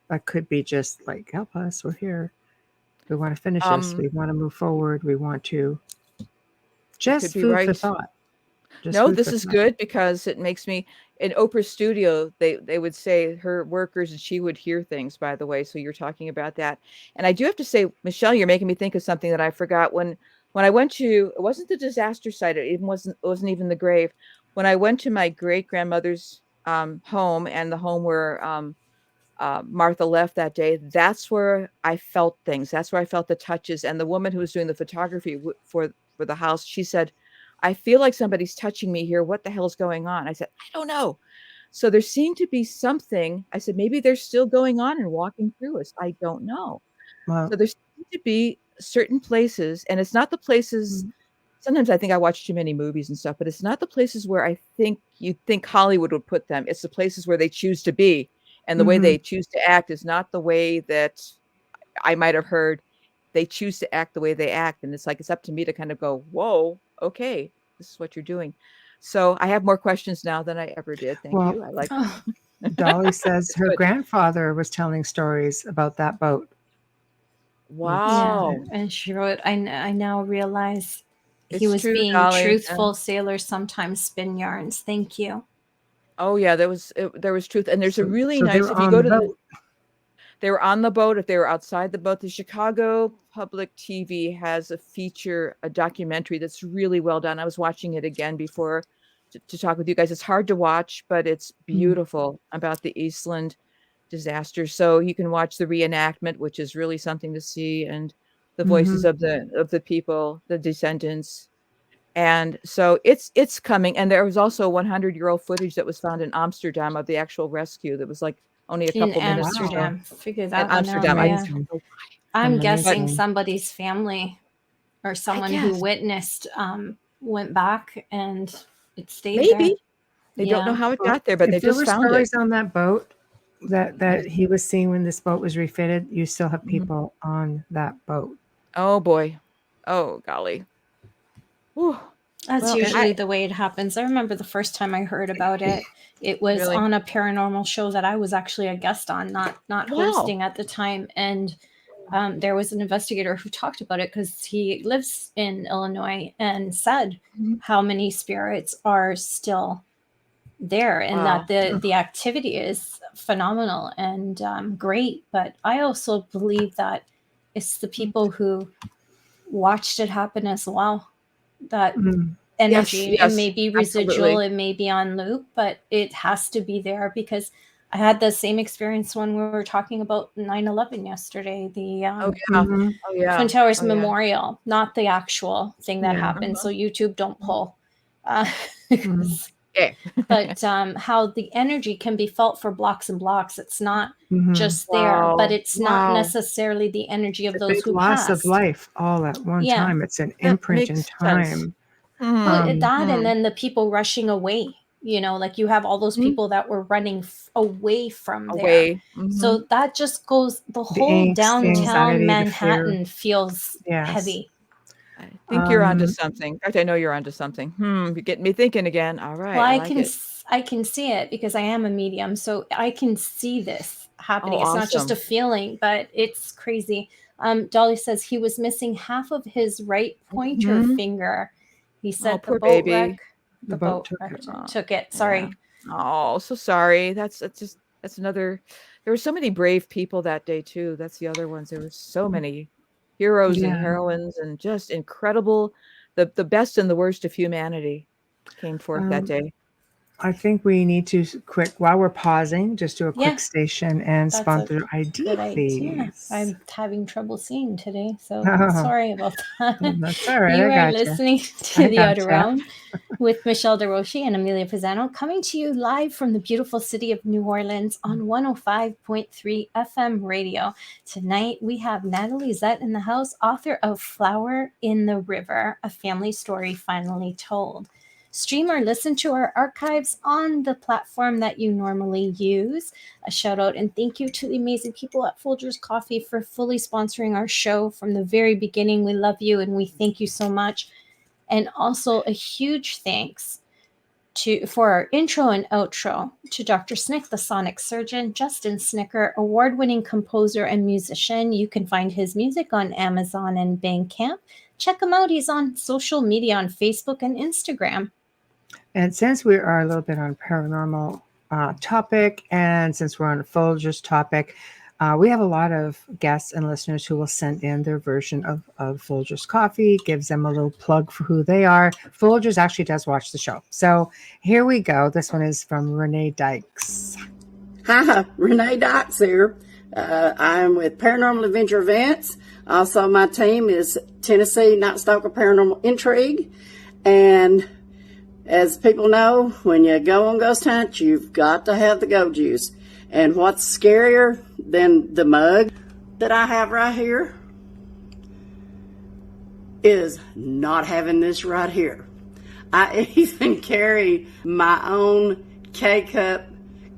That could be just like, help us, we're here. We want to finish this. Um, We want to move forward. We want to you could just be food for right. thought. Just No, food this for is thought. good because it makes me in Oprah's studio, they would say her workers and she would hear things, by the way. So you're talking about that. And I do have to say, Michelle, you're making me think of something that I forgot when I went to it wasn't the disaster site, it wasn't even the grave. When I went to my great grandmother's home and the home where Martha left that day, that's where I felt things. That's where I felt the touches. And the woman who was doing the photography for the house, she said, I feel like somebody's touching me here. What the hell's going on? I said, I don't know. So there seemed to be something. I said, maybe they're still going on and walking through us. I don't know. Well, So there seem to be certain places, and it's not the places. mm, Sometimes I think I watch too many movies and stuff, but it's not the places where I think you think Hollywood would put them. It's the places where they choose to be. And the way mhm. they choose to act is not the way that I might have heard. They choose to act the way they act. And it's like, it's up to me to kind of go, whoa, okay, this is what you're doing. So I have more questions now than I ever did. Thank Well, you. I like Oh, Dolly says it's her good. grandfather was telling stories about that boat. It's, yeah. Wow. And she wrote, I now realize he It's was true, being Dolly. truthful. Sailors sometimes spin yarns. Thank you. Oh yeah, there was truth. And there's a really so they nice, were if you on go the to the boat. they were on the boat, if they were outside the boat. The Chicago Public TV has a documentary that's really well done. I was watching it again before to talk with you guys. It's hard to watch, but it's Mm, beautiful about the Eastland disaster. So you can watch the reenactment, which is really something to see, and the voices mhm. of the people, the descendants. And so it's coming. And there was also 100-year-old footage that was found in Amsterdam of the actual rescue that was like only a In couple minutes ago. Amsterdam. Figure In that one out. Amsterdam, I Yeah. don't know I'm guessing Amazing. somebody's family or someone who guess. witnessed went back and it stayed there. maybe they don't know Yeah. how it got there, but If they there just were found it. stories on that boat that he was seeing when this boat was refitted, you still have people on that boat. Oh boy. Oh golly. Whew. That's Well, usually the way it happens. I remember the first time I heard about it, it was Really? on a paranormal show that I was actually a guest on, not Wow. hosting at the time. And there was an investigator who talked about it because he lives in Illinois and said how many spirits are still there and Wow. that the activity is phenomenal and great. But I also believe that it's the people who watched it happen as well. That energy, yes, it may be residual, absolutely. it may be on loop, but it has to be there because I had the same experience when we were talking about 9/11 yesterday, the Oh yeah. Oh yeah. Twin Towers Oh, yeah. Memorial, not the actual thing that Yeah. happened. So YouTube don't pull. Okay. But how the energy can be felt for blocks and blocks. It's not just there, Wow. but it's not Wow. necessarily the energy of It's a those big who loss passed. of life all at one Yeah. time. It's an That imprint in makes sense. time. Well, that and then the people rushing away, like you have all those people that were running away from there. Away. So that just goes, the whole angst, the downtown anxiety, the Manhattan feels Yes. heavy. I think you're onto something. In fact, I know you're onto something. You're getting me thinking again. All right. Well, I I like can it. I can see it because I am a medium, so I can see this happening. Oh, It's not just a awesome. feeling, but it's crazy. Dolly says he was missing half of his right pointer finger. He said Oh, the poor boat baby. wreck. The boat took it. Took it. Sorry. Yeah. Oh, so sorry. That's another. There were so many brave people that day too. That's the other ones. There were so many heroes and Yeah. heroines and just incredible. The best and the worst of humanity came forth that day. I think we need to while we're pausing, just do a Yeah. quick station and That's sponsor a ID, good idea. please. I'm having trouble seeing today, so Oh. sorry about that. That's all right. You I are gotcha. listening to I The Outer gotcha. Realm with Michelle DeRoche and Amelia Pisano, coming to you live from the beautiful city of New Orleans on 105.3 FM radio. Tonight we have Natalie Zett in the house, author of Flower in the River, a family story finally told. Stream or listen to our archives on the platform that you normally use. A shout out and thank you to the amazing people at Folgers Coffee for fully sponsoring our show from the very beginning. We love you and we thank you so much. And also a huge thanks for our intro and outro to Dr. Snick, the sonic surgeon, Justin Snicker, award-winning composer and musician. You can find his music on Amazon and Bandcamp. Check him out. He's on social media on Facebook and Instagram. And since we are a little bit on paranormal topic, and since we're on a Folgers topic, we have a lot of guests and listeners who will send in their version of Folgers coffee, gives them a little plug for who they are. Folgers actually does watch the show. So here we go. This one is from Renee Dykes. Hi, Renee Dykes here. I'm with Paranormal Adventure Events. Also, my team is Tennessee Night Stalker Paranormal Intrigue. And as people know, when you go on ghost hunt, you've got to have the go juice. And what's scarier than the mug that I have right here is not having this right here. I even carry my own K-cup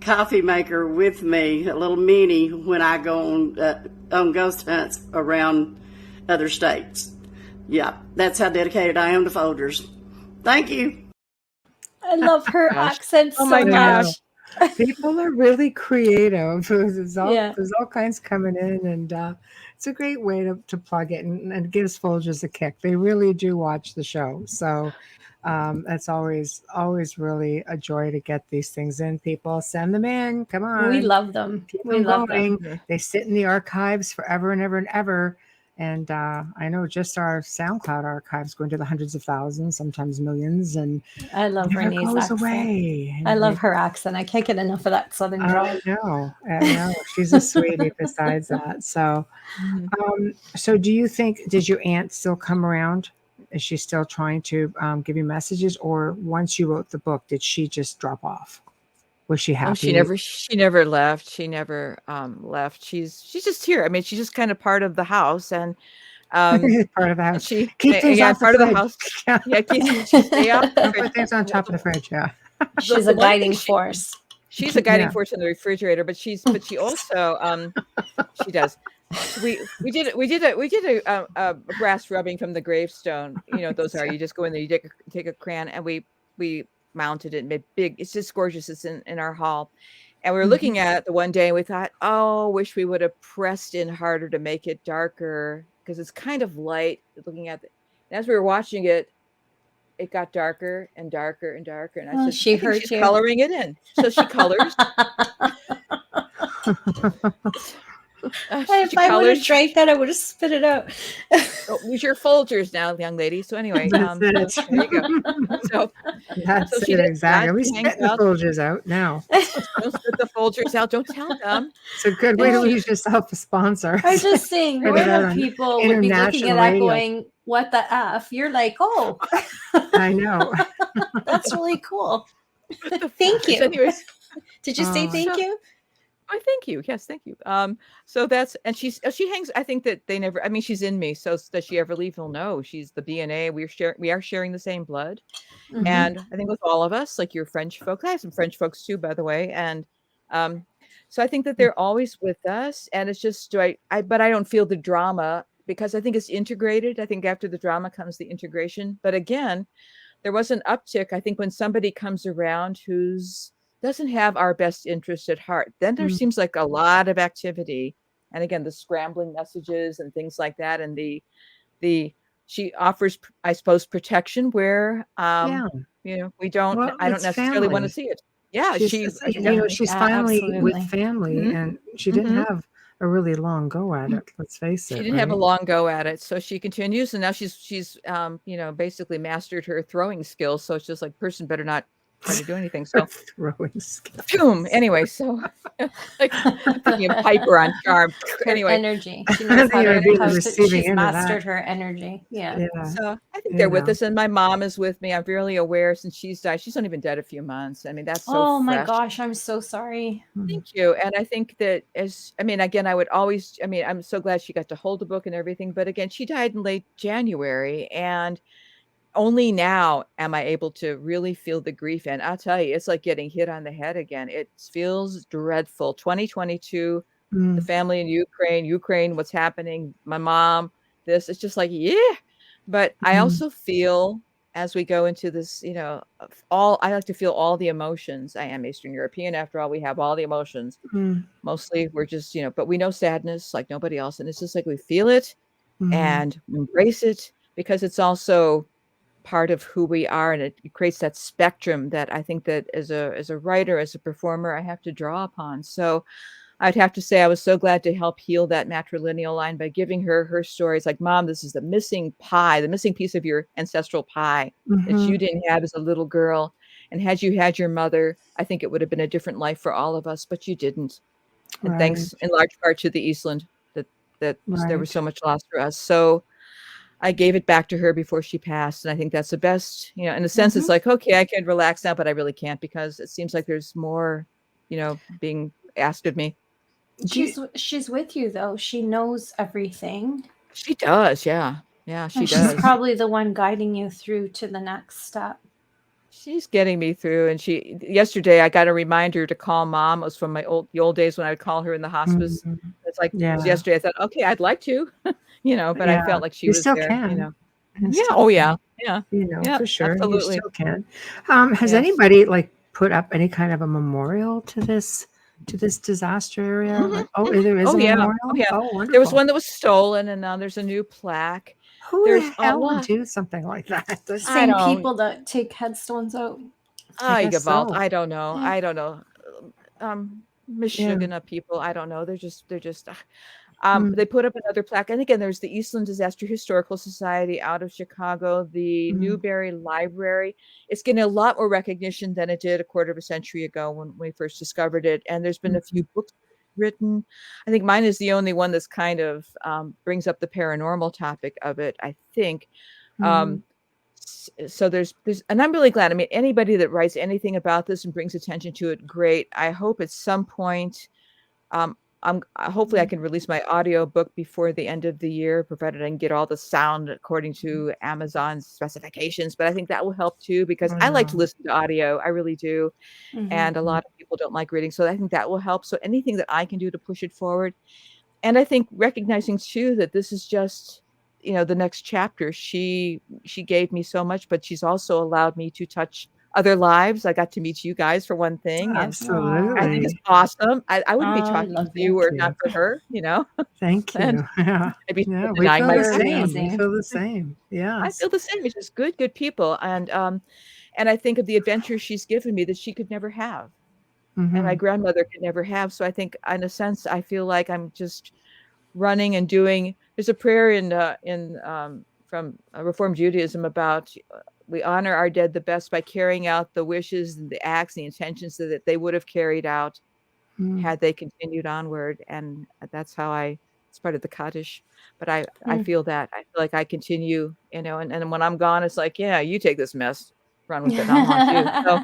coffee maker with me, a little mini, when I go on ghost hunts around other states. Yeah, that's how dedicated I am to Folgers. Thank you. I love her accent so my much. gosh. People are really creative. There's all Yeah. kinds coming in, and it's a great way to plug it, and it gives Folgers a kick. They really do watch the show, so it's always really a joy to get these things in. People send them in. Come on, We love them. keep We them love going. them. They sit in the archives forever and ever and ever. And I know just our SoundCloud archives go into the hundreds of thousands, sometimes millions, and I love never Renee's goes accent. away. I love her accent. I can't get enough of that southern drawl. I know. She's a sweetie besides that. So, so do you think, did your aunt still come around Is she still trying to give you messages, or once you wrote the book, did she just drop off? Was she happy? Oh, she never left. She never left. She's just here. I mean, she's just kind of part of the house, and part of the and house. she Keep things yeah, off the part of the fridge. house. Yeah. Yeah, she stay off the Don't fridge. put things on top of the fridge. Yeah. She's The a one thing guiding force. She's a guiding Yeah. force in the refrigerator, but she also she does. We did a brass rubbing from the gravestone. You know what those are. You just go in there, you take a crayon, and we mounted it and made big. It's just gorgeous. It's in our hall. And we were looking at it the one day and we thought, oh, wish we would have pressed in harder to make it darker, because it's kind of light looking at it. And as we were watching it, it got darker and darker and darker. And I said, She I think heard she's you. coloring it in. So she colors. If I would have drank that, I would have spit it out. Use your Folgers now, young lady. So anyway, That's it. so there you go. So That's she it, does exactly. that. We She spit hangs the out. Folgers out now. Don't spit the Folgers out. Don't tell them. It's a good way to use yourself a sponsor. I'm just saying, Put it out normal on people would be looking at international that radio. going, what the F? You're like, oh, I know. that's really cool. Thank you. Anyways, Did you say Oh. thank you? oh, thank you. Yes, thank you. So that's, and she hangs. I think that they never. I mean, she's in me. So does she ever leave? Well, no. She's the DNA. We are sharing the same blood, Mhm. and I think with all of us, like your French folks, I have some French folks too, by the way, and so I think that they're always with us, and it's just but I don't feel the drama because I think it's integrated. I think after the drama comes the integration. But again, there was an uptick. I think when somebody comes around who's doesn't have our best interest at heart, then there seems like a lot of activity. And again, the scrambling messages and things like that. And she offers, I suppose, protection where, Yeah. we don't, Well, I don't it's necessarily want to family. see it. Yeah. She's finally with Absolutely. family, Mhm. and she didn't have a really long go at it. Let's face it. She didn't have a right? long go at it. So she continues. And now she's basically mastered her throwing skills. So it's just like person better not try to do anything. So Throwing skills. boom. Anyway, so like thinking of Piper on Charm. Her Anyway, energy. She I knows think how it to would be the how to- receiving she's end of that. mastered her energy. Yeah. Yeah. so I think You they're with know. us, and my mom is with me. I'm really aware since she's died. She's only been dead a few months. I mean, that's so Oh my fresh. gosh, I'm so sorry. Thank you. And I think that again, I'm so glad she got to hold the book and everything. But again, she died in late January, and only now am I able to really feel the grief. And I'll tell you, it's like getting hit on the head again. It feels dreadful. 2022, the family in Ukraine, what's happening, my mom, it's just like, yeah. But I also feel as we go into this, I like to feel all the emotions. I am Eastern European. After all, we have all the emotions. Mostly we're just, but we know sadness like nobody else. And it's just like we feel it and embrace it, because it's also part of who we are, and it creates that spectrum that I think that as a writer, as a performer, I have to draw upon. So I'd have to say I was so glad to help heal that matrilineal line by giving her stories like, Mom, this is the missing piece of your ancestral pie that you didn't have as a little girl. And had you had your mother, I think it would have been a different life for all of us, but you didn't. And thanks in large part to the Eastland that there was so much loss for us. So I gave it back to her before she passed. And I think that's the best, in a sense, it's like, okay, I can relax now, but I really can't, because it seems like there's more, being asked of me. She's with you though. She knows everything. She does. Yeah. Yeah, she And does. she's probably the one guiding you through to the next step. She's getting me through. And yesterday I got a reminder to call Mom. It was from the old days when I would call her in the hospice. It's like, it was yesterday. I thought, okay, I'd like to, but I felt like she was still there, can. Yeah. Oh yeah. Yeah. Yeah, for sure. Absolutely. You still can. Has anybody put up any kind of a memorial to this disaster area? There is a memorial? Oh yeah. Oh, wonderful. There was one that was stolen, and now there's a new plaque. Who There's the hell a would lot. do something like that? The same people that take headstones out. I guess Gewalt. so. I don't know. I don't know. Michigan people. I don't know. They're just. They put up another plaque, and again, there's the Eastland Disaster Historical Society out of Chicago, the Newberry Library. It's getting a lot more recognition than it did a quarter of a century ago when we first discovered it. And there's been a few books written. I think mine is the only one that's kind of brings up the paranormal topic of it, I think. Mhm. So there's, and I'm really glad. I mean, anybody that writes anything about this and brings attention to it, great. I hope at some point, hopefully I can release my audio book before the end of the year, provided I can get all the sound according to Amazon's specifications. But I think that will help too, because I I like to know. listen to audio. I really do. And a Mhm. lot of people don't like reading. So I think that will help. So anything that I can do to push it forward. And I think recognizing too that this is just, the next chapter. She gave me so much, but she's also allowed me to touch other lives. I got to meet you guys for one thing, and I think it's Absolutely. awesome. I wouldn't be I talking love to you you. were Thank it not you. for her, Thank and you. Yeah. I'd be Yeah, we denying feel the You're myself. same. We amazing. feel the same. I Yes. feel the same. It's just good people, and I think of the adventures she's given me that she could never have, and my Mhm. grandmother could never have. So I think, in a sense, I feel like I'm just running and doing. There's a prayer from Reformed Judaism about we honor our dead the best by carrying out the wishes and the acts, the intentions that they would have carried out Mm. had they continued onward. And that's how it's part of the Kaddish. But I Mm. feel that. I feel like I continue, and when I'm gone, it's like, yeah, you take this mess, run with it. I don't want you. So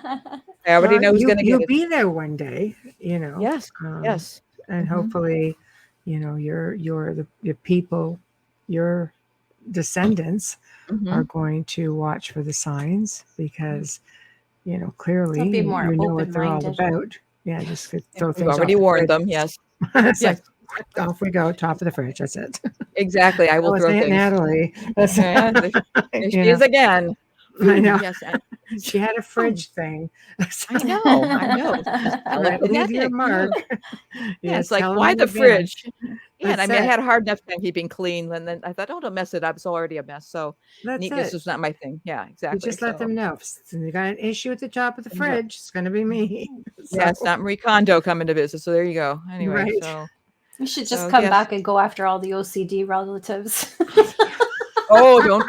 I already Well, know who's going to get you'll it. be there one day, you know, Yes. um, Yes. and Hmm. hopefully, your people, your descendants are Hmm. going to watch for the signs because, They'll clearly be more you know what they're all open-minded. about. Yeah, just could Yeah, throw we've things off already the warned fridge. them. Yes. It's Yes. like off we go, top of the fridge. That's it. Exactly, I That will was throw Aunt things. Natalie. That's Yeah, there you she is know. again. I Food, know. yes, and She had a oh, fridge thing. I know, Right, leave your telekinetic, mark. yeah, Yes, it's like, tell them why in the advance. fridge? Yeah, and I That's mean, I it. had a hard enough time keeping clean, and then I thought, "Oh, don't mess it up, it's already a mess," so That's neatness it. is not my thing. Yeah, You exactly, just let so them know. If you got an issue at the top of the yep. fridge, it's going to be me. Yeah, So, it's not Marie Kondo coming to visit, so there you go. Anyway, right. You should just so come yes. back and go after all the OCD relatives. Oh, don't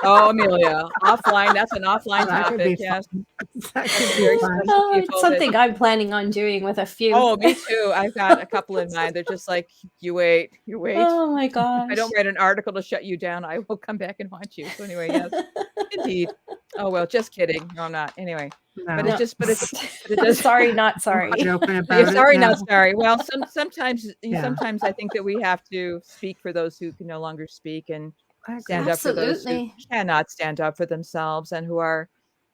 Amelia, offline, that's an Oh, offline that could topic, be yes. fun. That That's could some be very fun. special Oh, it's people that something I'm planning on doing with a few. oh, me too. I've got a couple in mind. They're just like, you wait, you wait. Oh my If I don't gosh. write an article to shut you down, I will come back and haunt you. So anyway, yes, indeed. Oh well, just kidding. No, I'm not. Anyway, but it No. No. just, but it does. Sorry, not I'm sorry. quite open Yeah, about it sorry, not now. sorry. Well, sometimes, Yeah, sometimes I think that we have to speak for those who can no longer speak and I stand agree. up for those who Absolutely. cannot stand up for themselves and who are,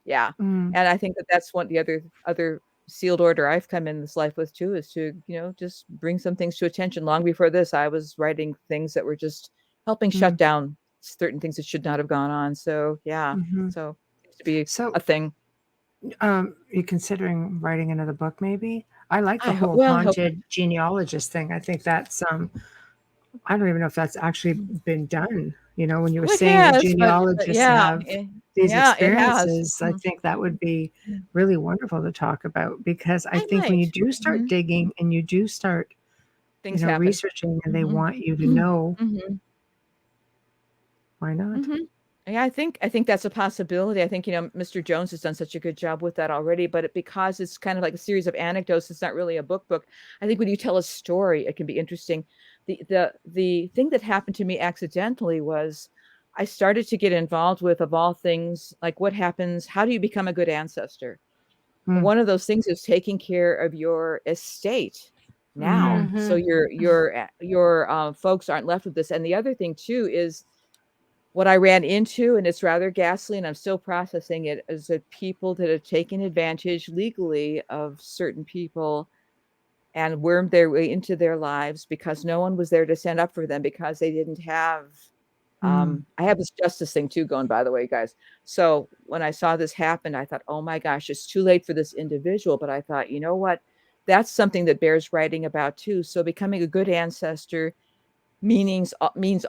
yeah. Mm, And I think that that's one the other sealed order I've come in this life with too is to, just bring some things to attention. Long before this, I was writing things that were just helping shut mm, down certain things that should not have gone on. So yeah, mhm. so it used to be So, a thing. you considering writing another book, maybe? I like the whole Well, I hope. haunted genealogist thing. I think that's I don't even know if that's actually been done. When you were Well, it saying that has, but genealogists yeah, have these yeah, it has. experiences, I think that would be really wonderful to talk about because I I think when you might. do start Mhm. digging and you do start, Things happen. researching and they Hmm. want you to know, Hmm. why not? Hmm. Yeah, I think that's a possibility. I think, Mr. Jones has done such a good job with that already, but because it's kind of like a series of anecdotes, it's not really a book. I think when you tell a story, it can be interesting. The thing that happened to me accidentally was I started to get involved with, of all things, like what happens, how do you become a good ancestor? Mm, One of those things is taking care of your estate now, mhm, so Hmm. your folks aren't left with this. And the other thing too is what I ran into, and it's rather ghastly, and I'm still processing it, is that people that have taken advantage legally of certain people and wormed their way into their lives because no one was there to stand up for them because they didn't have. mm, I have this justice thing too going, by the way, guys. So when I saw this happen, I thought, oh my gosh, it's too late for this individual. But I thought, you know what? That's something that bears writing about too. So becoming a good ancestor means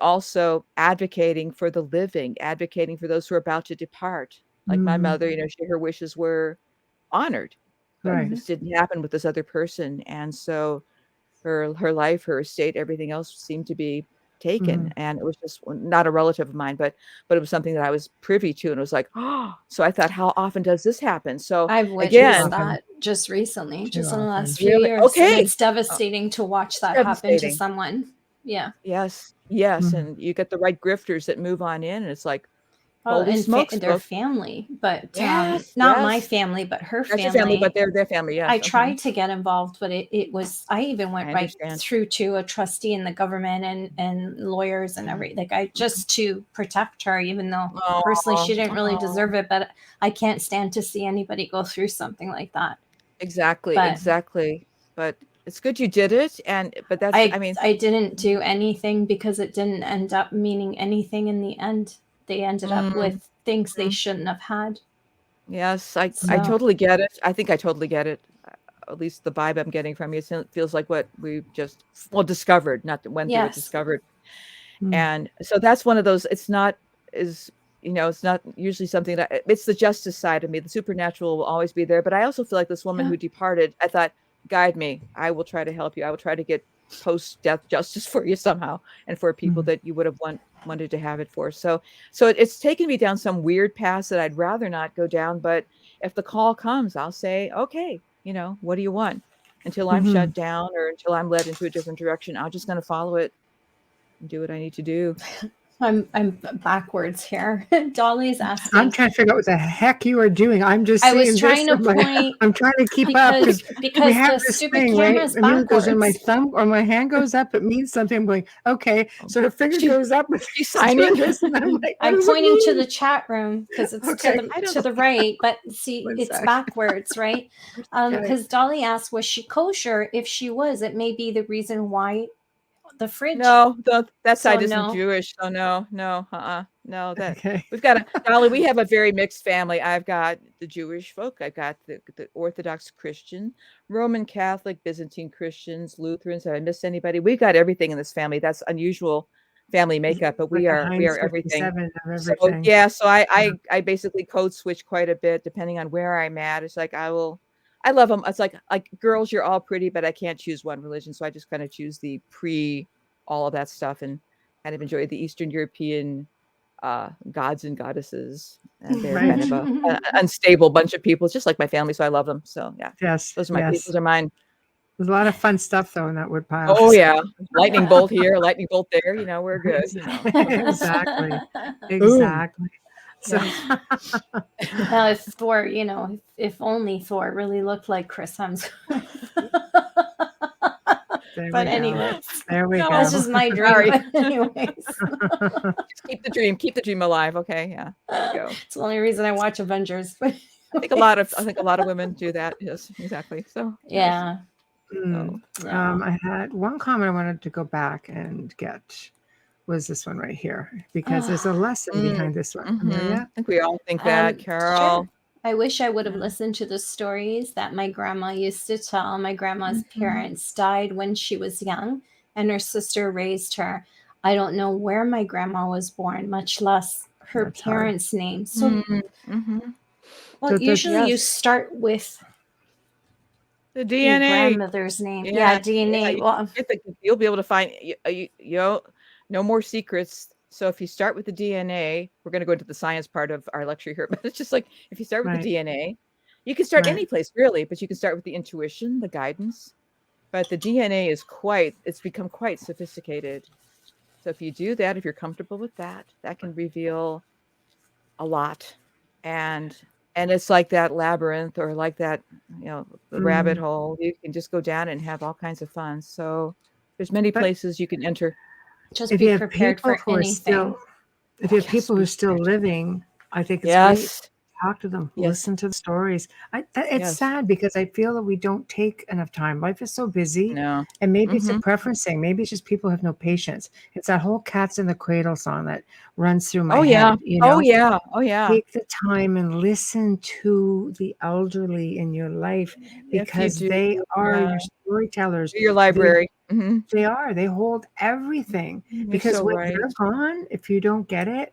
also advocating for the living, advocating for those who are about to depart. Like my mhm, mother, her wishes were honored, but right. Hmm. this didn't happen with this other person. And so her life, her estate, everything else seemed to be taken. Mhm, And it was just not a relative of mine, but it was something that I was privy to. And it was like, oh, so I thought, how often does this happen? So I've too witnessed again, often, that just recently, too just in the last often. few really, years. And okay. it's uh, devastating to watch it's that happen to devastating. someone. Yeah. Yes, yes. Mm, And you get the right grifters that move on in, and it's like, Oh, Holy and smokes, their folks. family, but Yes, not my yes. family, but her That's your family, but family. their family, yes. I tried to get involved, but it was, I even went I right understand. through to a trustee in the government and lawyers and everything, like just to protect her, even though personally she didn't really deserve it. But I can't stand to see anybody go through something like that. Exactly, But exactly. But it's good you did it. But that's, I mean, I didn't do anything because it didn't end up meaning anything in the end. They ended up with things they shouldn't have had. yes, I So totally get it. I think I totally get it. At least the vibe I'm getting from you feels like what we've just, well, discovered, not that went through it, yes. discovered. Mm. And so that's one of those, it's not is, it's not usually something that, it's the justice side of me. The supernatural will always be there. But I also feel like this woman who departed, I thought, guide me. I will try to help you. I will try to get post-death justice for you somehow, and for people that you would have wanted to have it for. So it's taken me down some weird paths that I'd rather not go down. But if the call comes, I'll say, okay, what do you want? Until I'm shut down or until I'm led into a different direction, I'm just going to follow it and do what I need to do. I'm backwards here. Dolly's asking. I'm trying to figure out what the heck you are doing. I'm just. I was seeing trying this to in my- point I'm trying to keep up because we have the this stupid thing, right? camera's I mean, it goes in my backwards. thumb or my hand goes up. It means something. I'm going, okay. So the finger goes up. She's signing. This, and I'm like, what I'm does it pointing to mean? the chat room because it's Okay. to the right, but see, One it's sec. backwards, right? Okay. Because Dolly asked, was she kosher? If she was, it may be the reason why the fridge. No, that side So isn't no. Jewish. So no, no, no. That Okay. we've got Dolly. We have a very mixed family. I've got the Jewish folk. I've got the Orthodox Christian, Roman Catholic, Byzantine Christians, Lutherans. Have I missed anybody? We've got everything in this family. That's unusual family makeup, but Like we a are Heinz everything. 57 of So everything. yeah, so I basically code switch quite a bit depending on where I'm at. It's like I love them. It's like girls, you're all pretty, but I can't choose one religion, so I just kind of choose the all of that stuff and kind of enjoy the Eastern European gods and goddesses. And they're Right. kind of a unstable bunch of people. It's just like my family, so I love them. So yeah, Yes. those are my Yes. those are mine. There's a lot of fun stuff though in that wood pile. Oh yeah, lightning bolt here, lightning bolt there. We're good. Exactly. Exactly. So Now, if Thor, if only Thor really looked like Chris Hemsworth. But anyways, there we go. that's just my dream. Sorry. But anyways, Just keep the dream alive. Okay, yeah. There you go. it's the only reason I watch Avengers. I think a lot of women do that. Yes, exactly. So Yeah. I had one comment I wanted to go back and get was this one right here because there's a lesson behind this one. Amelia? I think we all think that, Carol. Sure. I wish I would have listened to the stories that my grandma used to tell. My grandma's parents died when she was young, and her sister raised her. I don't know where my grandma was born, much less her parents' name. So, well, usually you start with the your DNA. grandmother's name. Yeah, DNA. Yeah, Well, you'll be able to find no more secrets. So if you start with the DNA, we're going to go into the science part of our lecture here, but it's just like if you start with the DNA, you can start any place really, but you can start with the intuition, the guidance. But the DNA is it's become quite sophisticated. So if you do that, if you're comfortable with that, that can reveal a lot. And it's like that labyrinth or like that, the rabbit hole. You can just go down and have all kinds of fun. So there's many places you can enter. Just be prepared for anything. If you have people who are still living, I think it's great. Talk to them, listen to the stories. It's sad because I feel that we don't take enough time. Life is so busy. No. And maybe it's a preference thing. Maybe it's just people have no patience. It's that whole Cats in the Cradle song that runs through my head. Oh yeah. Take the time and listen to the elderly in your life because they are your storytellers. Your library. They are. They hold everything. Because when they're gone, if you don't get it,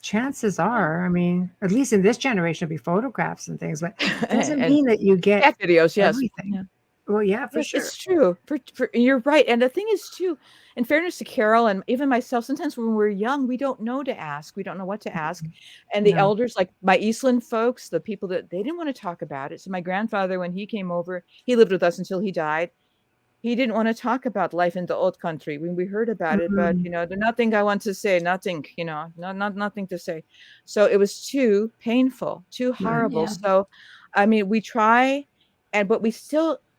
chances are, I mean, at least in this generation, it'll be photographs and things, but it doesn't mean that you get cat videos. everything. Yeah. Well, yeah, for sure. It's true. You're right. And the thing is, too, in fairness to Carol and even myself, sometimes when we're young, we don't know to ask. We don't know what to ask. And the elders, like my Eastland folks, the people that they didn't want to talk about it. So my grandfather, when he came over, he lived with us until he died. he didn't want to talk about life in the old country when we heard about it, but Mhm. there's nothing I want to say, nothing, nothing to say. So it was too painful, too Right. horrible. Yeah. So, I mean, we try, but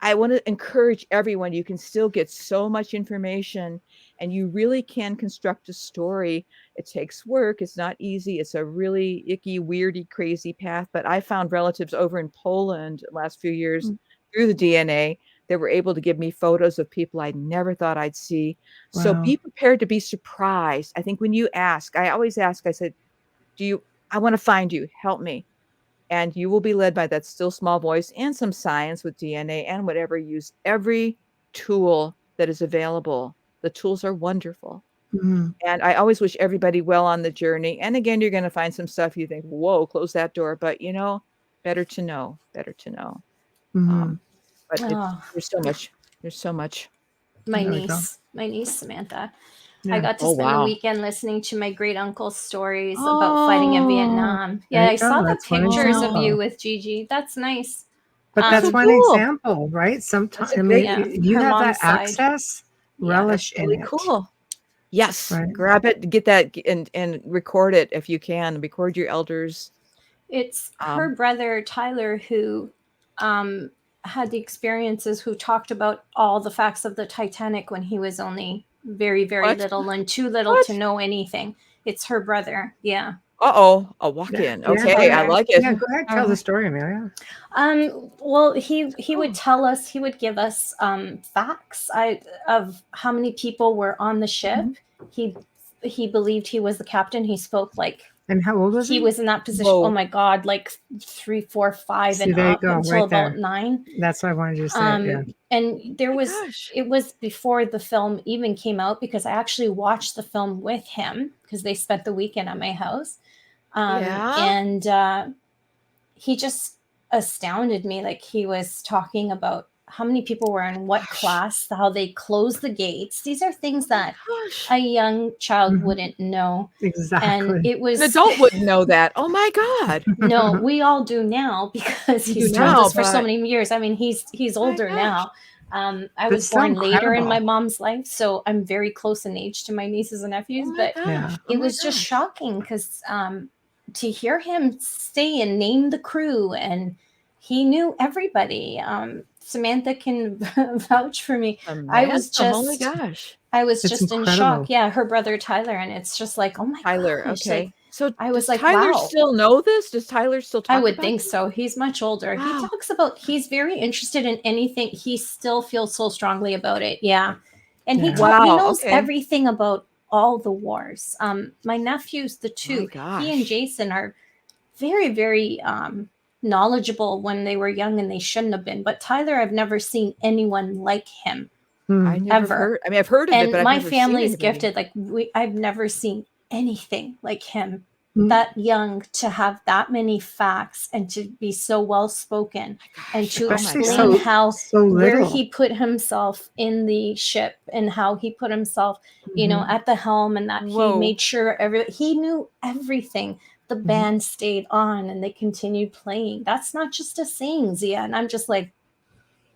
I want to encourage everyone. You can still get so much information, and you really can construct a story. It takes work. It's not easy. It's a really icky, weirdy, crazy path. But I found relatives over in Poland the last few years Mm. through the DNA. They were able to give me photos of people I never thought I'd see. So Wow. be prepared to be surprised. I think when you ask, I always ask, I said, I want to find you, help me. And you will be led by that still small voice and some science with DNA and whatever. Use every tool that is available. The tools are wonderful. Mhm. And I always wish everybody well on the journey. And again, you're going to find some stuff you think, whoa, close that door. But better to know, better to know. Mhm. But Oh, there's so much. There's so much. my There we go. niece Samantha. I Yeah. got to Oh, spend the wow. weekend listening to my great uncle's stories about fighting in Oh, Vietnam. There Yeah, you I saw go. the That's one pictures of you example. with Gigi. That's nice. But that's that's so one cool. example, right? Sometimes, That's a I great, mean, Yeah, you her have that mom's side. access, Yeah, relish that's in really it, cool. Yes, right? grab it, get that, and record it if you can. Record your elders. It's her Um, brother Tyler who had the experiences, who talked about all the facts of the Titanic when he was only very, very what? little and too little to What? know anything. It's her brother. Yeah. Uh-oh, a Yeah. walk-in. Yeah. Her Okay, I brother. like it. Yeah. Go ahead. Tell the story, Amelia. Well, he would Oh. tell us, he would give us facts of how many people were on the ship. Mhm. He believed he was the captain. He spoke like And how old was he he? was in that position. Oh Whoa. my God, like 3, 4, 5 See, and there you up go, until right about there. 9. That's what I wanted you to say. Yeah. And there Oh my was, gosh. it was before the film even came out, because I actually watched the film with him because they spent the weekend at my house. Yeah. And he just astounded me. Like, he was talking about how many people were in what Gosh. class, how they closed the gates. These are things Oh my that gosh. a young child Mhm. wouldn't know. And Exactly. it An was adult wouldn't know that. Oh my God. no, we all do now because You he's do told now, us for so but many years. I mean, he's oh my older gosh. now. I But was so born later in my incredible. mom's life, so I'm very close in age to my nieces and Oh nephews. my But Yeah. gosh. Oh it my was just gosh. shocking because to hear him say and name the crew, and he knew everybody. Samantha can vouch for me. I was Samantha. Oh my just gosh. It's in shock. incredible. Yeah, her brother Tyler, and it's just like, oh my Tyler. gosh, like Okay. So I was does like, Tyler wow. still know this? Does Tyler still I talk would about think this? so. He's much older. He Wow. talks about, he's very interested in anything. He still feels so strongly about it. Yeah. And Yeah. he Wow. knows Okay. everything about all the wars. My nephews, the My two, he and gosh. Jason are very, very knowledgeable when they were young, and they shouldn't have been. But Tyler, I've never seen anyone like him I Hmm. never ever. heard. I mean, I've heard of it, And but I've my never seen family's anybody. gifted. Like, I've never seen anything like him. Hmm. That young, to have that many facts and to be so well spoken, My and gosh. to Oh my Especially explain gosh. how so where little. he put himself in the ship, and how he put himself, Mhm. at the helm, and that he Whoa. made sure he knew everything. The Mhm. band stayed on and they continued playing. That's not just a saying, Zia. And I'm just like,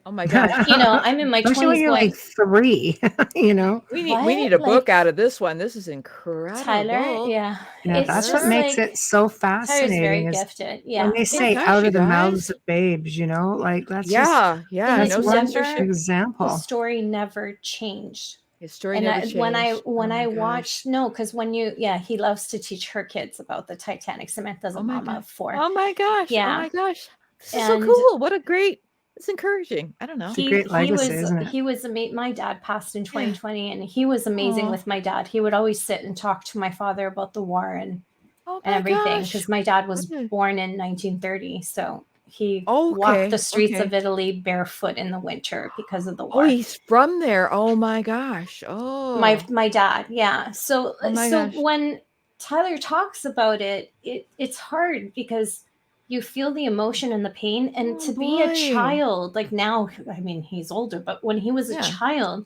Oh my gosh. I'm in my Especially when 20s you're going, like 3, you know? We what? need a book Like, out of this one. This is Tyler, incredible. yeah. Yeah, It's that's what just Tyler. makes like, it so Tyler's very fascinating is gifted. when Yeah. they Oh my say gosh, out you of the mouths guys. of babes, like that's just Yeah. Yeah. And that's No one censorship. his example. story never changed. His story And never when I changed. Oh my gosh. watched, no, because he loves to teach her kids about the Titanic. Samantha's Oh a my mama god. of 4. Oh my gosh. Oh Yeah. my gosh. This is so And cool. What a great, it's encouraging. I don't know. It's a great legacy, isn't it? he was my dad passed in Yeah. 2020, and he was amazing Aw. with my dad. He would always sit and talk to my father about the war and Oh my everything, gosh. because my dad was What a- born in 1930, so he walked the Okay. streets Okay. of Italy barefoot in the winter because of the Oh, war. he's from there. Oh my gosh. Oh. My dad, yeah. So Oh my so gosh. when Tyler talks about it, it's hard because you feel the emotion and the pain, and Oh to be a boy. child, like now, I mean, he's older, but when he was a Yeah. child,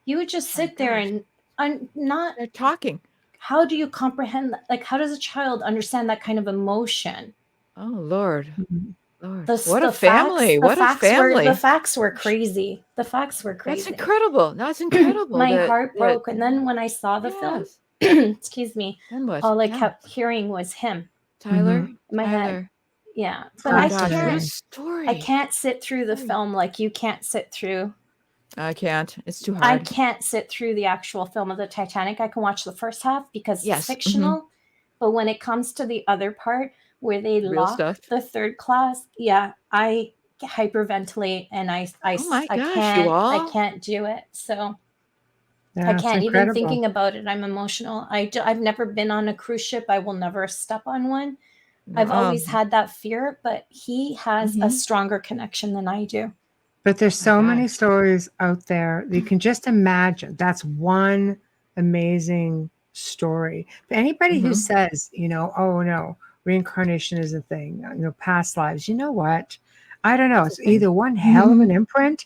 you would just Oh my sit there gosh. and not, They're talking. how do you comprehend that? Like, how does a child understand that kind of emotion? Oh Lord. Mhm. Lord. The, What a the family. What a family. The facts were crazy. The facts were That's crazy. incredible. That's incredible. My heart broke. And then when I saw the film, excuse me, Then what? all I kept hearing was him. Tyler? In my head. Tyler. Yeah. But Oh, I gosh, what a can't. story. I can't sit through the film like you can't sit through. I can't. It's too hard. I can't sit through the actual film of the Titanic. I can watch the first half because it's fictional. But when it comes to the other part where they lock the third class, I hyperventilate and I can't do it. So I can't even thinking about it. I'm emotional. I've never been on a cruise ship. I will never step on one. I've always had that fear, but he has a stronger connection than I do. But there's so many stories out there. You can just imagine. That's one amazing story. But anybody who says, oh no, reincarnation is a thing, past lives, you know what? I don't know. It's either one hell of an imprint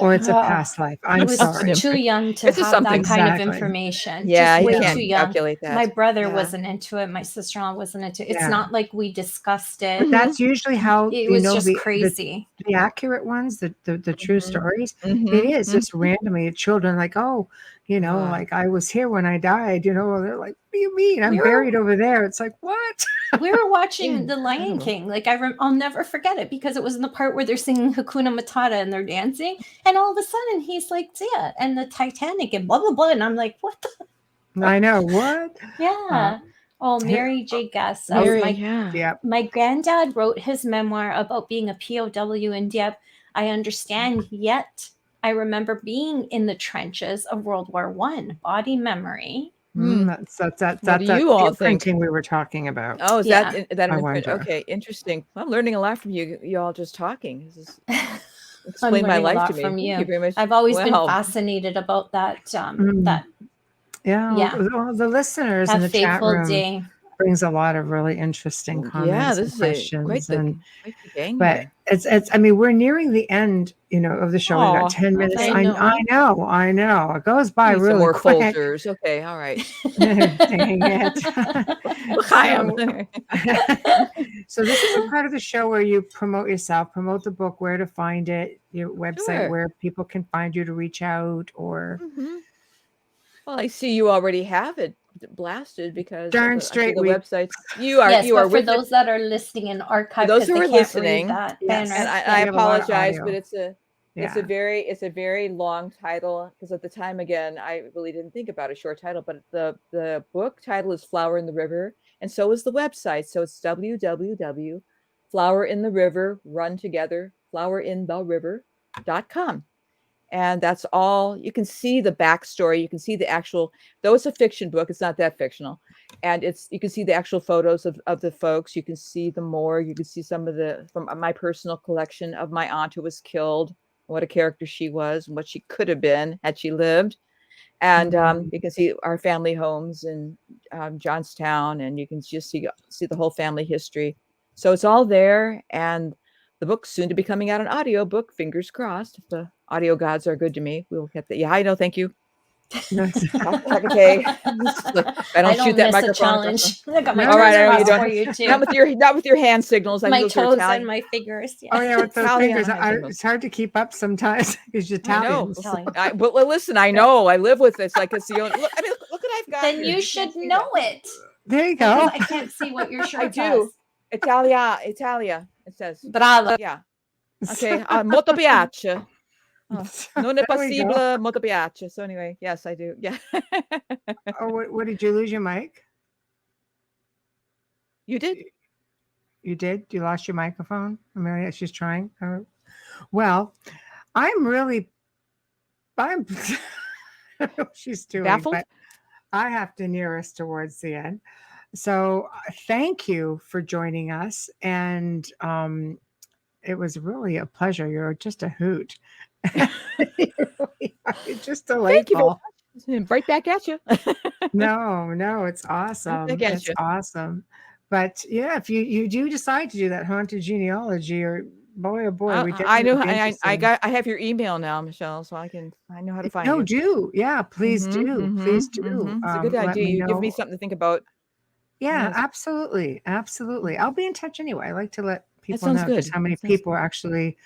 or it's a past life. I'm sorry. Too young to have that kind of information. Yeah, just way too young. Calculate that. My brother wasn't into it. My sister-in-law wasn't into it. It's not like we discussed it. But that's usually how it was just crazy. The accurate ones, the true stories. It is just randomly children like, like I was here when I died. They're like, what do you mean? I'm buried over there. It's like, what? We were watching The Lion King. Like I'll never forget it because it was in the part where they're singing Hakuna Matata and they're dancing, and all of a sudden he's like, "Yeah," and the Titanic and blah blah blah, and I'm like, "What the?" I know what. Yeah. Mary J. Guess. My granddad wrote his memoir about being a POW in Dieppe. I understand, yet I remember being in the trenches of World War I. Body memory. That's that imprinting we were talking about. Oh, is that imprint? Okay, interesting. I'm learning a lot from you all just talking. This is explain my life to me. From you. Thank you very much. I've always been fascinated about that. Well, the listeners in the chat room brings a lot of really interesting comments and questions. But it's we're nearing the end, of the show. We got 10 minutes. I know. It goes by really more quick. Folders. Okay, all right. Dang it. So this is a part of the show where you promote yourself, promote the book, where to find it, your website, where people can find you to reach out or Well, I see you already have it blasted because darn straight the websites. You are for those that are listening in archive, those who are listening, that and I apologize, but it's a very long title because at the time, again, I really didn't think about a short title, but the book title is Flower in the River, and so is the website. So it's www.flowerintheriver.com. And that's all. You can see the backstory. You can see the actual, though it's a fiction book, it's not that fictional. And you can see the actual photos of the folks. You can see the morgue. You can see some of from my personal collection of my aunt who was killed, what a character she was and what she could have been had she lived. And you can see our family homes in Johnstown, and you can just see the whole family history. So it's all there. And the book's soon to be coming out an audio book. Fingers crossed. If the audio gods are good to me, we'll get that. Yeah, I know. Thank you. Okay. I don't shoot that microphone. Challenge. I got my all right, I know you don't. For you too. Not with your hand signals. My toes and my fingers. Yeah. Oh yeah, with those fingers. It's hard to keep up sometimes because you're Italian. But listen, I know. I live with this. Like it's the only. Look what I've got. Then you should know it. There you go. I can't see what your shirt says. I do. Italia. It says. Bravo. Yeah. Okay. Molto piace. Non è possibile, molto piace. So anyway, yes, I do. Yeah. What did you lose your mic? You did. You did? You lost your microphone? Amelia, she's trying. Well, I don't know what she's doing. Baffled? But I have to near us towards the end. So thank you for joining us. And it was really a pleasure. You're just a hoot. You're just delightful. Thank you. Right back at you. No, it's awesome. It's awesome. But yeah, if you do decide to do that haunted genealogy, or boy, oh boy, I know. I have your email now, Michelle, so I know how to find you. No, do. Yeah, please do. Please do. It's a good idea. You give me something to think about. Yeah, absolutely. I'll be in touch anyway. I like to let people sounds know good. just how many That sounds people are actually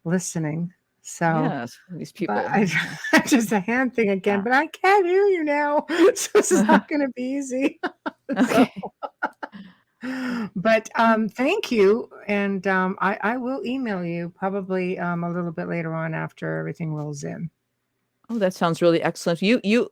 listening. So, Yes, these people. but just a hand thing again, Yeah. but I can't hear you now. So this is not going to be easy. So, Okay. but thank you. And I will email you probably a little bit later on after everything rolls in. Oh, that sounds really excellent. You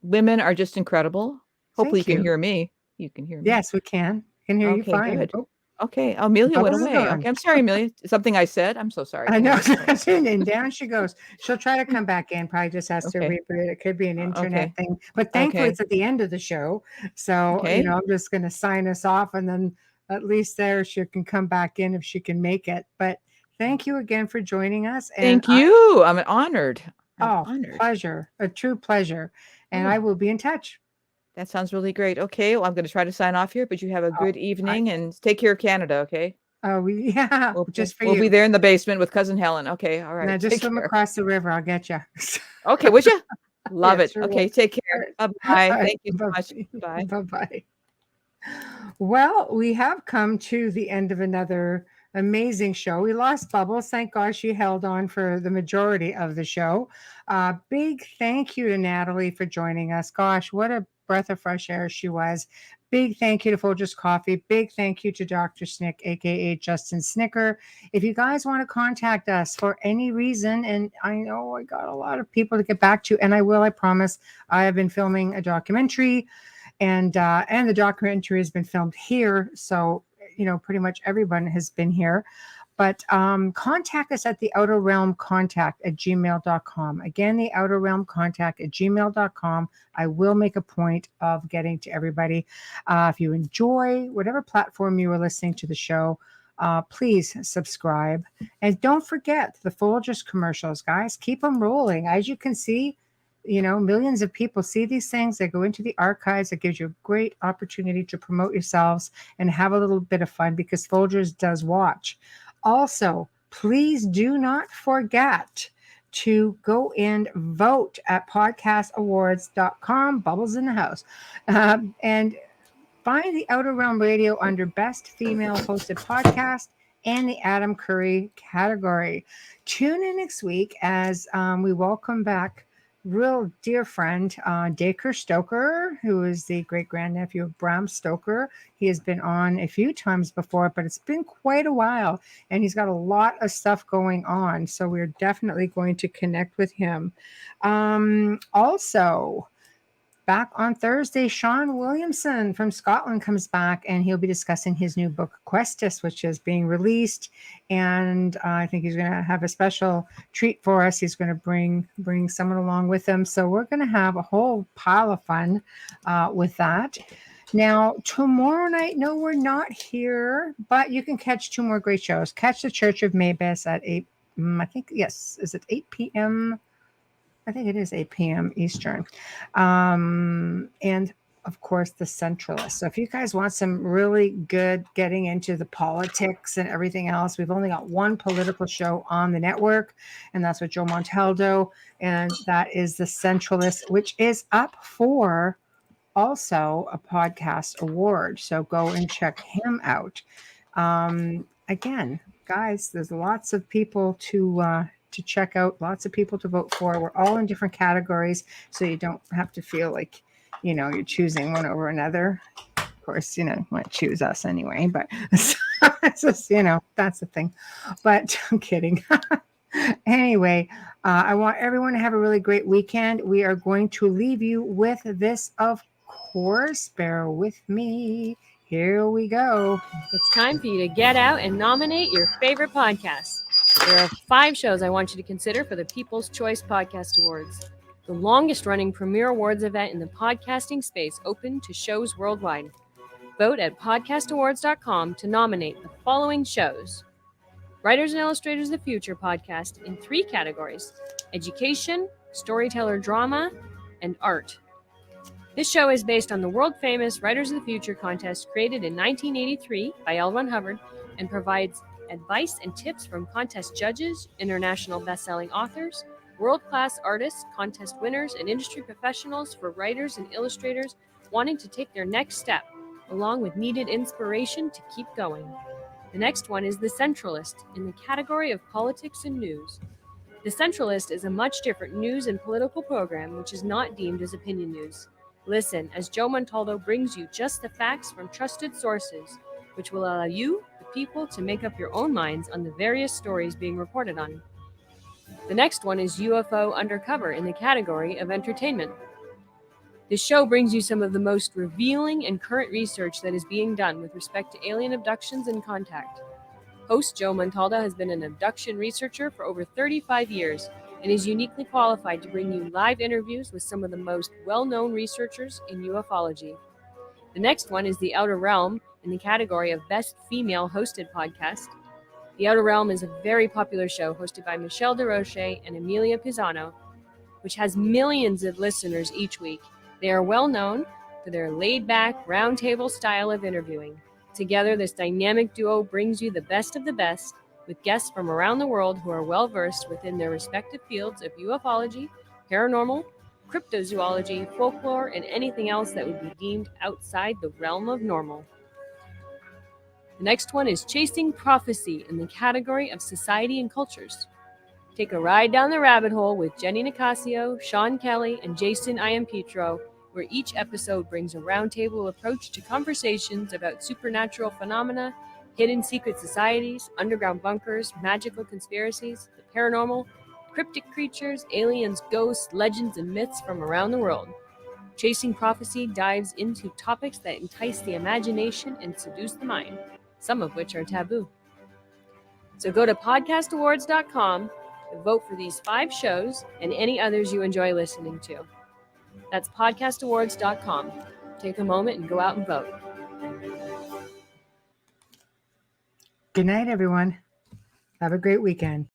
women are just incredible. Hopefully you Thank can you. hear me. You can hear me. Yes, we can. Can hear you Okay, fine. good. Oh, Okay, Amelia went Bubbles is away. gone. Okay, I'm sorry, Amelia. Something I said. I'm so sorry. I Go know. ahead. And down she goes. She'll try to come back in. Probably just has to Okay. reboot. It could be an internet Okay. thing. But thankfully, Okay. it's at the end of the show. So, Okay. I'm just going to sign us off. And then at least there she can come back in if she can make it. But thank you again for joining us. And Thank you. I'm honored. I'm oh, honored. pleasure. A true pleasure. And Oh, I will be in touch. that sounds really great. Okay, well, I'm going to try to sign off here, but you have a Oh, good evening and take care of Canada, okay? yeah, just for We'll be you. there in the basement with cousin Helen. Okay, all Now right. just Take swim care. across the river. I'll get you. Okay, would you? Love Yeah, it. sure Okay, will. take All care. right. Bye-bye. All right. Thank you so much. Bye. Bye-bye. Well, we have come to the end of another amazing show. We lost Bubbles. Thank God she held on for the majority of the show. Big thank you to Natalie for joining us. Gosh, what a breath of fresh air she was. Big thank you to Folgers Coffee. Big thank you to Dr. Snick, aka Justin Snicker. If you guys want to contact us for any reason, and I know I got a lot of people to get back to, and I will, I promise. I have been filming a documentary, and the documentary has been filmed here, so pretty much everyone has been here. But contact us at the outer realm contact at gmail.com. Again, the outer realm contact at gmail.com. I will make a point of getting to everybody. If you enjoy whatever platform you are listening to the show, please subscribe. And don't forget the Folgers commercials, guys. Keep them rolling. As you can see, millions of people see these things. They go into the archives. It gives you a great opportunity to promote yourselves and have a little bit of fun because Folgers does watch. Also, please do not forget to go and vote at podcastawards.com, Bubbles in the House, and find the Outer Realm Radio under Best Female Hosted Podcast and the Adam Curry category. Tune in next week as we welcome back real dear friend Dacre Stoker, who is the great grandnephew of Bram Stoker. He has been on a few times before, but it's been quite a while, and he's got a lot of stuff going on, so we're definitely going to connect with him. Also, back on Thursday, Sean Williamson from Scotland comes back, and he'll be discussing his new book, Questus, which is being released. And I think he's going to have a special treat for us. He's going to bring someone along with him. So we're going to have a whole pile of fun with that. Now, tomorrow night, no, we're not here, but you can catch two more great shows. Catch the Church of Maybus at 8, I think, yes, is it 8 p.m.? I think it is 8 p.m. Eastern. And of course, the Centralists. So if you guys want some really good getting into the politics and everything else, we've only got one political show on the network, and that's with Joe Montaldo, and that is the Centralist, which is up for also a podcast award. So go and check him out. Again, guys, there's lots of people to check out, lots of people to vote for. We're all in different categories, so you don't have to feel like, you're choosing one over another. Of course, you might choose us anyway, but it's just, that's the thing. But I'm kidding. Anyway, I want everyone to have a really great weekend. We are going to leave you with this, of course. Bear with me. Here we go. It's time for you to get out and nominate your favorite podcasts. There are 5 shows I want you to consider for the People's Choice Podcast Awards, the longest-running premier awards event in the podcasting space, open to shows worldwide. Vote at podcastawards.com to nominate the following shows: Writers and Illustrators of the Future podcast in 3 categories: education, storyteller drama, and art. This show is based on the world-famous Writers of the Future contest created in 1983 by L. Ron Hubbard and provides advice and tips from contest judges, international best-selling authors, world-class artists, contest winners, and industry professionals for writers and illustrators wanting to take their next step, along with needed inspiration to keep going. The next one is The Centralist, in the category of politics and news. The Centralist is a much different news and political program which is not deemed as opinion news. Listen as Joe Montaldo brings you just the facts from trusted sources, which will allow you, the people, to make up your own minds on the various stories being reported on. The next one is UFO Undercover, in the category of entertainment. This show brings you some of the most revealing and current research that is being done with respect to alien abductions and contact. Host Joe Montaldo has been an abduction researcher for over 35 years and is uniquely qualified to bring you live interviews with some of the most well-known researchers in ufology. The next one is The Outer Realm, in the category of Best Female Hosted Podcast. The Outer Realm is a very popular show hosted by Michelle DeRoche and Amelia Pisano, which has millions of listeners each week. They are well known for their laid-back, roundtable style of interviewing. Together, this dynamic duo brings you the best of the best, with guests from around the world who are well-versed within their respective fields of ufology, paranormal, cryptozoology, folklore, and anything else that would be deemed outside the realm of normal. The next one is Chasing Prophecy, in the category of society and cultures. Take a ride down the rabbit hole with Jenny Nicasio, Sean Kelly, and Jason Iampietro, where each episode brings a roundtable approach to conversations about supernatural phenomena, hidden secret societies, underground bunkers, magical conspiracies, the paranormal, cryptic creatures, aliens, ghosts, legends, and myths from around the world. Chasing Prophecy dives into topics that entice the imagination and seduce the mind, some of which are taboo. So go to podcastawards.com and vote for these 5 shows and any others you enjoy listening to. That's podcastawards.com. Take a moment and go out and vote. Good night, everyone. Have a great weekend.